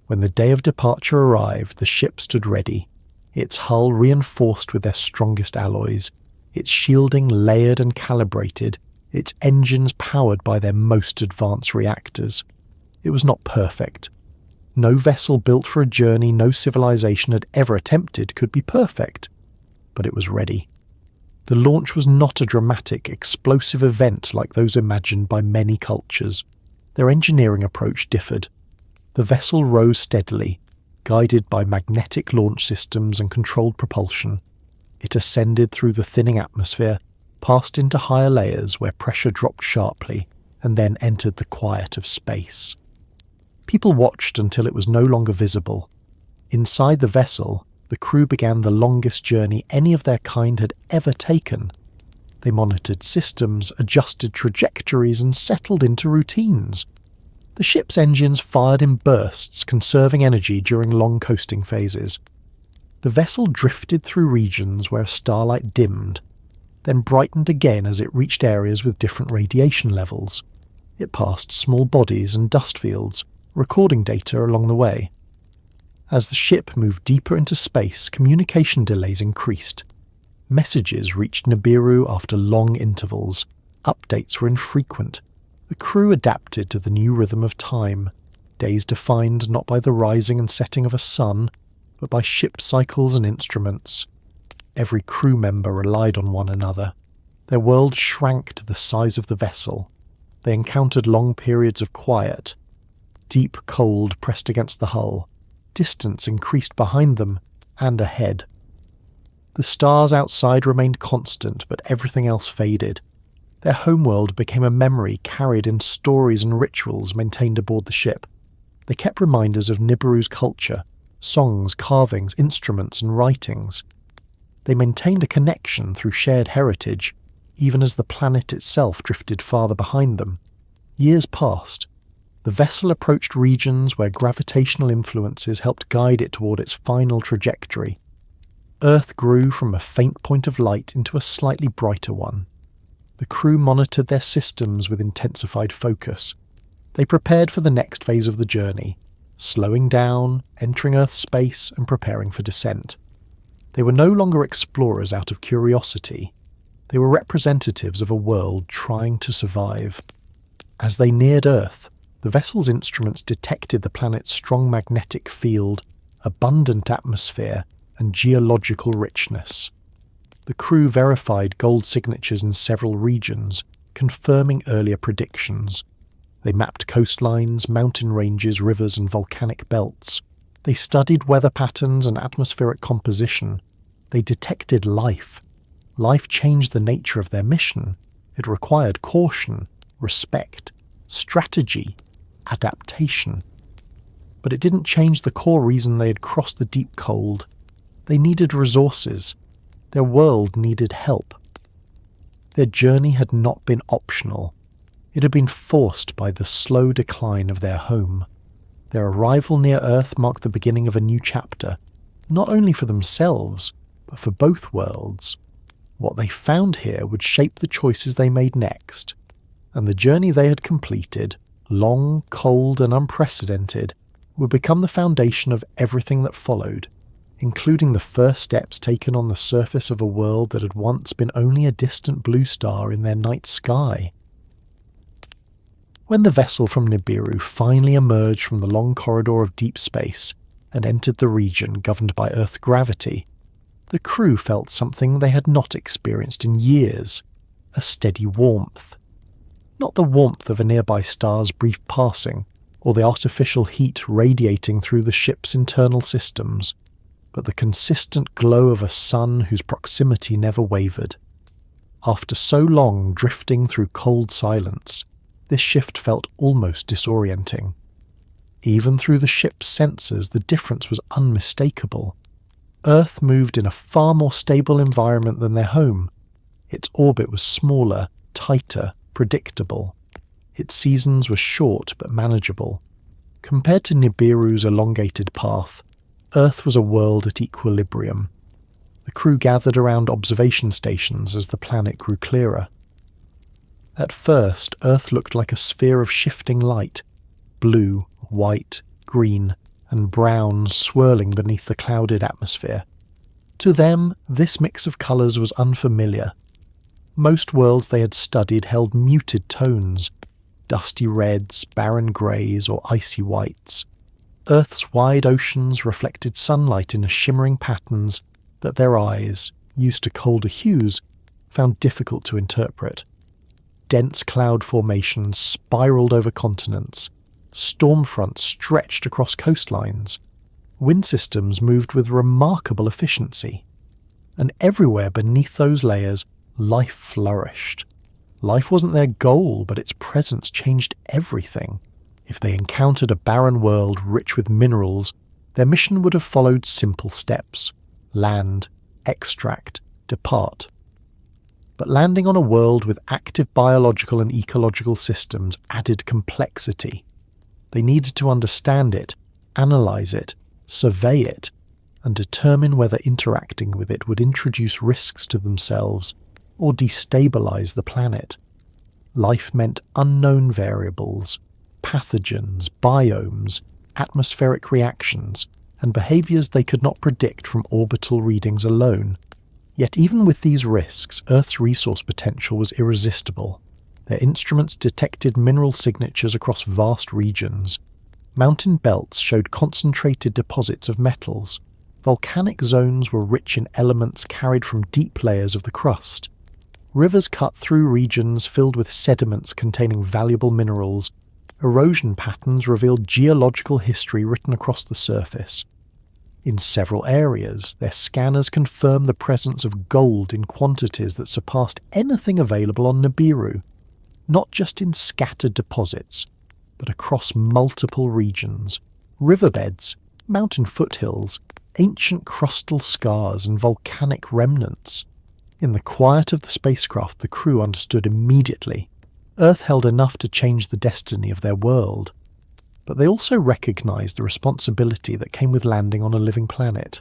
A: When the day of departure arrived, the ship stood ready, its hull reinforced with their strongest alloys, its shielding layered and calibrated, its engines powered by their most advanced reactors. It was not perfect. No vessel built for a journey no civilization had ever attempted could be perfect, but it was ready. The launch was not a dramatic, explosive event like those imagined by many cultures. Their engineering approach differed. The vessel rose steadily, guided by magnetic launch systems and controlled propulsion. It ascended through the thinning atmosphere, passed into higher layers where pressure dropped sharply, and then entered the quiet of space. People watched until it was no longer visible. Inside the vessel, the crew began the longest journey any of their kind had ever taken. They monitored systems, adjusted trajectories, and settled into routines. The ship's engines fired in bursts, conserving energy during long coasting phases. The vessel drifted through regions where starlight dimmed, then brightened again as it reached areas with different radiation levels. It passed small bodies and dust fields, recording data along the way. As the ship moved deeper into space, communication delays increased. Messages reached Nibiru after long intervals. Updates were infrequent. The crew adapted to the new rhythm of time, days defined not by the rising and setting of a sun, but by ship cycles and instruments. Every crew member relied on one another. Their world shrank to the size of the vessel. They encountered long periods of quiet. Deep cold pressed against the hull. Distance increased behind them and ahead. The stars outside remained constant, but everything else faded. Their homeworld became a memory carried in stories and rituals maintained aboard the ship. They kept reminders of Nibiru's culture, songs, carvings, instruments, and writings. They maintained a connection through shared heritage, even as the planet itself drifted farther behind them. Years passed. The vessel approached regions where gravitational influences helped guide it toward its final trajectory. Earth grew from a faint point of light into a slightly brighter one. The crew monitored their systems with intensified focus. They prepared for the next phase of the journey, slowing down, entering Earth's space, and preparing for descent. They were no longer explorers out of curiosity. They were representatives of a world trying to survive. As they neared Earth, the vessel's instruments detected the planet's strong magnetic field, abundant atmosphere, and geological richness. The crew verified gold signatures in several regions, confirming earlier predictions. They mapped coastlines, mountain ranges, rivers, and volcanic belts. They studied weather patterns and atmospheric composition. They detected life. Life changed the nature of their mission. It required caution, respect, strategy, adaptation. But it didn't change the core reason they had crossed the deep cold. They needed resources. Their world needed help. Their journey had not been optional. It had been forced by the slow decline of their home. Their arrival near Earth marked the beginning of a new chapter, not only for themselves, but for both worlds. What they found here would shape the choices they made next, and the journey they had completed, long, cold, and unprecedented, would become the foundation of everything that followed, including the first steps taken on the surface of a world that had once been only a distant blue star in their night sky. When the vessel from Nibiru finally emerged from the long corridor of deep space and entered the region governed by Earth's gravity, the crew felt something they had not experienced in years, a steady warmth. Not the warmth of a nearby star's brief passing, or the artificial heat radiating through the ship's internal systems, but the consistent glow of a sun whose proximity never wavered. After so long drifting through cold silence, this shift felt almost disorienting. Even through the ship's sensors, the difference was unmistakable. Earth moved in a far more stable environment than their home. Its orbit was smaller, tighter, predictable. Its seasons were short but manageable. Compared to Nibiru's elongated path, Earth was a world at equilibrium. The crew gathered around observation stations as the planet grew clearer. At first, Earth looked like a sphere of shifting light, blue, white, green, and brown swirling beneath the clouded atmosphere. To them, this mix of colours was unfamiliar. Most worlds they had studied held muted tones, dusty reds, barren greys, or icy whites. Earth's wide oceans reflected sunlight in shimmering patterns that their eyes, used to colder hues, found difficult to interpret. Dense cloud formations spiraled over continents. Storm fronts stretched across coastlines. Wind systems moved with remarkable efficiency. And everywhere beneath those layers, life flourished. Life wasn't their goal, but its presence changed everything. If they encountered a barren world rich with minerals, their mission would have followed simple steps: land, extract, depart. But landing on a world with active biological and ecological systems added complexity. They needed to understand it, analyze it, survey it, and determine whether interacting with it would introduce risks to themselves or destabilize the planet. Life meant unknown variables, pathogens, biomes, atmospheric reactions, and behaviors they could not predict from orbital readings alone. Yet even with these risks, Earth's resource potential was irresistible. Their instruments detected mineral signatures across vast regions. Mountain belts showed concentrated deposits of metals. Volcanic zones were rich in elements carried from deep layers of the crust. Rivers cut through regions filled with sediments containing valuable minerals. Erosion patterns revealed geological history written across the surface. In several areas, their scanners confirmed the presence of gold in quantities that surpassed anything available on Nibiru, not just in scattered deposits, but across multiple regions, riverbeds, mountain foothills, ancient crustal scars, and volcanic remnants. In the quiet of the spacecraft, the crew understood immediately. Earth held enough to change the destiny of their world. But they also recognized the responsibility that came with landing on a living planet.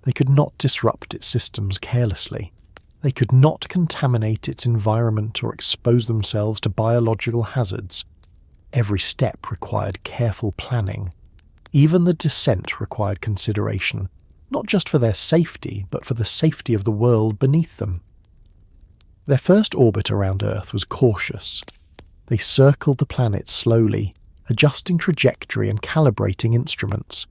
A: They could not disrupt its systems carelessly. They could not contaminate its environment or expose themselves to biological hazards. Every step required careful planning. Even the descent required consideration, not just for their safety, but for the safety of the world beneath them. Their first orbit around Earth was cautious. They circled the planet slowly, adjusting trajectory and calibrating instruments.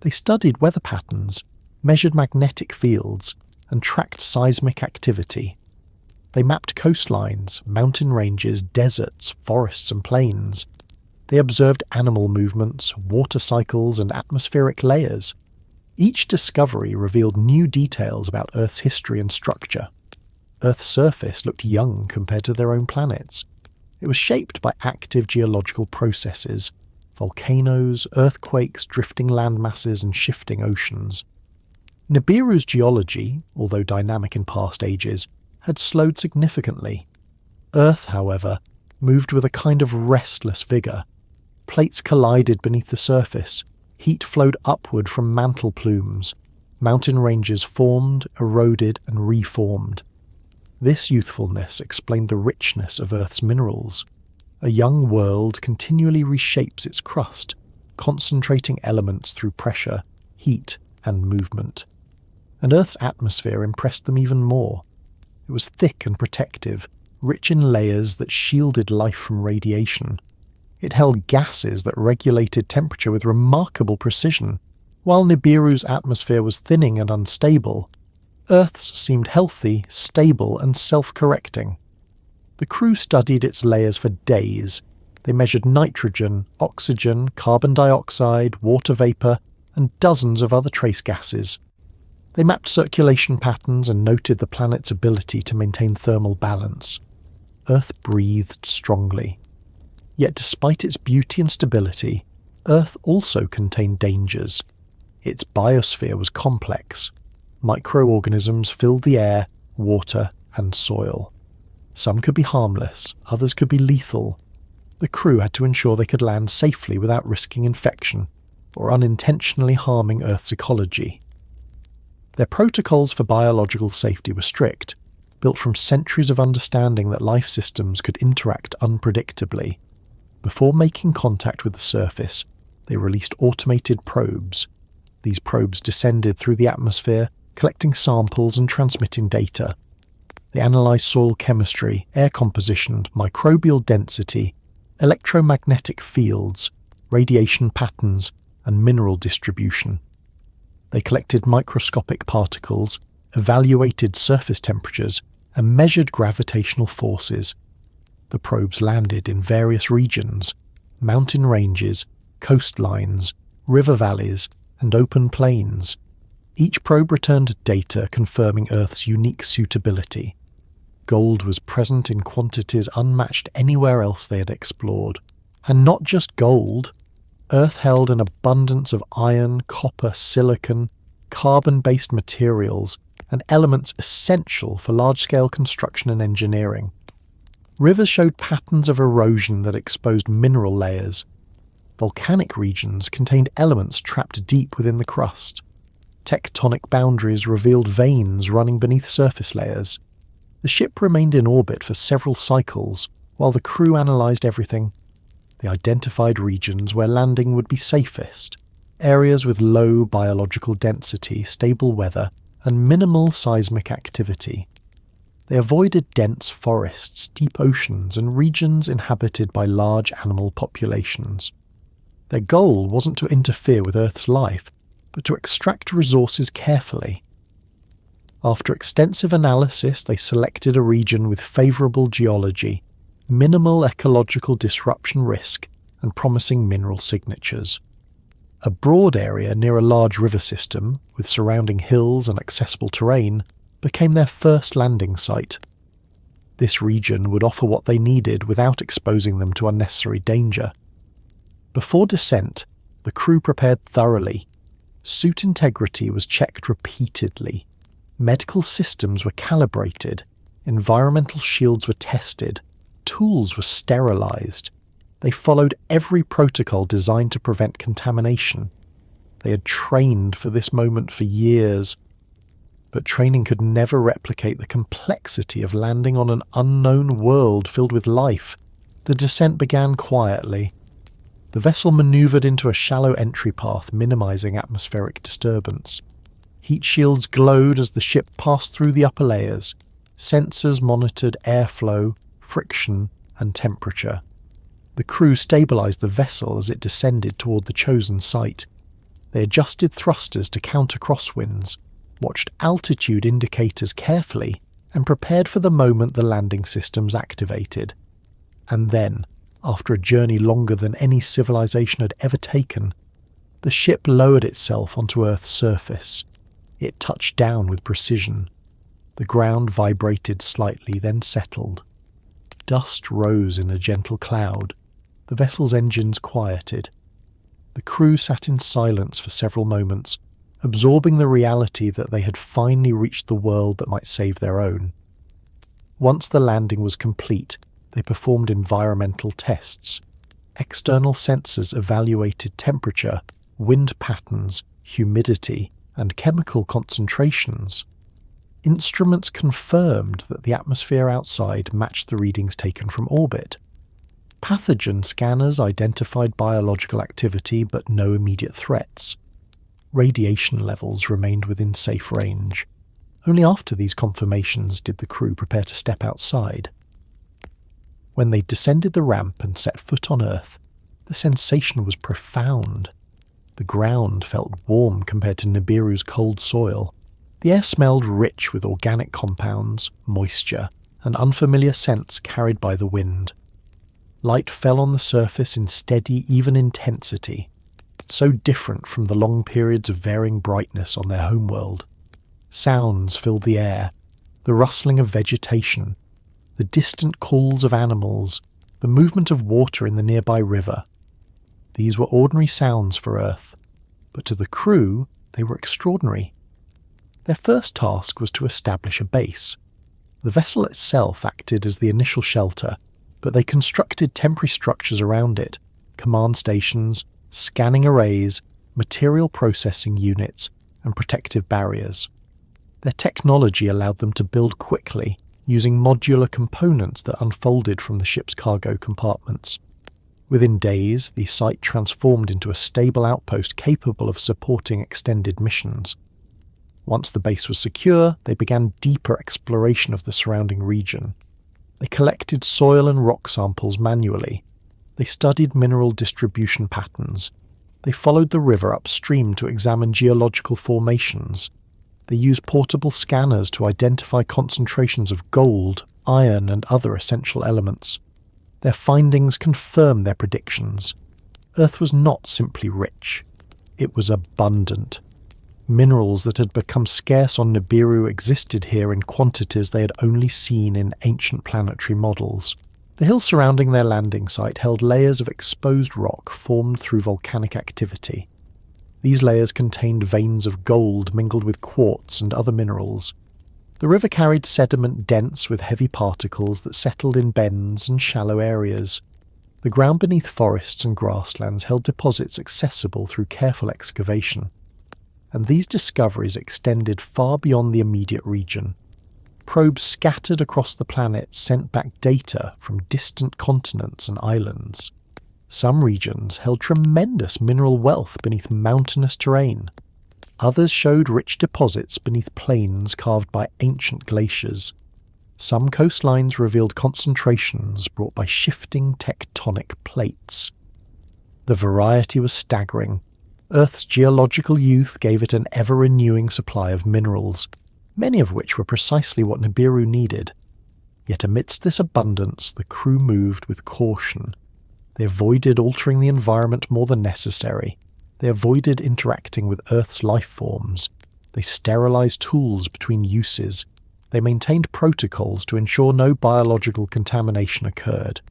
A: They studied weather patterns, measured magnetic fields, and tracked seismic activity. They mapped coastlines, mountain ranges, deserts, forests and plains. They observed animal movements, water cycles and atmospheric layers. Each discovery revealed new details about Earth's history and structure. Earth's surface looked young compared to their own planets. It was shaped by active geological processes, volcanoes, earthquakes, drifting land masses and shifting oceans. Nibiru's geology, although dynamic in past ages, had slowed significantly. Earth, however, moved with a kind of restless vigour. Plates collided beneath the surface, heat flowed upward from mantle plumes, mountain ranges formed, eroded and reformed. This youthfulness explained the richness of Earth's minerals. A young world continually reshapes its crust, concentrating elements through pressure, heat and movement. And Earth's atmosphere impressed them even more. It was thick and protective, rich in layers that shielded life from radiation. It held gases that regulated temperature with remarkable precision. While Nibiru's atmosphere was thinning and unstable, Earth's seemed healthy, stable and self-correcting. The crew studied its layers for days. They measured nitrogen, oxygen, carbon dioxide, water vapour and dozens of other trace gases. They mapped circulation patterns and noted the planet's ability to maintain thermal balance. Earth breathed strongly. Yet despite its beauty and stability, Earth also contained dangers. Its biosphere was complex. Microorganisms filled the air, water and soil. Some could be harmless, others could be lethal. The crew had to ensure they could land safely without risking infection or unintentionally harming Earth's ecology. Their protocols for biological safety were strict, built from centuries of understanding that life systems could interact unpredictably. Before making contact with the surface, they released automated probes. These probes descended through the atmosphere, collecting samples and transmitting data. They analysed soil chemistry, air composition, microbial density, electromagnetic fields, radiation patterns, and mineral distribution. They collected microscopic particles, evaluated surface temperatures, and measured gravitational forces. The probes landed in various regions: mountain ranges, coastlines, river valleys, and open plains. Each probe returned data confirming Earth's unique suitability. Gold was present in quantities unmatched anywhere else they had explored. And not just gold. Earth held an abundance of iron, copper, silicon, carbon-based materials, and elements essential for large-scale construction and engineering. Rivers showed patterns of erosion that exposed mineral layers. Volcanic regions contained elements trapped deep within the crust. Tectonic boundaries revealed veins running beneath surface layers. The ship remained in orbit for several cycles, while the crew analysed everything. They identified regions where landing would be safest, areas with low biological density, stable weather, and minimal seismic activity. They avoided dense forests, deep oceans, and regions inhabited by large animal populations. Their goal wasn't to interfere with Earth's life, but to extract resources carefully. After extensive analysis, they selected a region with favourable geology, minimal ecological disruption risk, and promising mineral signatures. A broad area near a large river system, with surrounding hills and accessible terrain, became their first landing site. This region would offer what they needed without exposing them to unnecessary danger. Before descent, the crew prepared thoroughly. Suit integrity was checked repeatedly. Medical systems were calibrated. Environmental shields were tested. Tools were sterilised. They followed every protocol designed to prevent contamination. They had trained for this moment for years. But training could never replicate the complexity of landing on an unknown world filled with life. The descent began quietly. The vessel manoeuvred into a shallow entry path, minimising atmospheric disturbance. Heat shields glowed as the ship passed through the upper layers. Sensors monitored airflow, friction, and temperature. The crew stabilized the vessel as it descended toward the chosen site. They adjusted thrusters to counter crosswinds, watched altitude indicators carefully, and prepared for the moment the landing systems activated. And then, after a journey longer than any civilization had ever taken, the ship lowered itself onto Earth's surface. It touched down with precision. The ground vibrated slightly, then settled. Dust rose in a gentle cloud. The vessel's engines quieted. The crew sat in silence for several moments, absorbing the reality that they had finally reached the world that might save their own. Once the landing was complete, they performed environmental tests. External sensors evaluated temperature, wind patterns, humidity, and chemical concentrations. Instruments confirmed that the atmosphere outside matched the readings taken from orbit. Pathogen scanners identified biological activity but no immediate threats. Radiation levels remained within safe range. Only after these confirmations did the crew prepare to step outside. When they descended the ramp and set foot on Earth, the sensation was profound. The ground felt warm compared to Nibiru's cold soil. The air smelled rich with organic compounds, moisture, and unfamiliar scents carried by the wind. Light fell on the surface in steady, even intensity, so different from the long periods of varying brightness on their homeworld. Sounds filled the air, the rustling of vegetation, the distant calls of animals, the movement of water in the nearby river. These were ordinary sounds for Earth, but to the crew they were extraordinary. Their first task was to establish a base. The vessel itself acted as the initial shelter, but they constructed temporary structures around it, command stations, scanning arrays, material processing units, and protective barriers. Their technology allowed them to build quickly, using modular components that unfolded from the ship's cargo compartments. Within days, the site transformed into a stable outpost capable of supporting extended missions. Once the base was secure, they began deeper exploration of the surrounding region. They collected soil and rock samples manually. They studied mineral distribution patterns. They followed the river upstream to examine geological formations. They used portable scanners to identify concentrations of gold, iron, and other essential elements. Their findings confirmed their predictions. Earth was not simply rich. It was abundant. Minerals that had become scarce on Nibiru existed here in quantities they had only seen in ancient planetary models. The hills surrounding their landing site held layers of exposed rock formed through volcanic activity. These layers contained veins of gold mingled with quartz and other minerals. The river carried sediment dense with heavy particles that settled in bends and shallow areas. The ground beneath forests and grasslands held deposits accessible through careful excavation. And these discoveries extended far beyond the immediate region. Probes scattered across the planet sent back data from distant continents and islands. Some regions held tremendous mineral wealth beneath mountainous terrain. Others showed rich deposits beneath plains carved by ancient glaciers. Some coastlines revealed concentrations brought by shifting tectonic plates. The variety was staggering. Earth's geological youth gave it an ever-renewing supply of minerals, many of which were precisely what Nibiru needed. Yet amidst this abundance, the crew moved with caution. They avoided altering the environment more than necessary. They avoided interacting with Earth's life forms. They sterilized tools between uses. They maintained protocols to ensure no biological contamination occurred.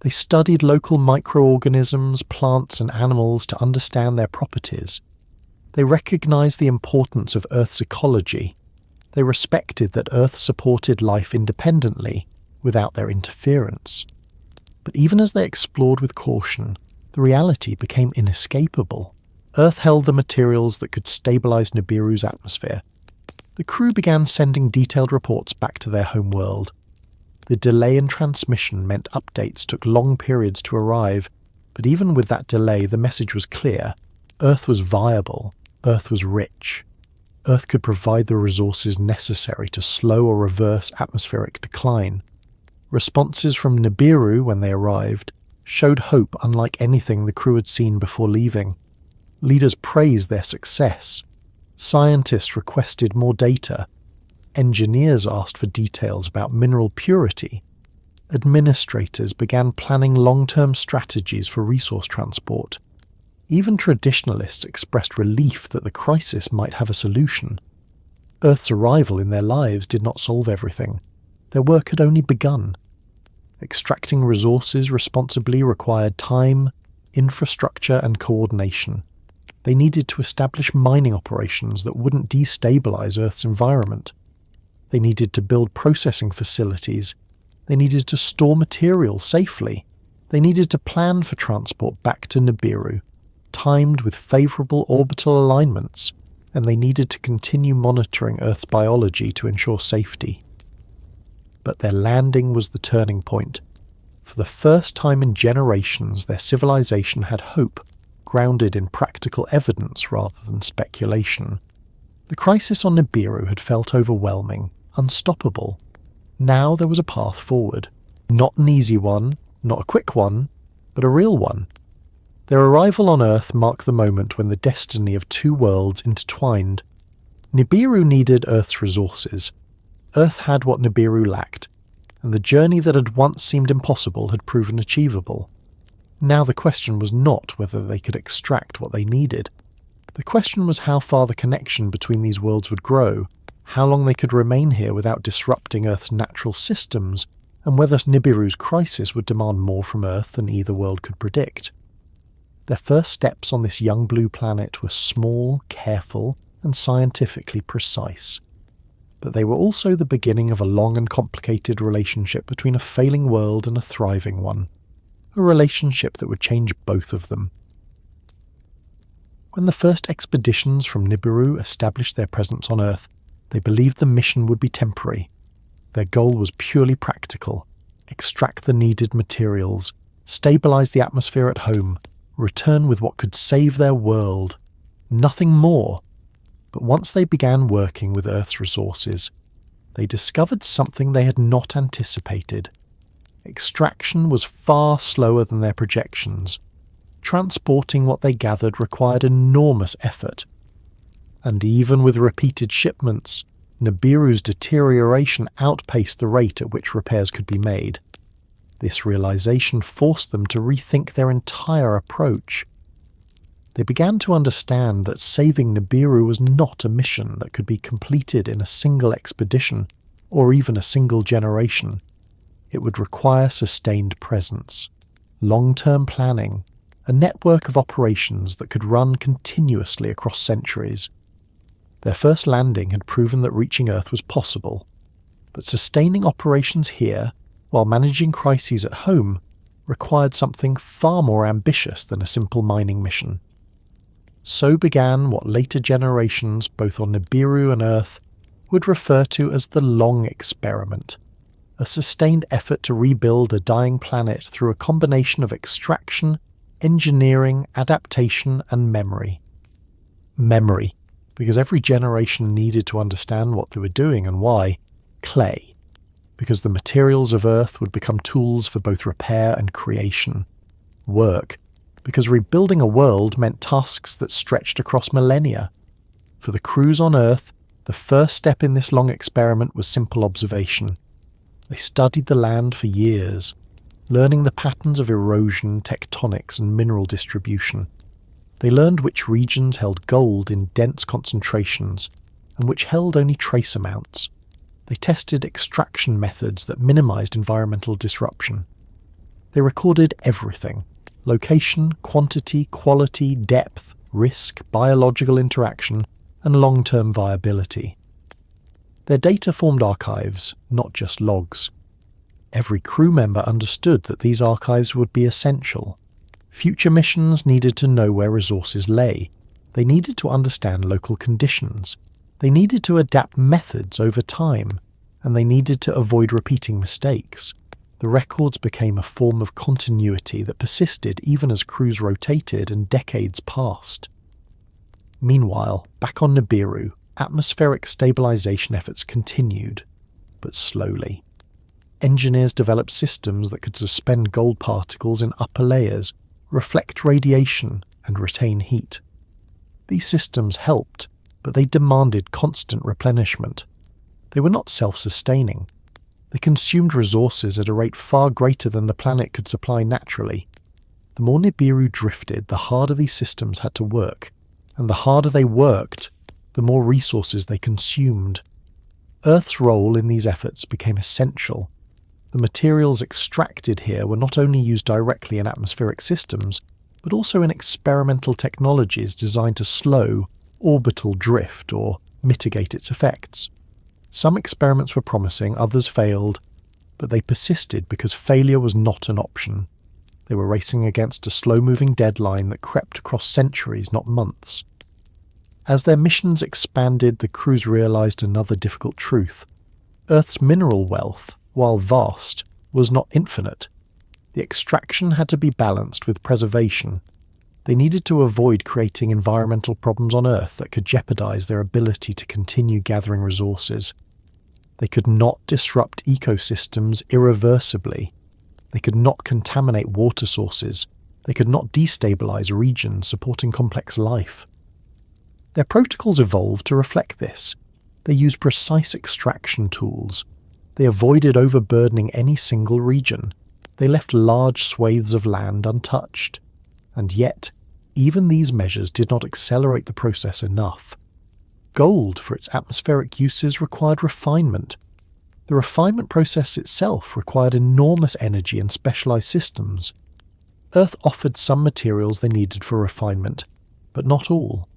A: They studied local microorganisms, plants, and animals to understand their properties. They recognized the importance of Earth's ecology. They respected that Earth supported life independently, without their interference. But even as they explored with caution, the reality became inescapable. Earth held the materials that could stabilize Nibiru's atmosphere. The crew began sending detailed reports back to their home world. The delay in transmission meant updates took long periods to arrive, but even with that delay the message was clear. Earth was viable. Earth was rich. Earth could provide the resources necessary to slow or reverse atmospheric decline. Responses from Nibiru when they arrived showed hope unlike anything the crew had seen before leaving. Leaders praised their success. Scientists requested more data. Engineers asked for details about mineral purity. Administrators began planning long-term strategies for resource transport. Even traditionalists expressed relief that the crisis might have a solution. Earth's arrival in their lives did not solve everything. Their work had only begun. Extracting resources responsibly required time, infrastructure, and coordination. They needed to establish mining operations that wouldn't destabilize Earth's environment. They needed to build processing facilities. They needed to store materials safely. They needed to plan for transport back to Nibiru, timed with favourable orbital alignments, and they needed to continue monitoring Earth's biology to ensure safety. But their landing was the turning point. For the first time in generations, their civilization had hope, grounded in practical evidence rather than speculation. The crisis on Nibiru had felt overwhelming, unstoppable. Now there was a path forward. Not an easy one, not a quick one, but a real one. Their arrival on Earth marked the moment when the destiny of two worlds intertwined. Nibiru needed Earth's resources. Earth had what Nibiru lacked, and the journey that had once seemed impossible had proven achievable. Now the question was not whether they could extract what they needed. The question was how far the connection between these worlds would grow, how long they could remain here without disrupting Earth's natural systems, and whether Nibiru's crisis would demand more from Earth than either world could predict. Their first steps on this young blue planet were small, careful, and scientifically precise. But they were also the beginning of a long and complicated relationship between a failing world and a thriving one. A relationship that would change both of them. When the first expeditions from Nibiru established their presence on Earth, they believed the mission would be temporary. Their goal was purely practical: extract the needed materials, stabilize the atmosphere at home, return with what could save their world. Nothing more. But once they began working with Earth's resources, they discovered something they had not anticipated. Extraction was far slower than their projections. Transporting what they gathered required enormous effort. And even with repeated shipments, Nibiru's deterioration outpaced the rate at which repairs could be made. This realization forced them to rethink their entire approach. They began to understand that saving Nibiru was not a mission that could be completed in a single expedition, or even a single generation. It would require sustained presence, long-term planning, a network of operations that could run continuously across centuries. Their first landing had proven that reaching Earth was possible, but sustaining operations here, while managing crises at home, required something far more ambitious than a simple mining mission. So began what later generations, both on Nibiru and Earth, would refer to as the Long Experiment, a sustained effort to rebuild a dying planet through a combination of extraction, engineering, adaptation, and memory. Memory, because every generation needed to understand what they were doing and why. Clay, because the materials of Earth would become tools for both repair and creation. Work, because rebuilding a world meant tasks that stretched across millennia. For the crews on Earth, the first step in this long experiment was simple observation. They studied the land for years, learning the patterns of erosion, tectonics, and mineral distribution. They learned which regions held gold in dense concentrations, and which held only trace amounts. They tested extraction methods that minimized environmental disruption. They recorded everything: location, quantity, quality, depth, risk, biological interaction, and long-term viability. Their data formed archives, not just logs. Every crew member understood that these archives would be essential. Future missions needed to know where resources lay. They needed to understand local conditions. They needed to adapt methods over time, and they needed to avoid repeating mistakes. The records became a form of continuity that persisted even as crews rotated and decades passed. Meanwhile, back on Nibiru, atmospheric stabilization efforts continued, but slowly. Engineers developed systems that could suspend gold particles in upper layers, reflect radiation, and retain heat. These systems helped, but they demanded constant replenishment. They were not self-sustaining. They consumed resources at a rate far greater than the planet could supply naturally. The more Nibiru drifted, the harder these systems had to work, and the harder they worked, the more resources they consumed. Earth's role in these efforts became essential. The materials extracted here were not only used directly in atmospheric systems, but also in experimental technologies designed to slow orbital drift or mitigate its effects. Some experiments were promising, others failed, but they persisted because failure was not an option. They were racing against a slow-moving deadline that crept across centuries, not months. As their missions expanded, the crews realized another difficult truth. Earth's mineral wealth, while vast, was not infinite. The extraction had to be balanced with preservation. They needed to avoid creating environmental problems on Earth that could jeopardize their ability to continue gathering resources. They could not disrupt ecosystems irreversibly. They could not contaminate water sources. They could not destabilize regions supporting complex life. Their protocols evolved to reflect this. They used precise extraction tools. They avoided overburdening any single region. They left large swathes of land untouched. And yet, even these measures did not accelerate the process enough. Gold, for its atmospheric uses, required refinement. The refinement process itself required enormous energy and specialized systems. Earth offered some materials they needed for refinement, but not all.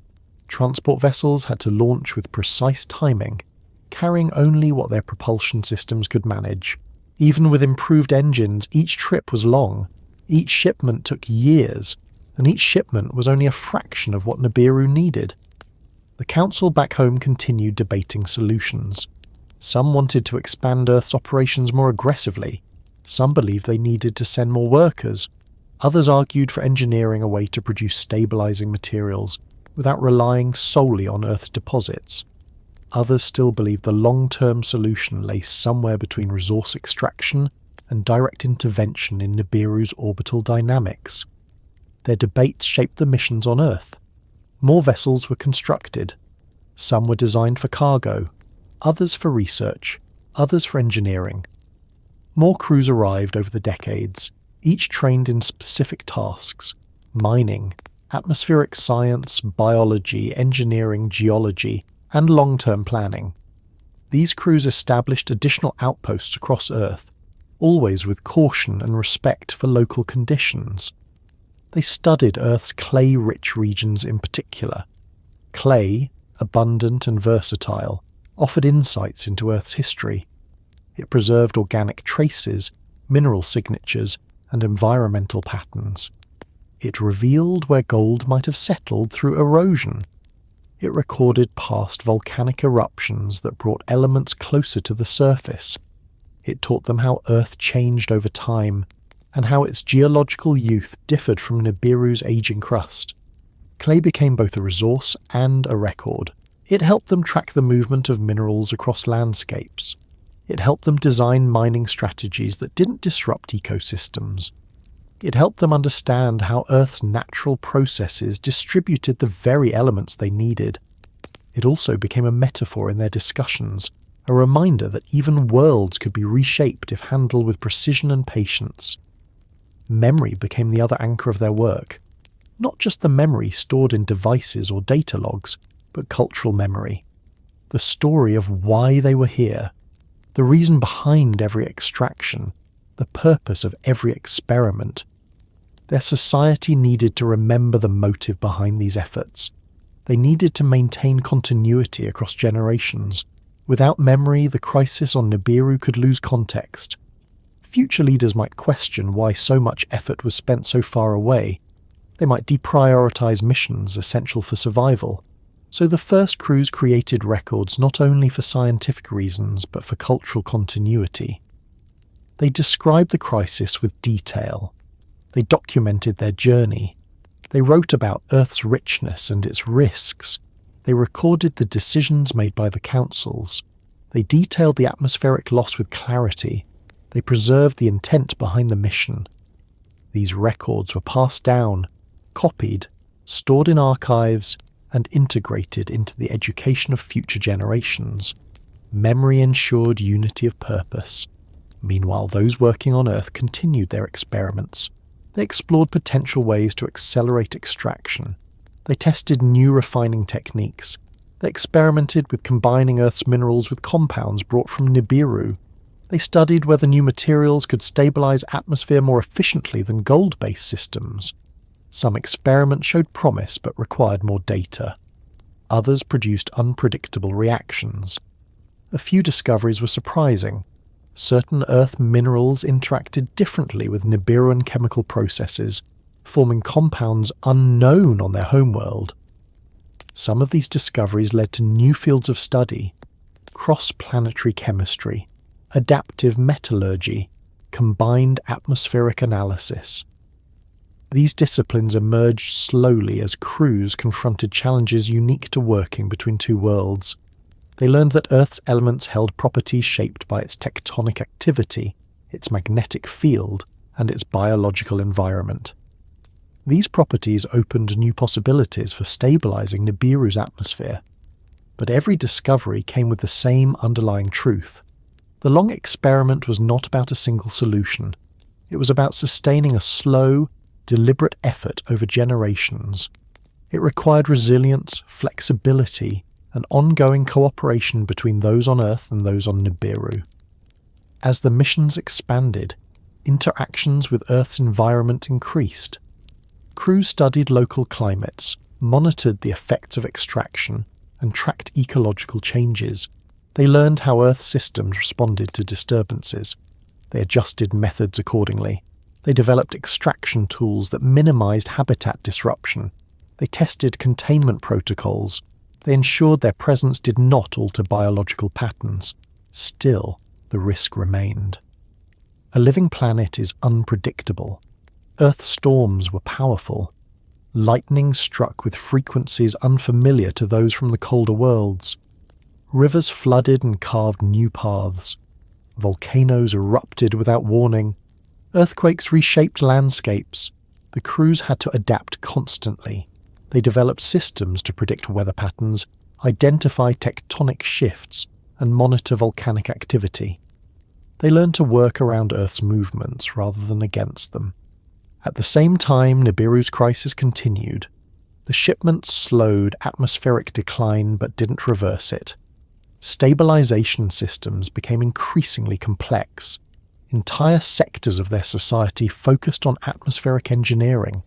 A: Transport vessels had to launch with precise timing, carrying only what their propulsion systems could manage. Even with improved engines, each trip was long, each shipment took years, and each shipment was only a fraction of what Nibiru needed. The council back home continued debating solutions. Some wanted to expand Earth's operations more aggressively. Some believed they needed to send more workers. Others argued for engineering a way to produce stabilizing materials without relying solely on Earth's deposits. Others still believed the long-term solution lay somewhere between resource extraction and direct intervention in Nibiru's orbital dynamics. Their debates shaped the missions on Earth. More vessels were constructed. Some were designed for cargo, others for research, others for engineering. More crews arrived over the decades, each trained in specific tasks: mining, atmospheric science, biology, engineering, geology, and long-term planning. These crews established additional outposts across Earth, always with caution and respect for local conditions. They studied Earth's clay-rich regions in particular. Clay, abundant and versatile, offered insights into Earth's history. It preserved organic traces, mineral signatures, and environmental patterns. It revealed where gold might have settled through erosion. It recorded past volcanic eruptions that brought elements closer to the surface. It taught them how Earth changed over time, and how its geological youth differed from Nibiru's aging crust. Clay became both a resource and a record. It helped them track the movement of minerals across landscapes. It helped them design mining strategies that didn't disrupt ecosystems. It helped them understand how Earth's natural processes distributed the very elements they needed. It also became a metaphor in their discussions, a reminder that even worlds could be reshaped if handled with precision and patience. Memory became the other anchor of their work. Not just the memory stored in devices or data logs, but cultural memory. The story of why they were here, the reason behind every extraction, the purpose of every experiment. Their society needed to remember the motive behind these efforts. They needed to maintain continuity across generations. Without memory, the crisis on Nibiru could lose context. Future leaders might question why so much effort was spent so far away. They might deprioritize missions essential for survival. So the first crews created records not only for scientific reasons, but for cultural continuity. They described the crisis with detail. They documented their journey. They wrote about Earth's richness and its risks. They recorded the decisions made by the councils. They detailed the atmospheric loss with clarity. They preserved the intent behind the mission. These records were passed down, copied, stored in archives, and integrated into the education of future generations. Memory ensured unity of purpose. Meanwhile, those working on Earth continued their experiments. They explored potential ways to accelerate extraction. They tested new refining techniques. They experimented with combining Earth's minerals with compounds brought from Nibiru. They studied whether new materials could stabilize atmosphere more efficiently than gold-based systems. Some experiments showed promise but required more data. Others produced unpredictable reactions. A few discoveries were surprising. Certain Earth minerals interacted differently with Nibiruan chemical processes, forming compounds unknown on their homeworld. Some of these discoveries led to new fields of study: cross-planetary chemistry, adaptive metallurgy, combined atmospheric analysis. These disciplines emerged slowly as crews confronted challenges unique to working between two worlds. They learned that Earth's elements held properties shaped by its tectonic activity, its magnetic field, and its biological environment. These properties opened new possibilities for stabilizing Nibiru's atmosphere. But every discovery came with the same underlying truth. The long experiment was not about a single solution. It was about sustaining a slow, deliberate effort over generations. It required resilience, flexibility, and ongoing cooperation between those on Earth and those on Nibiru. As the missions expanded, interactions with Earth's environment increased. Crews studied local climates, monitored the effects of extraction, and tracked ecological changes. They learned how Earth's systems responded to disturbances. They adjusted methods accordingly. They developed extraction tools that minimized habitat disruption. They tested containment protocols. They ensured their presence did not alter biological patterns. Still, the risk remained. A living planet is unpredictable. Earth storms were powerful. Lightning struck with frequencies unfamiliar to those from the colder worlds. Rivers flooded and carved new paths. Volcanoes erupted without warning. Earthquakes reshaped landscapes. The crews had to adapt constantly. They developed systems to predict weather patterns, identify tectonic shifts, and monitor volcanic activity. They learned to work around Earth's movements rather than against them. At the same time, Nibiru's crisis continued. The shipments slowed atmospheric decline but didn't reverse it. Stabilization systems became increasingly complex. Entire sectors of their society focused on atmospheric engineering.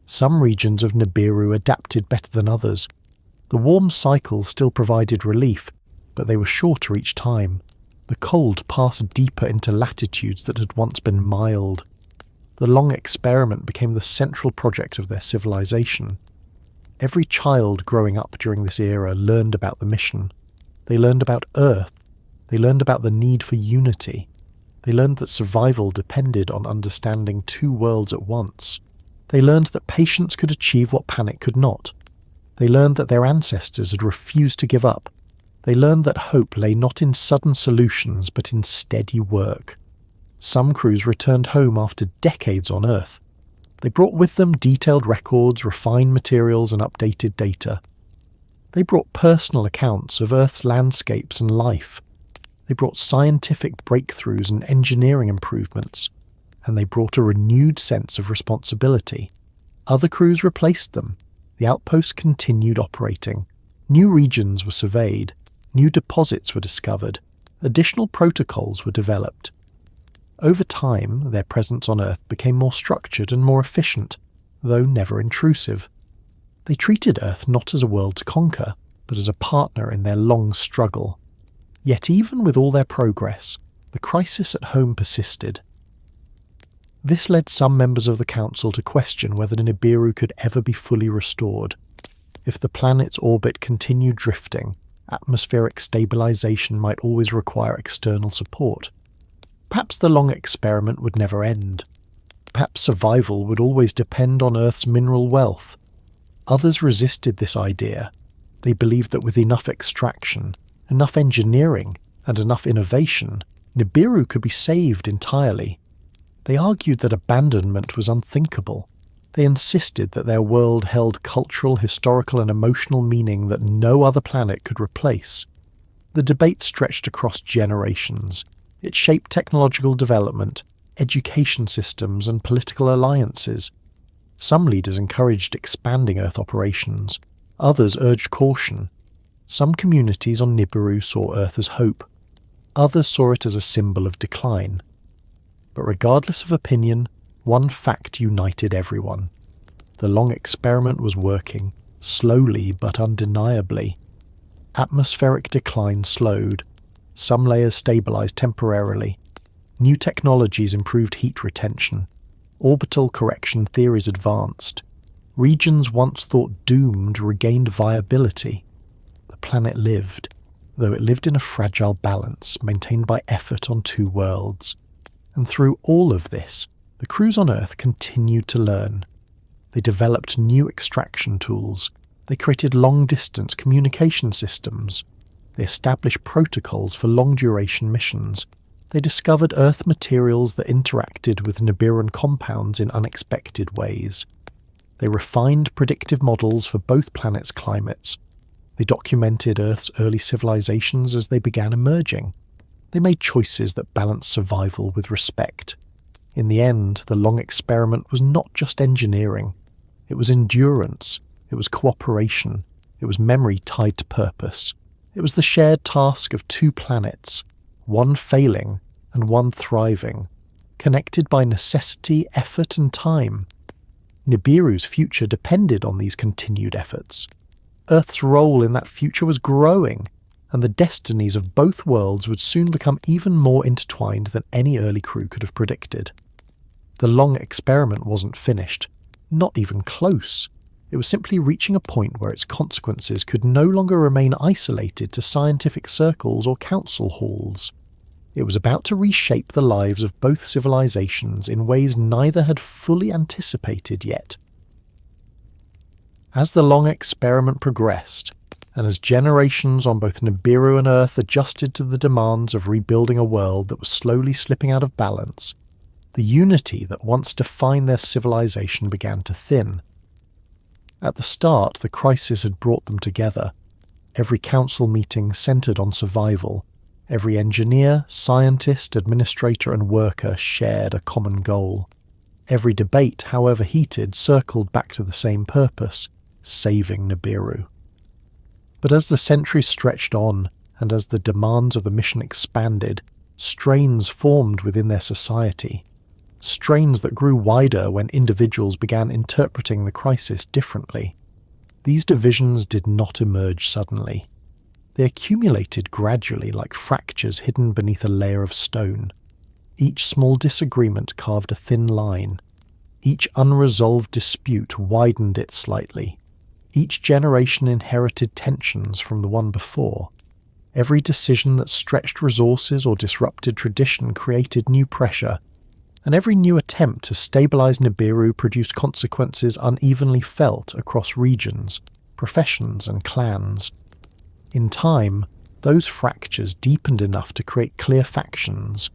A: Some regions of Nibiru adapted better than others. The warm cycles still provided relief, but they were shorter each time. The cold passed deeper into latitudes that had once been mild. The long experiment became the central project of their civilization. Every child growing up during this era learned about the mission. They learned about Earth. They learned about the need for unity. They learned that survival depended on understanding two worlds at once. They learned that patience could achieve what panic could not. They learned that their ancestors had refused to give up. They learned that hope lay not in sudden solutions but in steady work. Some crews returned home after decades on Earth. They brought with them detailed records, refined materials, and updated data. They brought personal accounts of Earth's landscapes and life. They brought scientific breakthroughs and engineering improvements. And they brought a renewed sense of responsibility. Other crews replaced them. The outposts continued operating. New regions were surveyed. New deposits were discovered. Additional protocols were developed. Over time, their presence on Earth became more structured and more efficient, though never intrusive. They treated Earth not as a world to conquer, but as a partner in their long struggle. Yet even with all their progress, the crisis at home persisted. This led some members of the Council to question whether Nibiru could ever be fully restored. If the planet's orbit continued drifting, atmospheric stabilization might always require external support. Perhaps the long experiment would never end. Perhaps survival would always depend on Earth's mineral wealth. Others resisted this idea. They believed that with enough extraction, enough engineering, and enough innovation, Nibiru could be saved entirely. They argued that abandonment was unthinkable. They insisted that their world held cultural, historical, and emotional meaning that no other planet could replace. The debate stretched across generations. It shaped technological development, education systems, and political alliances. Some leaders encouraged expanding Earth operations. Others urged caution. Some communities on Nibiru saw Earth as hope. Others saw it as a symbol of decline. But regardless of opinion, one fact united everyone. The long experiment was working, slowly but undeniably. Atmospheric decline slowed. Some layers stabilized temporarily. New technologies improved heat retention. Orbital correction theories advanced. Regions once thought doomed regained viability. The planet lived, though it lived in a fragile balance maintained by effort on two worlds. And through all of this, the crews on Earth continued to learn. They developed new extraction tools. They created long-distance communication systems. They established protocols for long-duration missions. They discovered Earth materials that interacted with Nibiruan compounds in unexpected ways. They refined predictive models for both planets' climates. They documented Earth's early civilizations as they began emerging. They made choices that balanced survival with respect. In the end, the long experiment was not just engineering. It was endurance. It was cooperation. It was memory tied to purpose. It was the shared task of two planets, one failing and one thriving, connected by necessity, effort, and time. Nibiru's future depended on these continued efforts. Earth's role in that future was growing, and the destinies of both worlds would soon become even more intertwined than any early crew could have predicted. The long experiment wasn't finished, not even close. It was simply reaching a point where its consequences could no longer remain isolated to scientific circles or council halls. It was about to reshape the lives of both civilizations in ways neither had fully anticipated yet. As the long experiment progressed, and as generations on both Nibiru and Earth adjusted to the demands of rebuilding a world that was slowly slipping out of balance, the unity that once defined their civilization began to thin. At the start, the crisis had brought them together. Every council meeting centered on survival. Every engineer, scientist, administrator, and worker shared a common goal. Every debate, however heated, circled back to the same purpose: saving Nibiru. But as the centuries stretched on, and as the demands of the mission expanded, strains formed within their society. Strains that grew wider when individuals began interpreting the crisis differently. These divisions did not emerge suddenly. They accumulated gradually like fractures hidden beneath a layer of stone. Each small disagreement carved a thin line. Each unresolved dispute widened it slightly. Each generation inherited tensions from the one before. Every decision that stretched resources or disrupted tradition created new pressure, and every new attempt to stabilize Nibiru produced consequences unevenly felt across regions, professions, and clans. In time, those fractures deepened enough to create clear factions,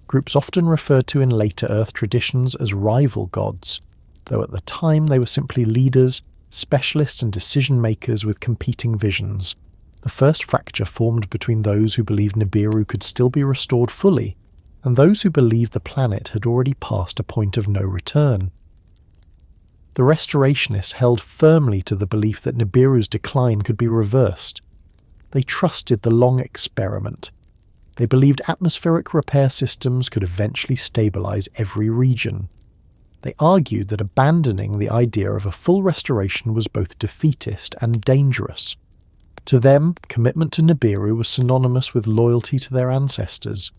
A: groups often referred to in later Earth traditions as rival gods, though at the time they were simply leaders, specialists, and decision-makers with competing visions. The first fracture formed between those who believed Nibiru could still be restored fully, and those who believed the planet had already passed a point of no return. The restorationists held firmly to the belief that Nibiru's decline could be reversed. They trusted the long experiment. They believed atmospheric repair systems could eventually stabilize every region. They argued that abandoning the idea of a full restoration was both defeatist and dangerous. To them, commitment to Nibiru was synonymous with loyalty to their ancestors.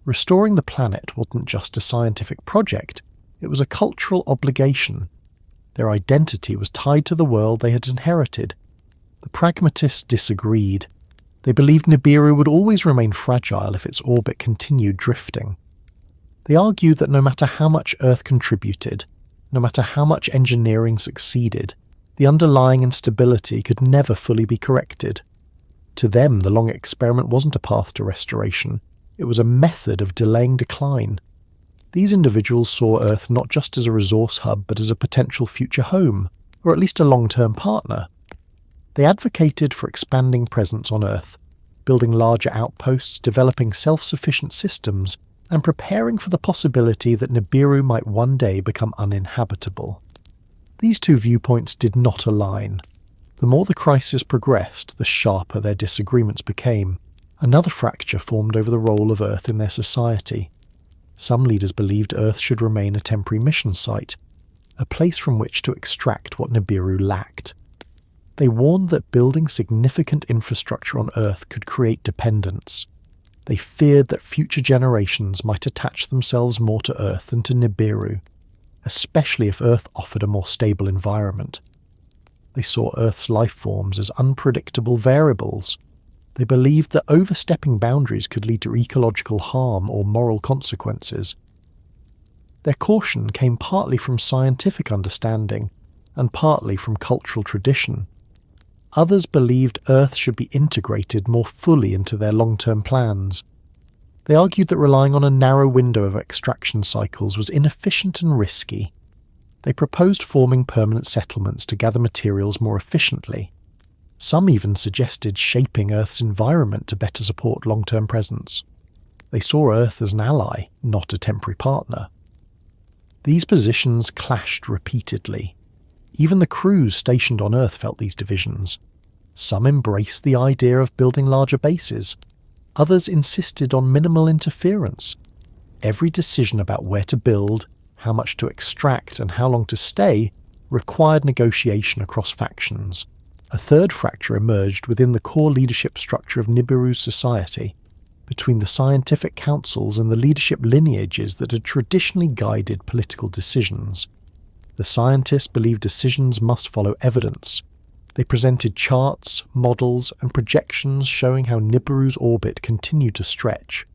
A: Restoring the planet wasn't just a scientific project, it was a cultural obligation. Their identity was tied to the world they had inherited. The pragmatists disagreed. They believed Nibiru would always remain fragile if its orbit continued drifting. They argued that no matter how much Earth contributed, no matter how much engineering succeeded, The underlying instability could never fully be corrected. To them, the long experiment wasn't a path to restoration. It was a method of delaying decline. These individuals saw Earth not just as a resource hub, but as a potential future home, or at least a long-term partner. They advocated for expanding presence on Earth, building larger outposts, developing self-sufficient systems, and preparing for the possibility that Nibiru might one day become uninhabitable. These two viewpoints did not align. The more the crisis progressed, the sharper their disagreements became. Another fracture formed over the role of Earth in their society. Some leaders believed Earth should remain a temporary mission site, a place from which to extract what Nibiru lacked. They warned that building significant infrastructure on Earth could create dependence. They feared that future generations might attach themselves more to Earth than to Nibiru, especially if Earth offered a more stable environment. They saw Earth's life forms as unpredictable variables. They believed that overstepping boundaries could lead to ecological harm or moral consequences. Their caution came partly from scientific understanding and partly from cultural tradition. Others believed Earth should be integrated more fully into their long-term plans. They argued that relying on a narrow window of extraction cycles was inefficient and risky. They proposed forming permanent settlements to gather materials more efficiently. Some even suggested shaping Earth's environment to better support long-term presence. They saw Earth as an ally, not a temporary partner. These positions clashed repeatedly. Even the crews stationed on Earth felt these divisions. Some embraced the idea of building larger bases. Others insisted on minimal interference. Every decision about where to build, how much to extract, and how long to stay required negotiation across factions. A third fracture emerged within the core leadership structure of Nibiru's society, between the scientific councils and the leadership lineages that had traditionally guided political decisions. The scientists believed decisions must follow evidence. They presented charts, models, and projections showing how Nibiru's orbit continued to stretch.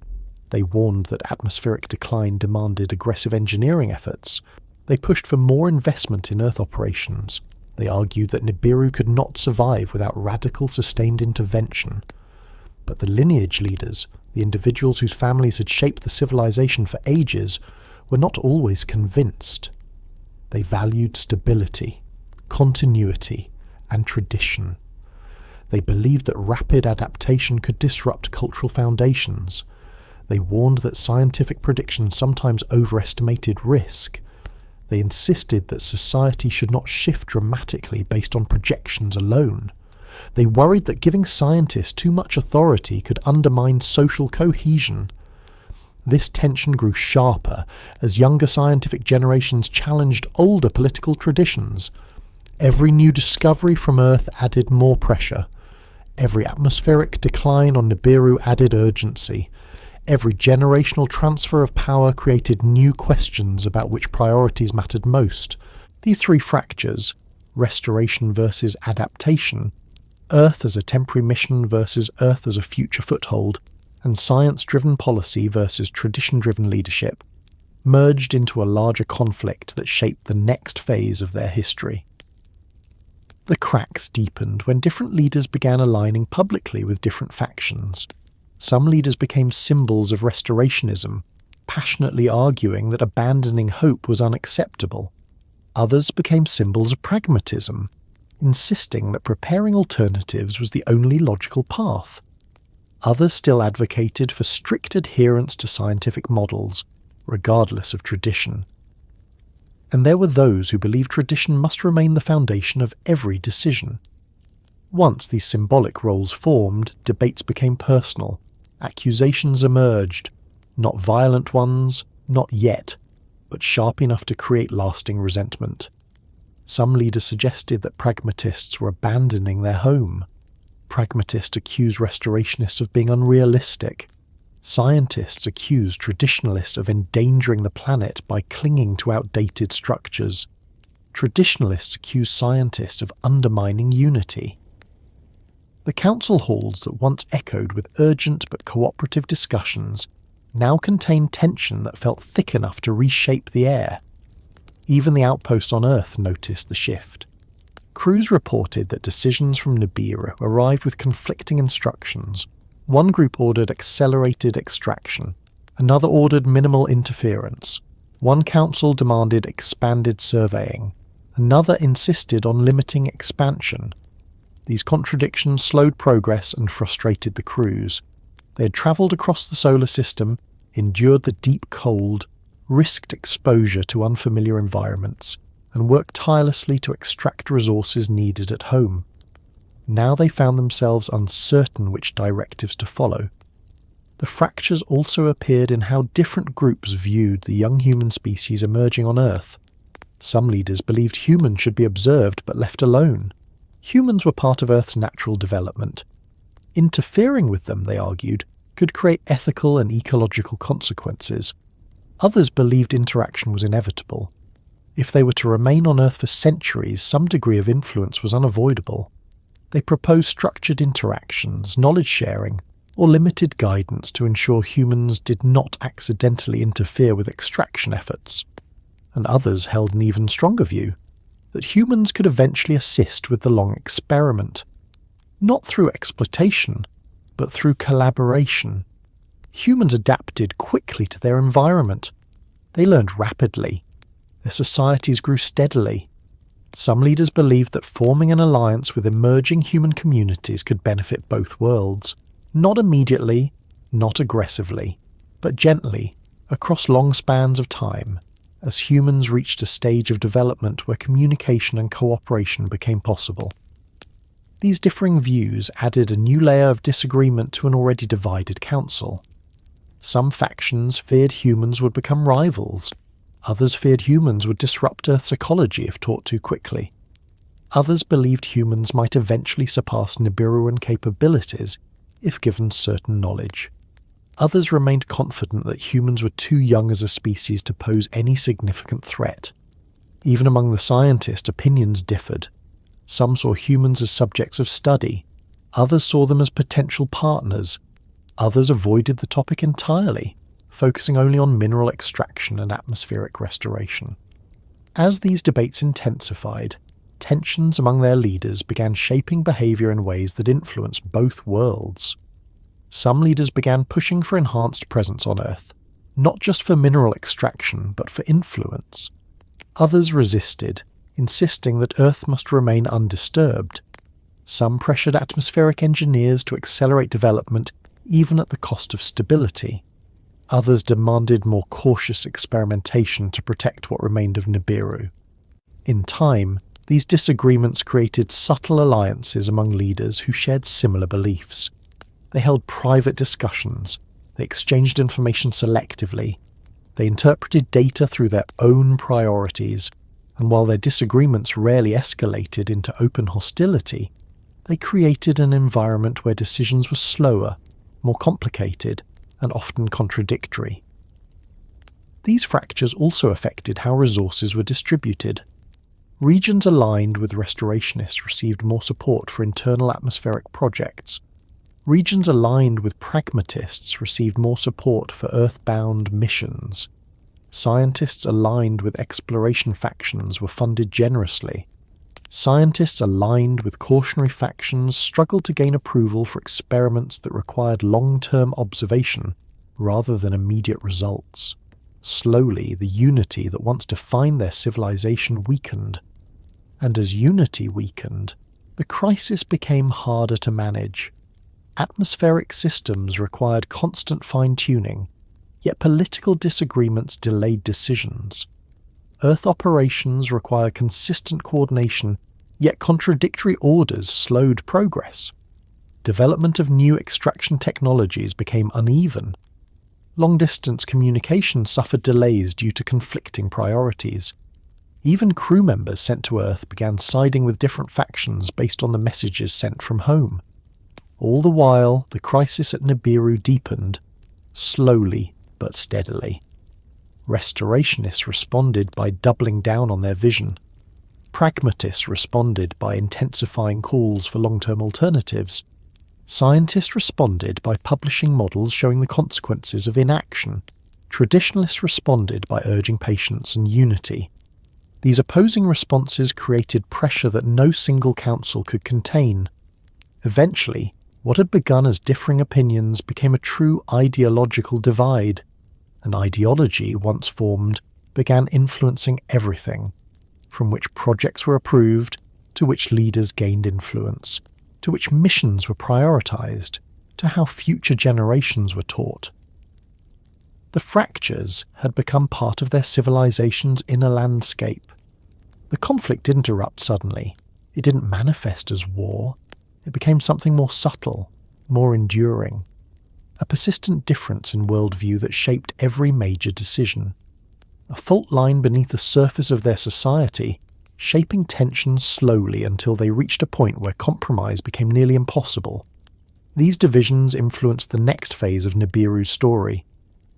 A: They warned that atmospheric decline demanded aggressive engineering efforts. They pushed for more investment in Earth operations. They argued that Nibiru could not survive without radical, sustained intervention. But the lineage leaders, the individuals whose families had shaped the civilization for ages, were not always convinced. They valued stability, continuity, and tradition. They believed that rapid adaptation could disrupt cultural foundations. They warned that scientific predictions sometimes overestimated risk. They insisted that society should not shift dramatically based on projections alone. They worried that giving scientists too much authority could undermine social cohesion. This tension grew sharper as younger scientific generations challenged older political traditions. Every new discovery from Earth added more pressure. Every atmospheric decline on Nibiru added urgency. Every generational transfer of power created new questions about which priorities mattered most. These three fractures, restoration versus adaptation, Earth as a temporary mission versus Earth as a future foothold, and science-driven policy versus tradition-driven leadership, merged into a larger conflict that shaped the next phase of their history. The cracks deepened when different leaders began aligning publicly with different factions. Some leaders became symbols of restorationism, passionately arguing that abandoning hope was unacceptable. Others became symbols of pragmatism, insisting that preparing alternatives was the only logical path. Others still advocated for strict adherence to scientific models, regardless of tradition. And there were those who believed tradition must remain the foundation of every decision. Once these symbolic roles formed, debates became personal. Accusations emerged, not violent ones, not yet, but sharp enough to create lasting resentment. Some leaders suggested that pragmatists were abandoning their home. Pragmatists accused restorationists of being unrealistic. Scientists accused traditionalists of endangering the planet by clinging to outdated structures. Traditionalists accused scientists of undermining unity. The council halls that once echoed with urgent but cooperative discussions now contained tension that felt thick enough to reshape the air. Even the outposts on Earth noticed the shift. Crews reported that decisions from Nibiru arrived with conflicting instructions. One group ordered accelerated extraction, another ordered minimal interference. One council demanded expanded surveying, another insisted on limiting expansion. These contradictions slowed progress and frustrated the crews. They had travelled across the solar system, endured the deep cold, risked exposure to unfamiliar environments, and worked tirelessly to extract resources needed at home. Now they found themselves uncertain which directives to follow. The fractures also appeared in how different groups viewed the young human species emerging on Earth. Some leaders believed humans should be observed but left alone. Humans were part of Earth's natural development. Interfering with them, they argued, could create ethical and ecological consequences. Others believed interaction was inevitable. If they were to remain on Earth for centuries, some degree of influence was unavoidable. They proposed structured interactions, knowledge sharing, or limited guidance to ensure humans did not accidentally interfere with extraction efforts. And others held an even stronger view, that humans could eventually assist with the long experiment, not through exploitation, but through collaboration. Humans adapted quickly to their environment. They learned rapidly. Their societies grew steadily. Some leaders believed that forming an alliance with emerging human communities could benefit both worlds, not immediately, not aggressively, but gently, across long spans of time, as humans reached a stage of development where communication and cooperation became possible. These differing views added a new layer of disagreement to an already divided council. Some factions feared humans would become rivals. Others feared humans would disrupt Earth's ecology if taught too quickly. Others believed humans might eventually surpass Nibiruan capabilities if given certain knowledge. Others remained confident that humans were too young as a species to pose any significant threat. Even among the scientists, opinions differed. Some saw humans as subjects of study. Others saw them as potential partners. Others avoided the topic entirely, focusing only on mineral extraction and atmospheric restoration. As these debates intensified, tensions among their leaders began shaping behavior in ways that influenced both worlds. Some leaders began pushing for enhanced presence on Earth, not just for mineral extraction, but for influence. Others resisted, insisting that Earth must remain undisturbed. Some pressured atmospheric engineers to accelerate development even at the cost of stability. Others demanded more cautious experimentation to protect what remained of Nibiru. In time, these disagreements created subtle alliances among leaders who shared similar beliefs. They held private discussions, they exchanged information selectively, they interpreted data through their own priorities, and while their disagreements rarely escalated into open hostility, they created an environment where decisions were slower, more complicated, and often contradictory. These fractures also affected how resources were distributed. Regions aligned with restorationists received more support for internal atmospheric projects. Regions aligned with pragmatists received more support for earthbound missions. Scientists aligned with exploration factions were funded generously. Scientists aligned with cautionary factions struggled to gain approval for experiments that required long-term observation rather than immediate results. Slowly, the unity that once defined their civilization weakened. And as unity weakened, the crisis became harder to manage. Atmospheric systems required constant fine-tuning, yet political disagreements delayed decisions. Earth operations require consistent coordination, yet contradictory orders slowed progress. Development of new extraction technologies became uneven. Long-distance communication suffered delays due to conflicting priorities. Even crew members sent to Earth began siding with different factions based on the messages sent from home. All the while, the crisis at Nibiru deepened, slowly but steadily. Restorationists responded by doubling down on their vision. Pragmatists responded by intensifying calls for long-term alternatives. Scientists responded by publishing models showing the consequences of inaction. Traditionalists responded by urging patience and unity. These opposing responses created pressure that no single council could contain. Eventually, what had begun as differing opinions became a true ideological divide. An ideology, once formed, began influencing everything, from which projects were approved, to which leaders gained influence, to which missions were prioritized, to how future generations were taught. The fractures had become part of their civilization's inner landscape. The conflict didn't erupt suddenly. It didn't manifest as war. It became something more subtle, more enduring. A persistent difference in worldview that shaped every major decision. A fault line beneath the surface of their society, shaping tensions slowly until they reached a point where compromise became nearly impossible. These divisions influenced the next phase of Nibiru's story.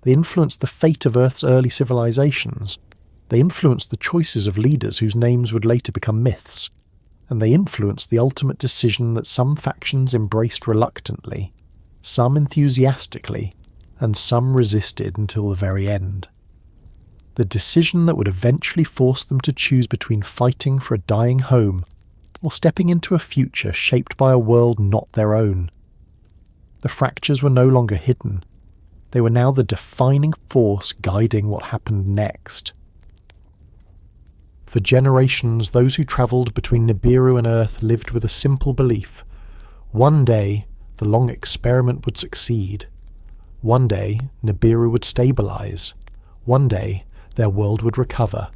A: They influenced the fate of Earth's early civilizations. They influenced the choices of leaders whose names would later become myths. And they influenced the ultimate decision that some factions embraced reluctantly, some enthusiastically, and some resisted until the very end. The decision that would eventually force them to choose between fighting for a dying home or stepping into a future shaped by a world not their own. The fractures were no longer hidden. They were now the defining force guiding what happened next. For generations, those who travelled between Nibiru and Earth lived with a simple belief. One day, the long experiment would succeed. One day, Nibiru would stabilise. One day, their world would recover.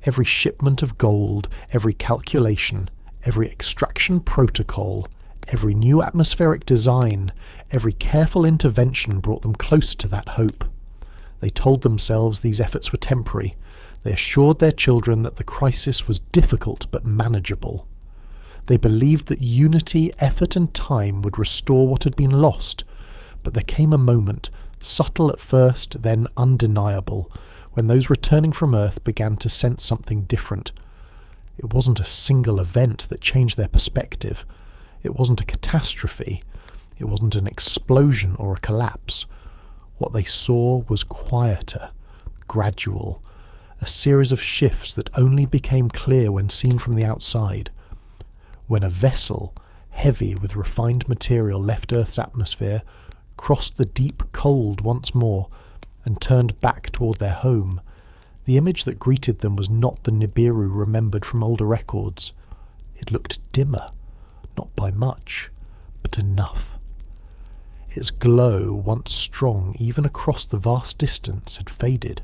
A: Every shipment of gold, every calculation, every extraction protocol, every new atmospheric design, every careful intervention brought them closer to that hope. They told themselves these efforts were temporary. They assured their children that the crisis was difficult but manageable. They believed that unity, effort and time would restore what had been lost. But there came a moment, subtle at first, then undeniable, when those returning from Earth began to sense something different. It wasn't a single event that changed their perspective. It wasn't a catastrophe. It wasn't an explosion or a collapse. What they saw was quieter, gradual, a series of shifts that only became clear when seen from the outside. When a vessel, heavy with refined material, left Earth's atmosphere, crossed the deep cold once more, and turned back toward their home, the image that greeted them was not the Nibiru remembered from older records. It looked dimmer, not by much, but enough. Its glow, once strong even across the vast distance, had faded.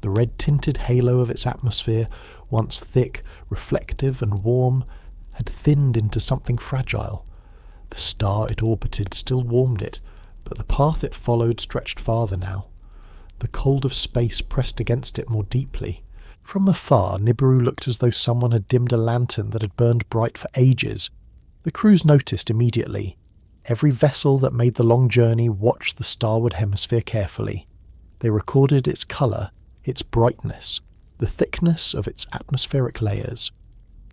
A: The red-tinted halo of its atmosphere, once thick, reflective and warm, had thinned into something fragile. The star it orbited still warmed it, but the path it followed stretched farther now. The cold of space pressed against it more deeply. From afar, Nibiru looked as though someone had dimmed a lantern that had burned bright for ages. The crews noticed immediately. Every vessel that made the long journey watched the starward hemisphere carefully. They recorded its colour, its brightness, the thickness of its atmospheric layers.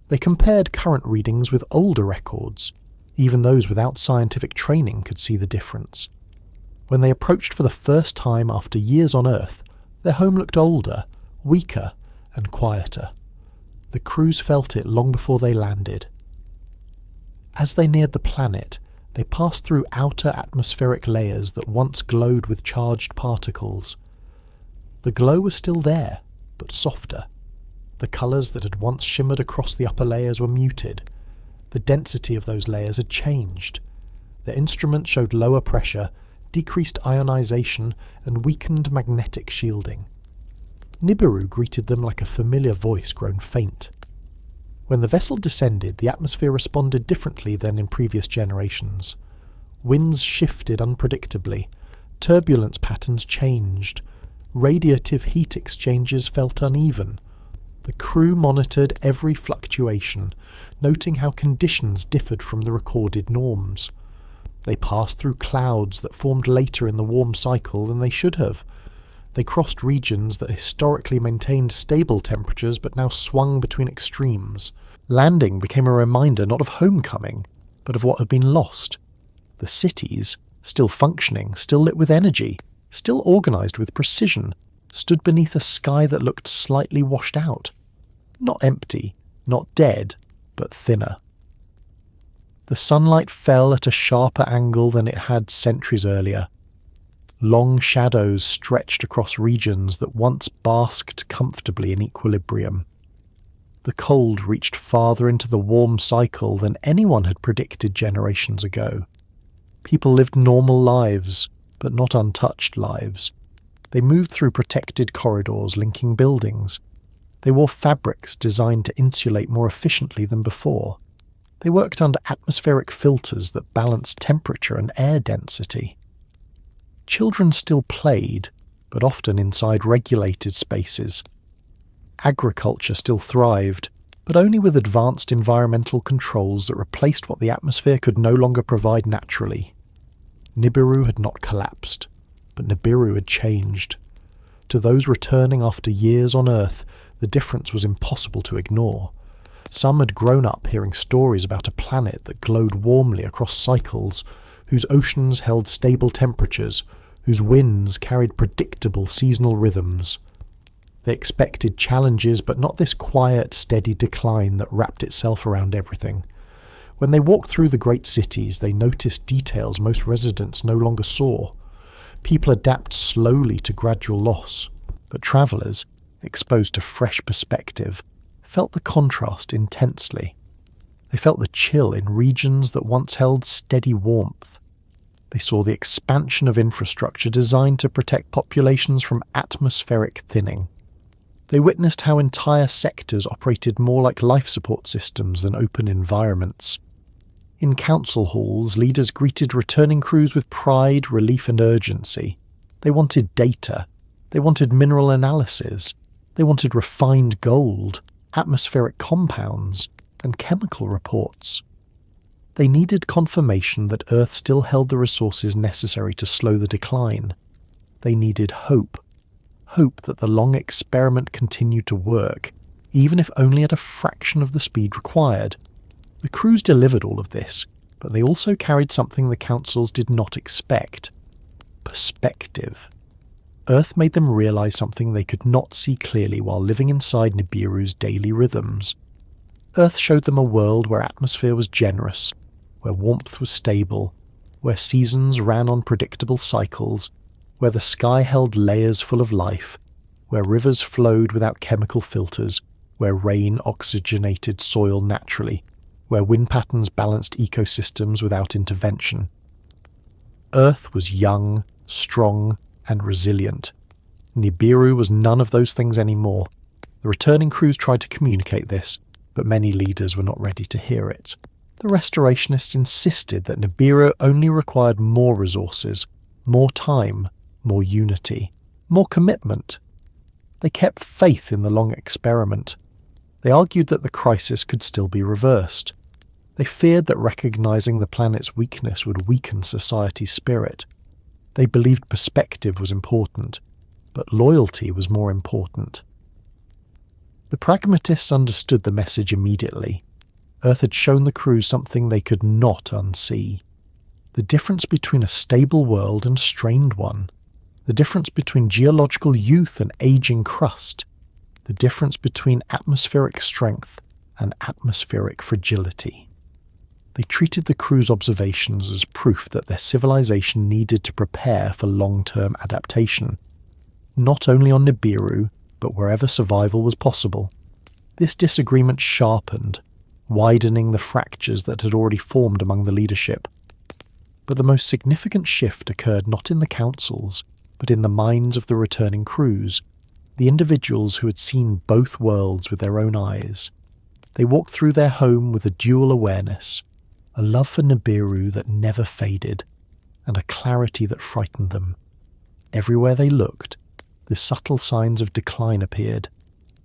A: They compared current readings with older records. Even those without scientific training could see the difference. When they approached for the first time after years on Earth, their home looked older, weaker, and quieter. The crews felt it long before they landed. As they neared the planet, they passed through outer atmospheric layers that once glowed with charged particles. The glow was still there, but softer. The colours that had once shimmered across the upper layers were muted. The density of those layers had changed. Their instruments showed lower pressure, decreased ionization, and weakened magnetic shielding. Nibiru greeted them like a familiar voice grown faint. When the vessel descended, the atmosphere responded differently than in previous generations. Winds shifted unpredictably. Turbulence patterns changed. Radiative heat exchanges felt uneven. The crew monitored every fluctuation, noting how conditions differed from the recorded norms. They passed through clouds that formed later in the warm cycle than they should have. They crossed regions that historically maintained stable temperatures but now swung between extremes. Landing became a reminder not of homecoming, but of what had been lost. The cities, still functioning, still lit with energy, still organised with precision, stood beneath a sky that looked slightly washed out. Not empty, not dead, but thinner. The sunlight fell at a sharper angle than it had centuries earlier. Long shadows stretched across regions that once basked comfortably in equilibrium. The cold reached farther into the warm cycle than anyone had predicted generations ago. People lived normal lives, but not untouched lives. They moved through protected corridors linking buildings. They wore fabrics designed to insulate more efficiently than before. They worked under atmospheric filters that balanced temperature and air density. Children still played, but often inside regulated spaces. Agriculture still thrived, but only with advanced environmental controls that replaced what the atmosphere could no longer provide naturally. Nibiru had not collapsed, but Nibiru had changed. To those returning after years on Earth, the difference was impossible to ignore. Some had grown up hearing stories about a planet that glowed warmly across cycles, whose oceans held stable temperatures, whose winds carried predictable seasonal rhythms. They expected challenges, but not this quiet, steady decline that wrapped itself around everything. When they walked through the great cities, they noticed details most residents no longer saw. People adapt slowly to gradual loss, but travellers, exposed to fresh perspective, felt the contrast intensely. They felt the chill in regions that once held steady warmth. They saw the expansion of infrastructure designed to protect populations from atmospheric thinning. They witnessed how entire sectors operated more like life support systems than open environments. In council halls, leaders greeted returning crews with pride, relief and urgency. They wanted data. They wanted mineral analysis. They wanted refined gold, atmospheric compounds, and chemical reports. They needed confirmation that Earth still held the resources necessary to slow the decline. They needed hope. Hope that the long experiment continued to work, even if only at a fraction of the speed required. The crews delivered all of this, but they also carried something the councils did not expect. Perspective. Earth made them realize something they could not see clearly while living inside Nibiru's daily rhythms. Earth showed them a world where atmosphere was generous, where warmth was stable, where seasons ran on predictable cycles, where the sky held layers full of life, where rivers flowed without chemical filters, where rain oxygenated soil naturally, where wind patterns balanced ecosystems without intervention. Earth was young, strong, and resilient. Nibiru was none of those things anymore. The returning crews tried to communicate this, but many leaders were not ready to hear it. The restorationists insisted that Nibiru only required more resources, more time, more unity, more commitment. They kept faith in the long experiment. They argued that the crisis could still be reversed. They feared that recognizing the planet's weakness would weaken society's spirit. They believed perspective was important, but loyalty was more important. The pragmatists understood the message immediately. Earth had shown the crews something they could not unsee. The difference between a stable world and a strained one. The difference between geological youth and aging crust. The difference between atmospheric strength and atmospheric fragility. They treated the crew's observations as proof that their civilization needed to prepare for long-term adaptation, not only on Nibiru, but wherever survival was possible. This disagreement sharpened, widening the fractures that had already formed among the leadership. But the most significant shift occurred not in the councils, but in the minds of the returning crews, the individuals who had seen both worlds with their own eyes. They walked through their home with a dual awareness, a love for Nibiru that never faded, and a clarity that frightened them. Everywhere they looked, the subtle signs of decline appeared,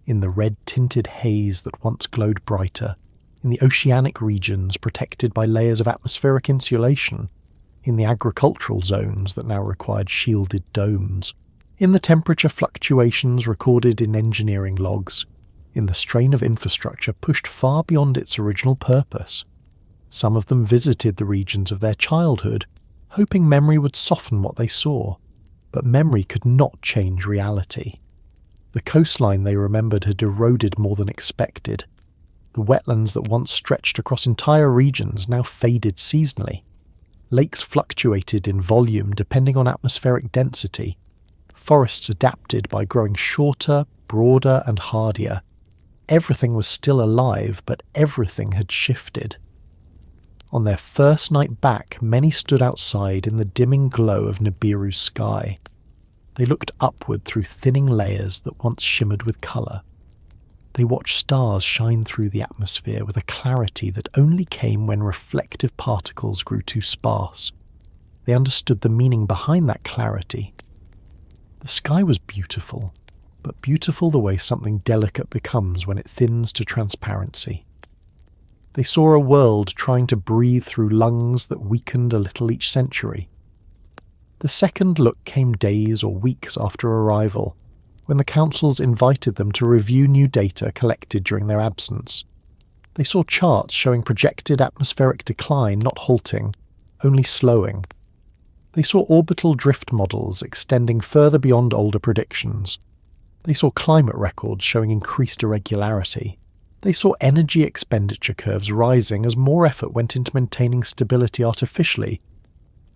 A: in the red-tinted haze that once glowed brighter, in the oceanic regions protected by layers of atmospheric insulation, in the agricultural zones that now required shielded domes, in the temperature fluctuations recorded in engineering logs, in the strain of infrastructure pushed far beyond its original purpose. Some of them visited the regions of their childhood, hoping memory would soften what they saw, but memory could not change reality. The coastline they remembered had eroded more than expected. The wetlands that once stretched across entire regions now faded seasonally. Lakes fluctuated in volume depending on atmospheric density. Forests adapted by growing shorter, broader and hardier. Everything was still alive, but everything had shifted. On their first night back, many stood outside in the dimming glow of Nibiru's sky. They looked upward through thinning layers that once shimmered with colour. They watched stars shine through the atmosphere with a clarity that only came when reflective particles grew too sparse. They understood the meaning behind that clarity. The sky was beautiful, but beautiful the way something delicate becomes when it thins to transparency. They saw a world trying to breathe through lungs that weakened a little each century. The second look came days or weeks after arrival, when the councils invited them to review new data collected during their absence. They saw charts showing projected atmospheric decline not halting, only slowing. They saw orbital drift models extending further beyond older predictions. They saw climate records showing increased irregularity. They saw energy expenditure curves rising as more effort went into maintaining stability artificially.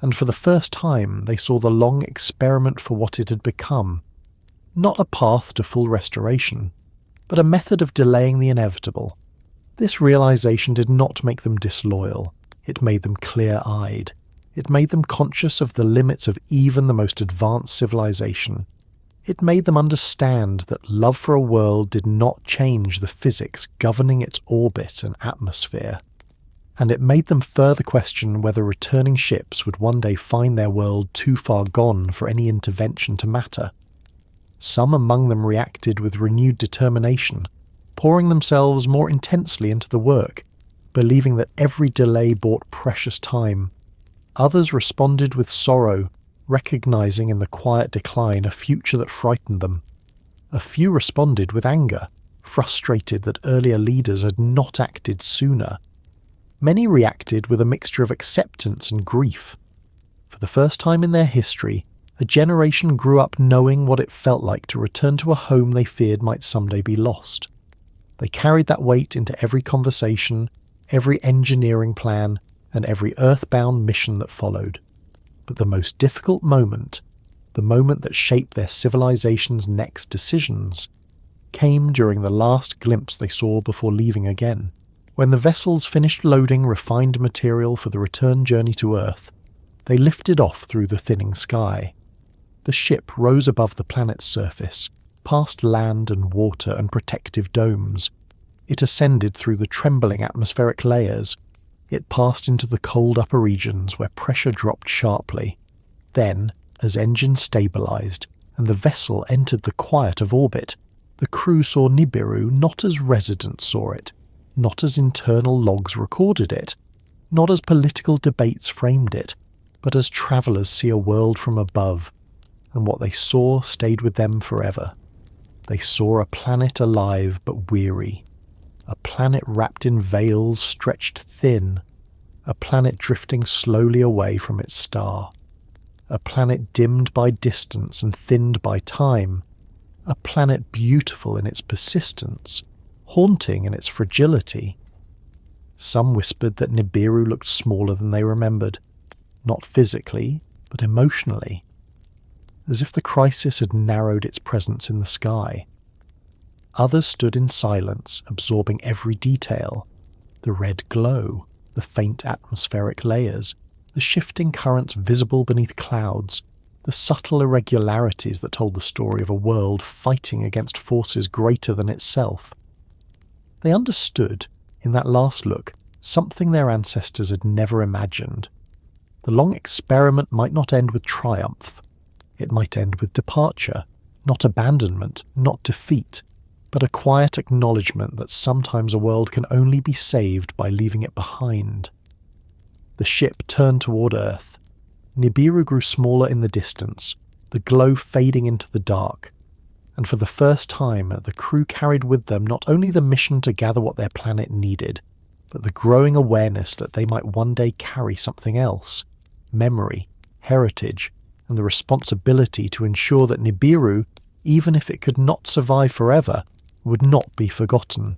A: And for the first time, they saw the long experiment for what it had become. Not a path to full restoration, but a method of delaying the inevitable. This realization did not make them disloyal. It made them clear-eyed. It made them conscious of the limits of even the most advanced civilization. It made them understand that love for a world did not change the physics governing its orbit and atmosphere. And it made them further question whether returning ships would one day find their world too far gone for any intervention to matter. Some among them reacted with renewed determination, pouring themselves more intensely into the work, believing that every delay bought precious time. Others responded with sorrow, recognizing in the quiet decline a future that frightened them. A few responded with anger, frustrated that earlier leaders had not acted sooner. Many reacted with a mixture of acceptance and grief. For the first time in their history, a generation grew up knowing what it felt like to return to a home they feared might someday be lost. They carried that weight into every conversation, every engineering plan, and every earthbound mission that followed. But the most difficult moment, the moment that shaped their civilization's next decisions, came during the last glimpse they saw before leaving again. When the vessels finished loading refined material for the return journey to Earth, they lifted off through the thinning sky. The ship rose above the planet's surface, past land and water and protective domes. It ascended through the trembling atmospheric layers. It passed into the cold upper regions where pressure dropped sharply. Then, as engines stabilized and the vessel entered the quiet of orbit, the crew saw Nibiru not as residents saw it, not as internal logs recorded it, not as political debates framed it, but as travelers see a world from above, and what they saw stayed with them forever. They saw a planet alive but weary, a planet wrapped in veils stretched thin, a planet drifting slowly away from its star, a planet dimmed by distance and thinned by time, a planet beautiful in its persistence, haunting in its fragility. Some whispered that Nibiru looked smaller than they remembered, not physically, but emotionally, as if the crisis had narrowed its presence in the sky. Others stood in silence, absorbing every detail, the red glow, the faint atmospheric layers, the shifting currents visible beneath clouds, the subtle irregularities that told the story of a world fighting against forces greater than itself. They understood, in that last look, something their ancestors had never imagined. The long experiment might not end with triumph. It might end with departure, not abandonment, not defeat, but a quiet acknowledgement that sometimes a world can only be saved by leaving it behind. The ship turned toward Earth. Nibiru grew smaller in the distance, the glow fading into the dark, and for the first time the crew carried with them not only the mission to gather what their planet needed, but the growing awareness that they might one day carry something else, memory, heritage, and the responsibility to ensure that Nibiru, even if it could not survive forever, would not be forgotten.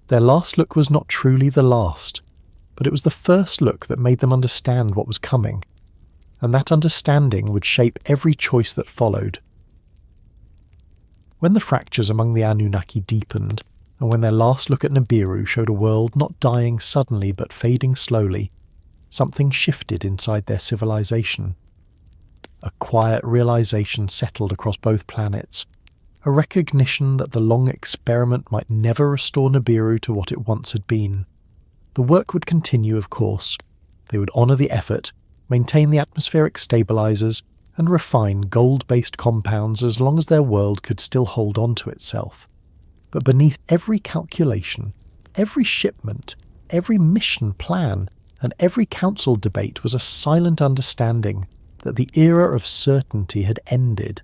A: Their last look was not truly the last, but it was the first look that made them understand what was coming, and that understanding would shape every choice that followed. When the fractures among the Anunnaki deepened, and when their last look at Nibiru showed a world not dying suddenly but fading slowly, something shifted inside their civilization. A quiet realization settled across both planets, a recognition that the long experiment might never restore Nibiru to what it once had been. The work would continue, of course. They would honour the effort, maintain the atmospheric stabilizers, and refine gold-based compounds as long as their world could still hold on to itself. But beneath every calculation, every shipment, every mission plan, and every council debate was a silent understanding that the era of certainty had ended.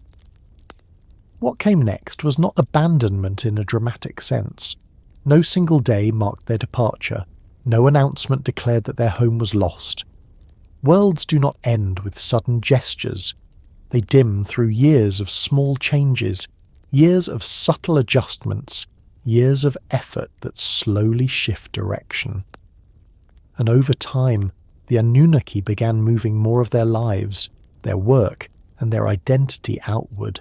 A: What came next was not abandonment in a dramatic sense. No single day marked their departure. No announcement declared that their home was lost. Worlds do not end with sudden gestures. They dim through years of small changes, years of subtle adjustments, years of effort that slowly shift direction. And over time, the Anunnaki began moving more of their lives, their work, and their identity outward,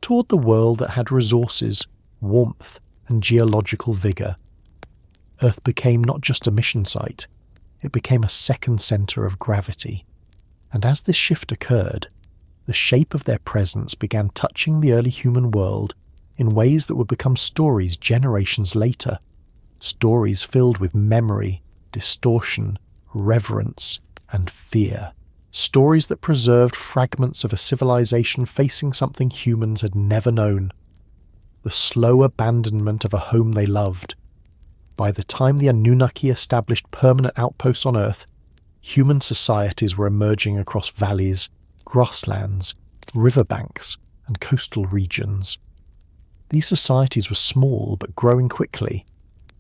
A: toward the world that had resources, warmth, and geological vigour. Earth became not just a mission site, it became a second centre of gravity. And as this shift occurred, the shape of their presence began touching the early human world in ways that would become stories generations later, stories filled with memory, distortion, reverence, and fear. Stories that preserved fragments of a civilization facing something humans had never known. The slow abandonment of a home they loved. By the time the Anunnaki established permanent outposts on Earth, human societies were emerging across valleys, grasslands, riverbanks, and coastal regions. These societies were small but growing quickly.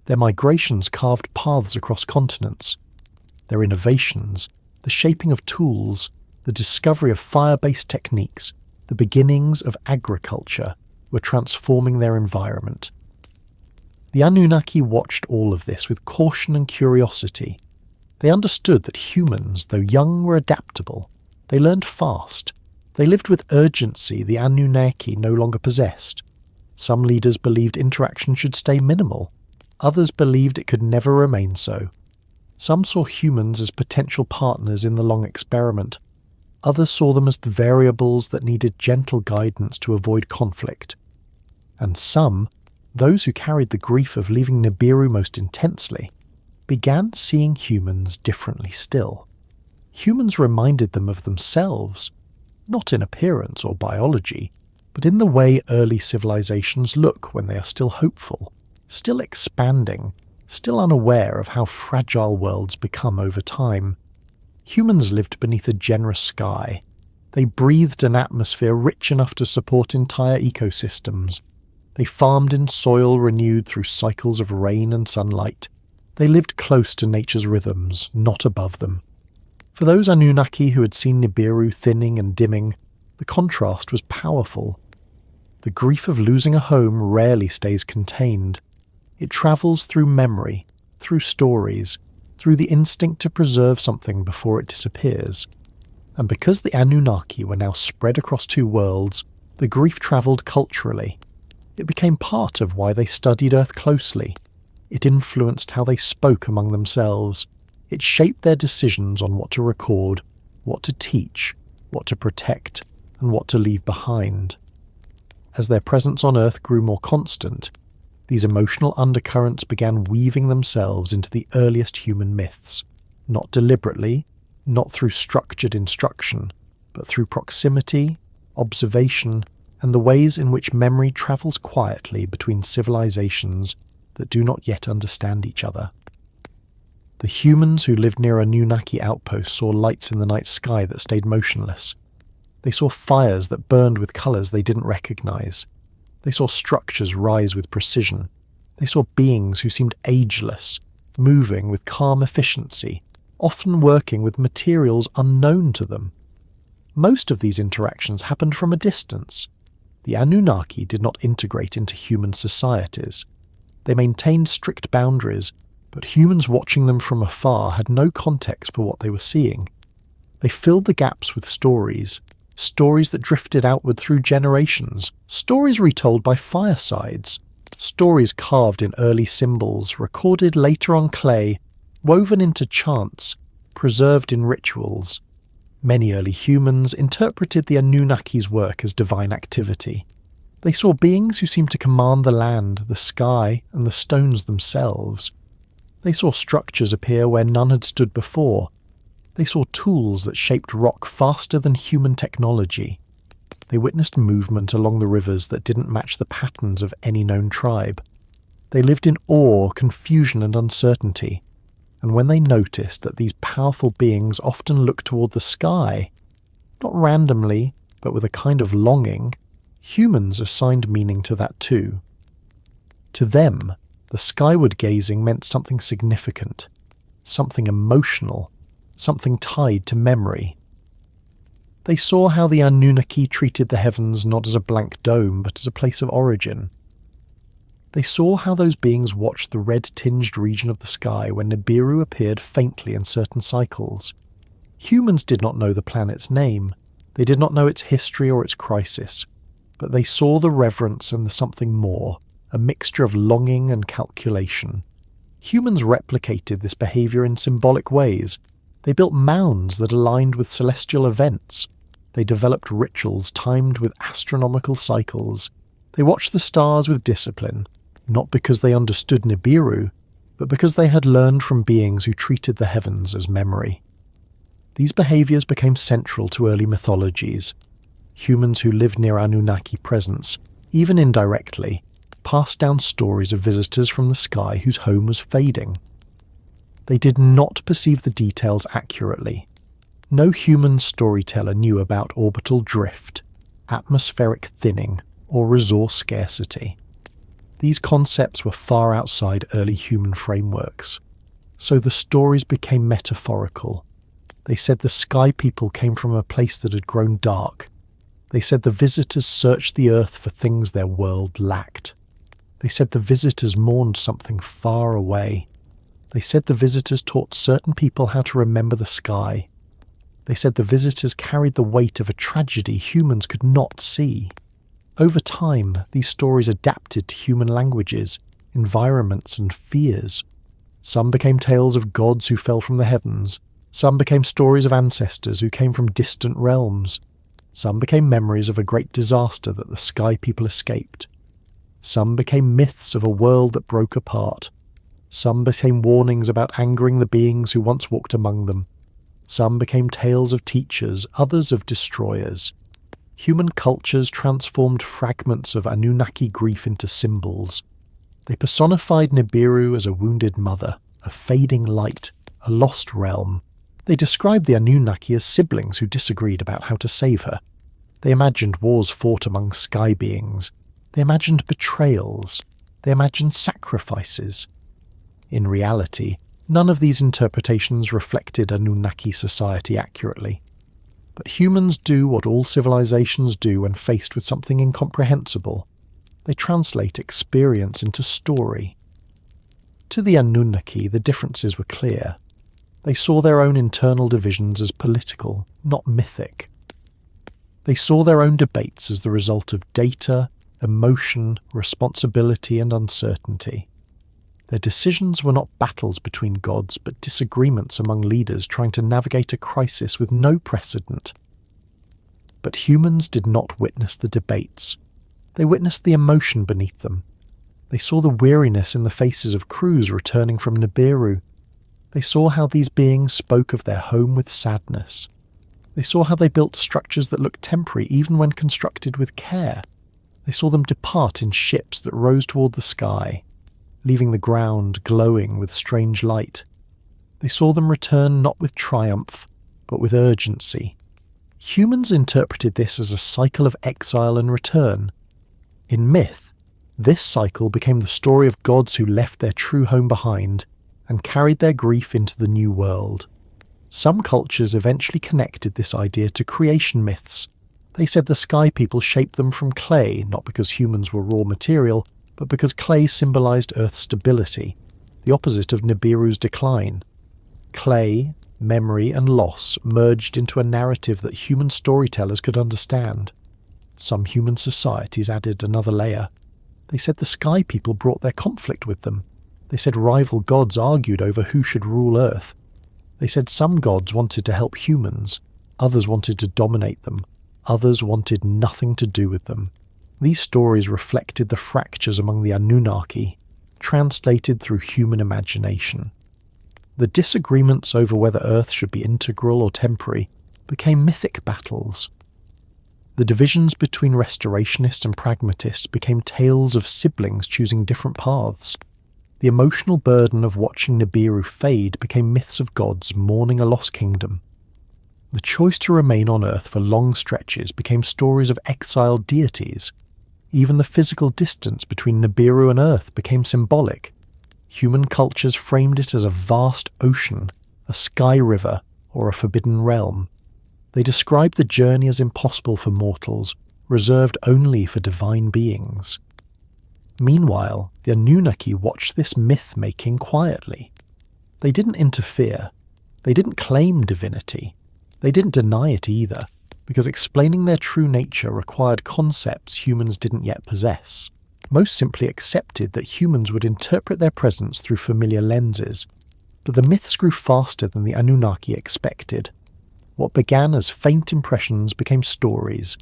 A: Their migrations carved paths across continents. Their innovations, the shaping of tools, the discovery of fire-based techniques, the beginnings of agriculture, were transforming their environment. The Anunnaki watched all of this with caution and curiosity. They understood that humans, though young, were adaptable. They learned fast. They lived with urgency the Anunnaki no longer possessed. Some leaders believed interaction should stay minimal. Others believed it could never remain so. Some saw humans as potential partners in the long experiment. Others saw them as the variables that needed gentle guidance to avoid conflict. And some, those who carried the grief of leaving Nibiru most intensely, began seeing humans differently still. Humans reminded them of themselves, not in appearance or biology, but in the way early civilizations look when they are still hopeful, still expanding, still unaware of how fragile worlds become over time. Humans lived beneath a generous sky. They breathed an atmosphere rich enough to support entire ecosystems. They farmed in soil renewed through cycles of rain and sunlight. They lived close to nature's rhythms, not above them. For those Anunnaki who had seen Nibiru thinning and dimming, the contrast was powerful. The grief of losing a home rarely stays contained. It travels through memory, through stories, through the instinct to preserve something before it disappears. And because the Anunnaki were now spread across two worlds, the grief travelled culturally. It became part of why they studied Earth closely. It influenced how they spoke among themselves. It shaped their decisions on what to record, what to teach, what to protect, and what to leave behind. As their presence on Earth grew more constant, these emotional undercurrents began weaving themselves into the earliest human myths, not deliberately, not through structured instruction, but through proximity, observation, and the ways in which memory travels quietly between civilizations that do not yet understand each other. The humans who lived near Anunnaki outposts saw lights in the night sky that stayed motionless. They saw fires that burned with colours they didn't recognize. They saw structures rise with precision. They saw beings who seemed ageless, moving with calm efficiency, often working with materials unknown to them. Most of these interactions happened from a distance. The Anunnaki did not integrate into human societies. They maintained strict boundaries, but humans watching them from afar had no context for what they were seeing. They filled the gaps with stories that drifted outward through generations, stories retold by firesides, stories carved in early symbols, recorded later on clay, woven into chants, preserved in rituals. Many early humans interpreted the Anunnaki's work as divine activity. They saw beings who seemed to command the land, the sky, and the stones themselves. They saw structures appear where none had stood before. They saw tools that shaped rock faster than human technology. They witnessed movement along the rivers that didn't match the patterns of any known tribe. They lived in awe, confusion, and uncertainty. And when they noticed that these powerful beings often looked toward the sky, not randomly, but with a kind of longing, humans assigned meaning to that too. To them, the skyward gazing meant something significant, something emotional, something tied to memory. They saw how the Anunnaki treated the heavens not as a blank dome, but as a place of origin. They saw how those beings watched the red-tinged region of the sky when Nibiru appeared faintly in certain cycles. Humans did not know the planet's name. They did not know its history or its crisis. But they saw the reverence and the something more, a mixture of longing and calculation. Humans replicated this behavior in symbolic ways. They built mounds that aligned with celestial events. They developed rituals timed with astronomical cycles. They watched the stars with discipline, not because they understood Nibiru, but because they had learned from beings who treated the heavens as memory. These behaviors became central to early mythologies. Humans who lived near Anunnaki presence, even indirectly, passed down stories of visitors from the sky whose home was fading. They did not perceive the details accurately. No human storyteller knew about orbital drift, atmospheric thinning, or resource scarcity. These concepts were far outside early human frameworks, so the stories became metaphorical. They said the sky people came from a place that had grown dark. They said the visitors searched the earth for things their world lacked. They said the visitors mourned something far away. They said the visitors taught certain people how to remember the sky. They said the visitors carried the weight of a tragedy humans could not see. Over time, these stories adapted to human languages, environments, and fears. Some became tales of gods who fell from the heavens. Some became stories of ancestors who came from distant realms. Some became memories of a great disaster that the sky people escaped. Some became myths of a world that broke apart. Some became warnings about angering the beings who once walked among them. Some became tales of teachers, others of destroyers. Human cultures transformed fragments of Anunnaki grief into symbols. They personified Nibiru as a wounded mother, a fading light, a lost realm. They described the Anunnaki as siblings who disagreed about how to save her. They imagined wars fought among sky beings. They imagined betrayals. They imagined sacrifices. In reality, none of these interpretations reflected Anunnaki society accurately. But humans do what all civilizations do when faced with something incomprehensible. They translate experience into story. To the Anunnaki, the differences were clear. They saw their own internal divisions as political, not mythic. They saw their own debates as the result of data, emotion, responsibility, and uncertainty. Their decisions were not battles between gods, but disagreements among leaders trying to navigate a crisis with no precedent. But humans did not witness the debates. They witnessed the emotion beneath them. They saw the weariness in the faces of crews returning from Nibiru. They saw how these beings spoke of their home with sadness. They saw how they built structures that looked temporary even when constructed with care. They saw them depart in ships that rose toward the sky, leaving the ground glowing with strange light. They saw them return not with triumph, but with urgency. Humans interpreted this as a cycle of exile and return. In myth, this cycle became the story of gods who left their true home behind and carried their grief into the new world. Some cultures eventually connected this idea to creation myths. They said the Sky People shaped them from clay, not because humans were raw material, but because clay symbolized Earth's stability, the opposite of Nibiru's decline. Clay, memory, and loss merged into a narrative that human storytellers could understand. Some human societies added another layer. They said the Sky People brought their conflict with them. They said rival gods argued over who should rule Earth. They said some gods wanted to help humans, others wanted to dominate them, others wanted nothing to do with them. These stories reflected the fractures among the Anunnaki, translated through human imagination. The disagreements over whether Earth should be integral or temporary became mythic battles. The divisions between restorationists and pragmatists became tales of siblings choosing different paths. The emotional burden of watching Nibiru fade became myths of gods mourning a lost kingdom. The choice to remain on Earth for long stretches became stories of exiled deities. Even the physical distance between Nibiru and Earth became symbolic. Human cultures framed it as a vast ocean, a sky river, or a forbidden realm. They described the journey as impossible for mortals, reserved only for divine beings. Meanwhile, the Anunnaki watched this myth-making quietly. They didn't interfere. They didn't claim divinity. They didn't deny it either, because explaining their true nature required concepts humans didn't yet possess. Most simply accepted that humans would interpret their presence through familiar lenses. But the myths grew faster than the Anunnaki expected. What began as faint impressions became stories.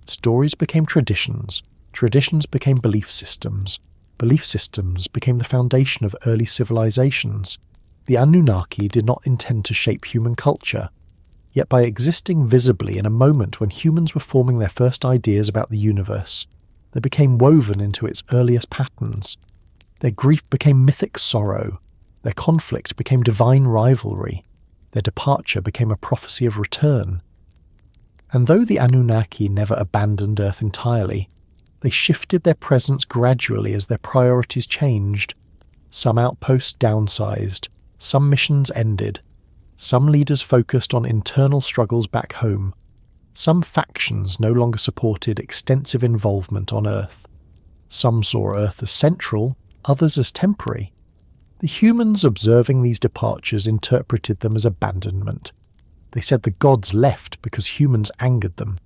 A: Stories became traditions. Traditions became belief systems. Belief systems became the foundation of early civilizations. The Anunnaki did not intend to shape human culture. Yet by existing visibly in a moment when humans were forming their first ideas about the universe, they became woven into its earliest patterns. Their grief became mythic sorrow. Their conflict became divine rivalry. Their departure became a prophecy of return. And though the Anunnaki never abandoned Earth entirely, they shifted their presence gradually as their priorities changed. Some outposts downsized, some missions ended, some leaders focused on internal struggles back home, some factions no longer supported extensive involvement on Earth. Some saw Earth as central, others as temporary. The humans observing these departures interpreted them as abandonment. They said the gods left because humans angered them.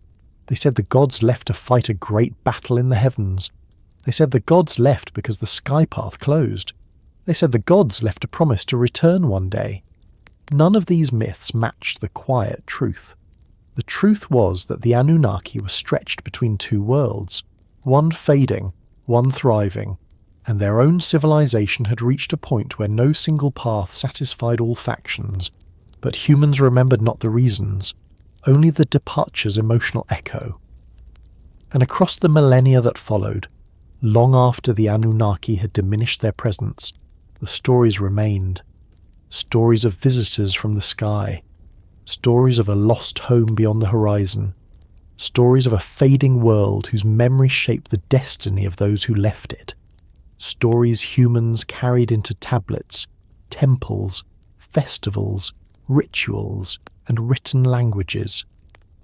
A: They said the gods left to fight a great battle in the heavens. They said the gods left because the sky path closed. They said the gods left a promise to return one day. None of these myths matched the quiet truth. The truth was that the Anunnaki were stretched between two worlds, one fading, one thriving, and their own civilization had reached a point where no single path satisfied all factions, but humans remembered not the reasons, only the departure's emotional echo. And across the millennia that followed, long after the Anunnaki had diminished their presence, the stories remained. Stories of visitors from the sky, stories of a lost home beyond the horizon, stories of a fading world whose memory shaped the destiny of those who left it, stories humans carried into tablets, temples, festivals, rituals, and written languages,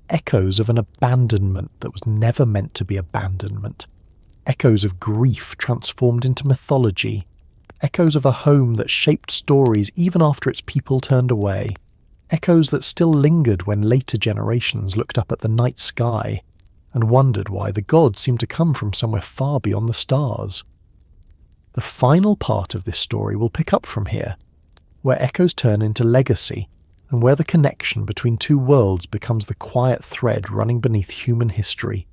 A: echoes of an abandonment that was never meant to be abandonment, echoes of grief transformed into mythology, echoes of a home that shaped stories even after its people turned away, echoes that still lingered when later generations looked up at the night sky and wondered why the gods seemed to come from somewhere far beyond the stars. The final part of this story will pick up from here, where echoes turn into legacy, and where the connection between two worlds becomes the quiet thread running beneath human history.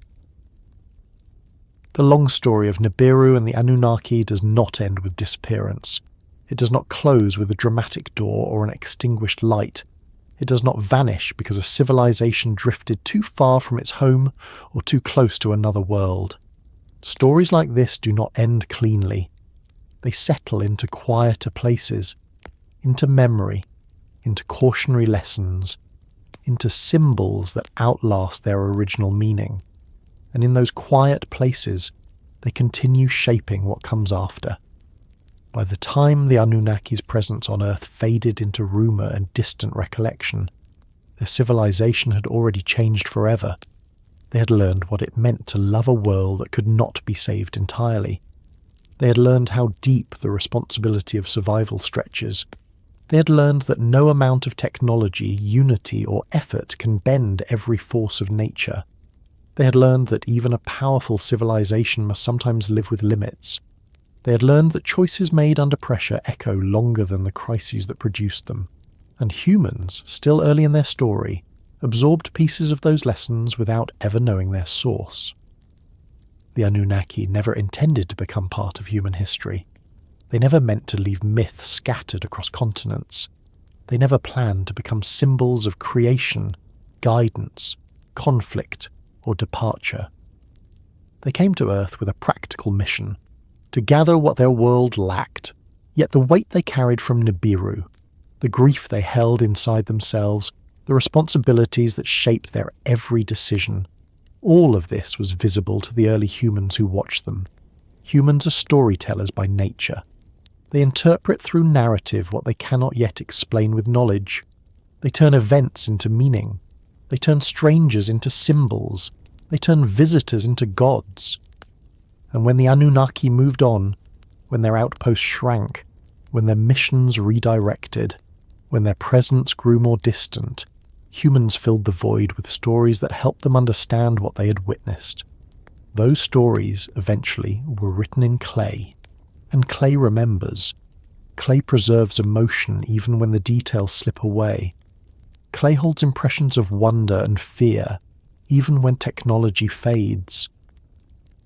A: The long story of Nibiru and the Anunnaki does not end with disappearance. It does not close with a dramatic door or an extinguished light. It does not vanish because a civilization drifted too far from its home or too close to another world. Stories like this do not end cleanly. They settle into quieter places, into memory, into cautionary lessons, into symbols that outlast their original meaning. And in those quiet places, they continue shaping what comes after. By the time the Anunnaki's presence on Earth faded into rumour and distant recollection, their civilization had already changed forever. They had learned what it meant to love a world that could not be saved entirely. They had learned how deep the responsibility of survival stretches. They had learned that no amount of technology, unity, or effort can bend every force of nature. They had learned that even a powerful civilization must sometimes live with limits. They had learned that choices made under pressure echo longer than the crises that produced them. And humans, still early in their story, absorbed pieces of those lessons without ever knowing their source. The Anunnaki never intended to become part of human history. They never meant to leave myth scattered across continents. They never planned to become symbols of creation, guidance, conflict, or departure. They came to Earth with a practical mission, to gather what their world lacked, yet the weight they carried from Nibiru, the grief they held inside themselves, the responsibilities that shaped their every decision, all of this was visible to the early humans who watched them. Humans are storytellers by nature. They interpret through narrative what they cannot yet explain with knowledge. They turn events into meaning. They turn strangers into symbols. They turn visitors into gods. And when the Anunnaki moved on, when their outposts shrank, when their missions redirected, when their presence grew more distant, humans filled the void with stories that helped them understand what they had witnessed. Those stories, eventually, were written in clay. And clay remembers. Clay preserves emotion even when the details slip away. Clay holds impressions of wonder and fear, even when technology fades.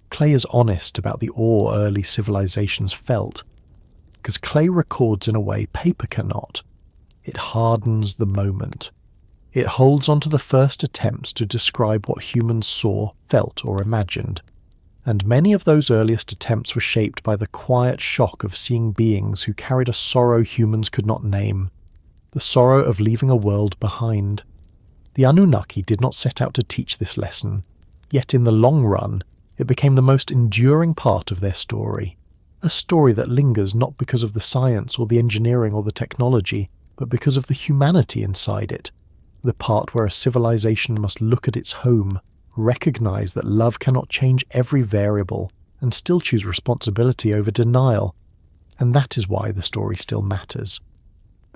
A: Clay is honest about the awe early civilizations felt, because clay records in a way paper cannot. It hardens the moment. It holds on to the first attempts to describe what humans saw, felt, or imagined. And many of those earliest attempts were shaped by the quiet shock of seeing beings who carried a sorrow humans could not name, the sorrow of leaving a world behind. The Anunnaki did not set out to teach this lesson, yet in the long run, it became the most enduring part of their story. A story that lingers not because of the science or the engineering or the technology, but because of the humanity inside it. The part where a civilization must look at its home, recognize that love cannot change every variable, and still choose responsibility over denial. And that is why the story still matters.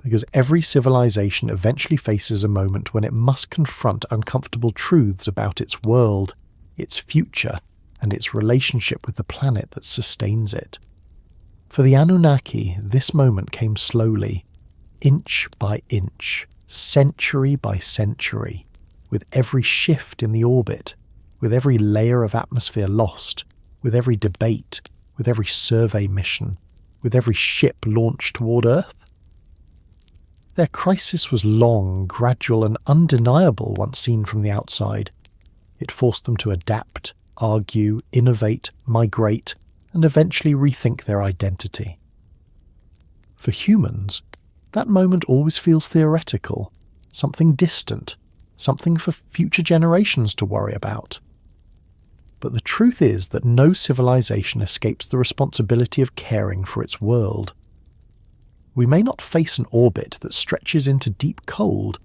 A: Because every civilization eventually faces a moment when it must confront uncomfortable truths about its world, its future, and its relationship with the planet that sustains it. For the Anunnaki, this moment came slowly, inch by inch, century by century, with every shift in the orbit, with every layer of atmosphere lost, with every debate, with every survey mission, with every ship launched toward Earth. Their crisis was long, gradual, and undeniable once seen from the outside. It forced them to adapt, argue, innovate, migrate, and eventually rethink their identity. For humans, that moment always feels theoretical, something distant, something for future generations to worry about. But the truth is that no civilization escapes the responsibility of caring for its world. We may not face an orbit that stretches into deep cold.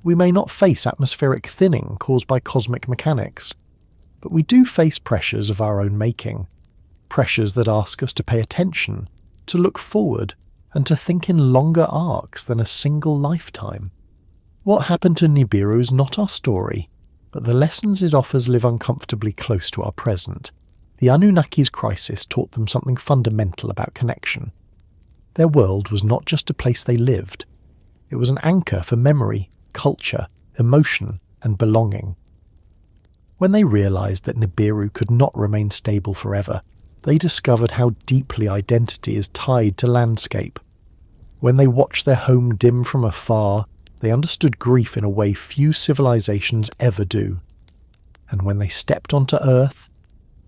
A: We may not face atmospheric thinning caused by cosmic mechanics. But we do face pressures of our own making. Pressures that ask us to pay attention, to look forward, and to think in longer arcs than a single lifetime. What happened to Nibiru is not our story, but the lessons it offers live uncomfortably close to our present. The Anunnaki's crisis taught them something fundamental about connection. Their world was not just a place they lived. It was an anchor for memory, culture, emotion, and belonging. When they realized that Nibiru could not remain stable forever, they discovered how deeply identity is tied to landscape. When they watched their home dim from afar, they understood grief in a way few civilizations ever do. And when they stepped onto Earth,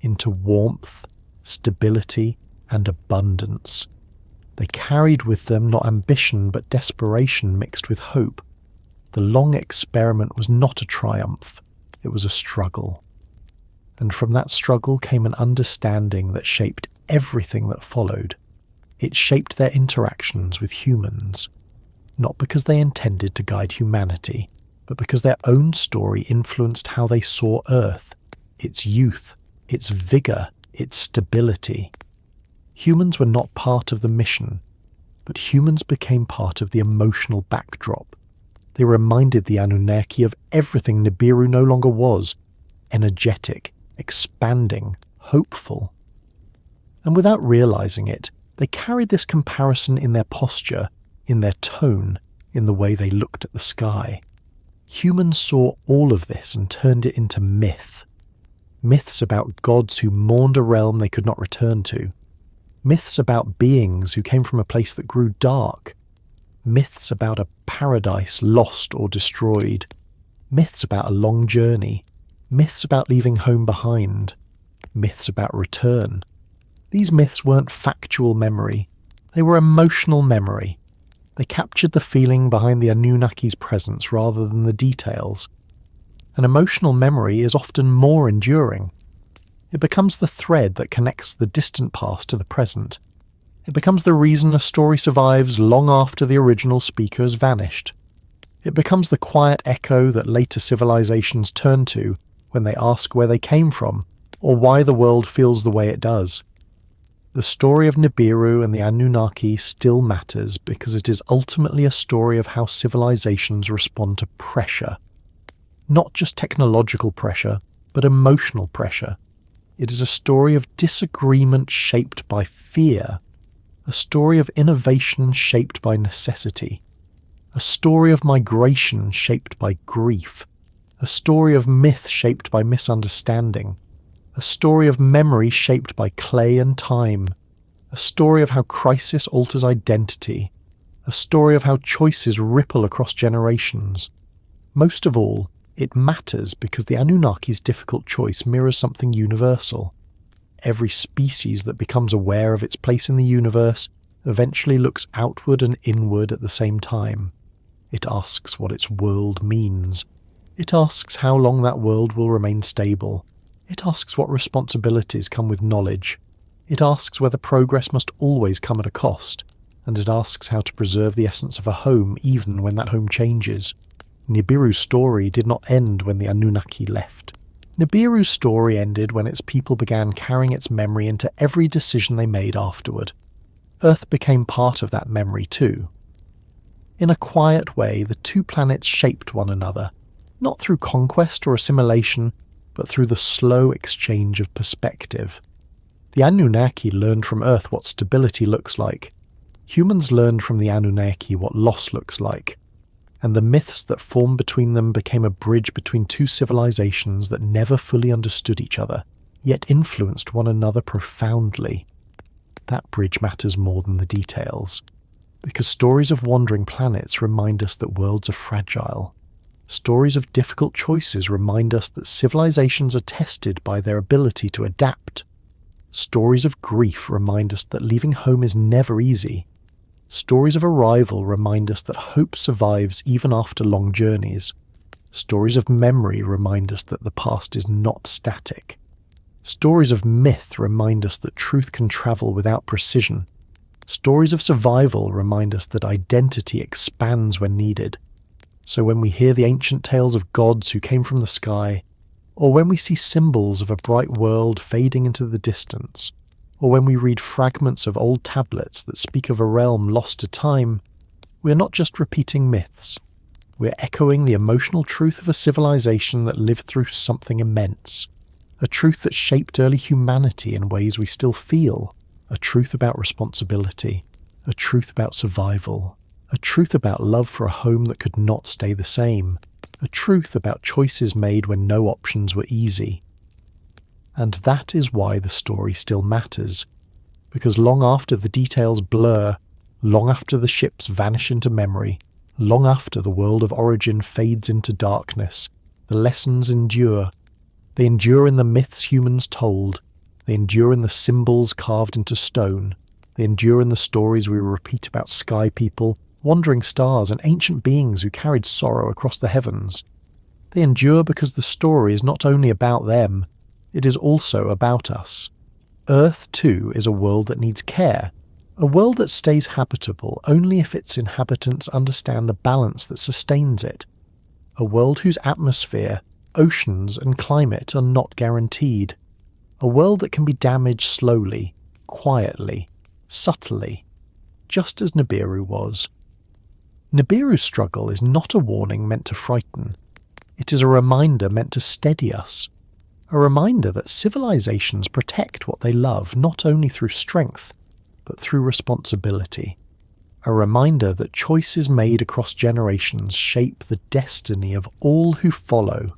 A: into warmth, stability, and abundance, they carried with them not ambition but desperation mixed with hope. The long experiment was not a triumph, it was a struggle. And from that struggle came an understanding that shaped everything that followed. It shaped their interactions with humans, not because they intended to guide humanity, but because their own story influenced how they saw Earth, its youth, its vigour, its stability. Humans were not part of the mission, but humans became part of the emotional backdrop. They reminded the Anunnaki of everything Nibiru no longer was: energetic, expanding, hopeful. And without realising it, they carried this comparison in their posture, in their tone, in the way they looked at the sky. Humans saw all of this and turned it into myth. Myths about gods who mourned a realm they could not return to. Myths about beings who came from a place that grew dark. Myths about a paradise lost or destroyed. Myths about a long journey. Myths about leaving home behind. Myths about return. These myths weren't factual memory. They were emotional memory. They captured the feeling behind the Anunnaki's presence rather than the details. An emotional memory is often more enduring. It becomes the thread that connects the distant past to the present. It becomes the reason a story survives long after the original speaker has vanished. It becomes the quiet echo that later civilizations turn to when they ask where they came from or why the world feels the way it does. The story of Nibiru and the Anunnaki still matters because it is ultimately a story of how civilizations respond to pressure. Not just technological pressure, but emotional pressure. It is a story of disagreement shaped by fear, a story of innovation shaped by necessity, a story of migration shaped by grief, a story of myth shaped by misunderstanding, a story of memory shaped by clay and time, a story of how crisis alters identity, a story of how choices ripple across generations. Most of all, it matters because the Anunnaki's difficult choice mirrors something universal. Every species that becomes aware of its place in the universe eventually looks outward and inward at the same time. It asks what its world means. It asks how long that world will remain stable. It asks what responsibilities come with knowledge. It asks whether progress must always come at a cost. And it asks how to preserve the essence of a home even when that home changes. Nibiru's story did not end when the Anunnaki left. Nibiru's story ended when its people began carrying its memory into every decision they made afterward. Earth became part of that memory too. In a quiet way, the two planets shaped one another, not through conquest or assimilation, but through the slow exchange of perspective. The Anunnaki learned from Earth what stability looks like. Humans learned from the Anunnaki what loss looks like. And the myths that formed between them became a bridge between two civilizations that never fully understood each other, yet influenced one another profoundly. That bridge matters more than the details, because stories of wandering planets remind us that worlds are fragile. Stories of difficult choices remind us that civilizations are tested by their ability to adapt. Stories of grief remind us that leaving home is never easy. Stories of arrival remind us that hope survives even after long journeys. Stories of memory remind us that the past is not static. Stories of myth remind us that truth can travel without precision. Stories of survival remind us that identity expands when needed. So when we hear the ancient tales of gods who came from the sky, or when we see symbols of a bright world fading into the distance, or when we read fragments of old tablets that speak of a realm lost to time, we are not just repeating myths. We are echoing the emotional truth of a civilization that lived through something immense, a truth that shaped early humanity in ways we still feel, a truth about responsibility, a truth about survival, a truth about love for a home that could not stay the same, a truth about choices made when no options were easy. And that is why the story still matters, because long after the details blur, long after the ships vanish into memory, long after the world of origin fades into darkness, the lessons endure. They endure in the myths humans told, they endure in the symbols carved into stone, they endure in the stories we repeat about sky people, wandering stars and ancient beings who carried sorrow across the heavens. They endure because the story is not only about them, it is also about us. Earth, too, is a world that needs care, a world that stays habitable only if its inhabitants understand the balance that sustains it, a world whose atmosphere, oceans and climate are not guaranteed, a world that can be damaged slowly, quietly, subtly, just as Nibiru was. Nibiru's struggle is not a warning meant to frighten. It is a reminder meant to steady us. A reminder that civilizations protect what they love not only through strength, but through responsibility. A reminder that choices made across generations shape the destiny of all who follow.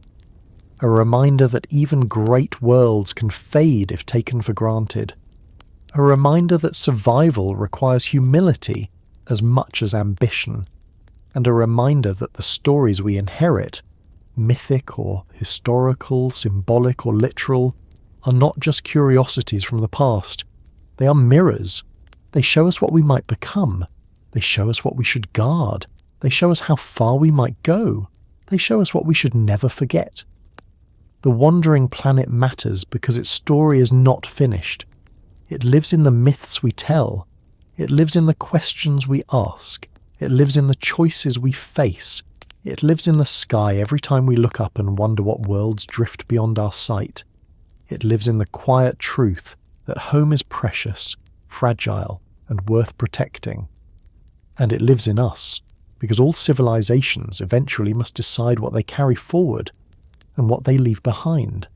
A: A reminder that even great worlds can fade if taken for granted. A reminder that survival requires humility as much as ambition. And a reminder that the stories we inherit, mythic or historical, symbolic or literal, are not just curiosities from the past. They are mirrors. They show us what we might become. They show us what we should guard. They show us how far we might go. They show us what we should never forget. The wandering planet matters because its story is not finished. It lives in the myths we tell. It lives in the questions we ask. It lives in the choices we face. It lives in the sky every time we look up and wonder what worlds drift beyond our sight. It lives in the quiet truth that home is precious, fragile, and worth protecting. And it lives in us, because all civilizations eventually must decide what they carry forward and what they leave behind.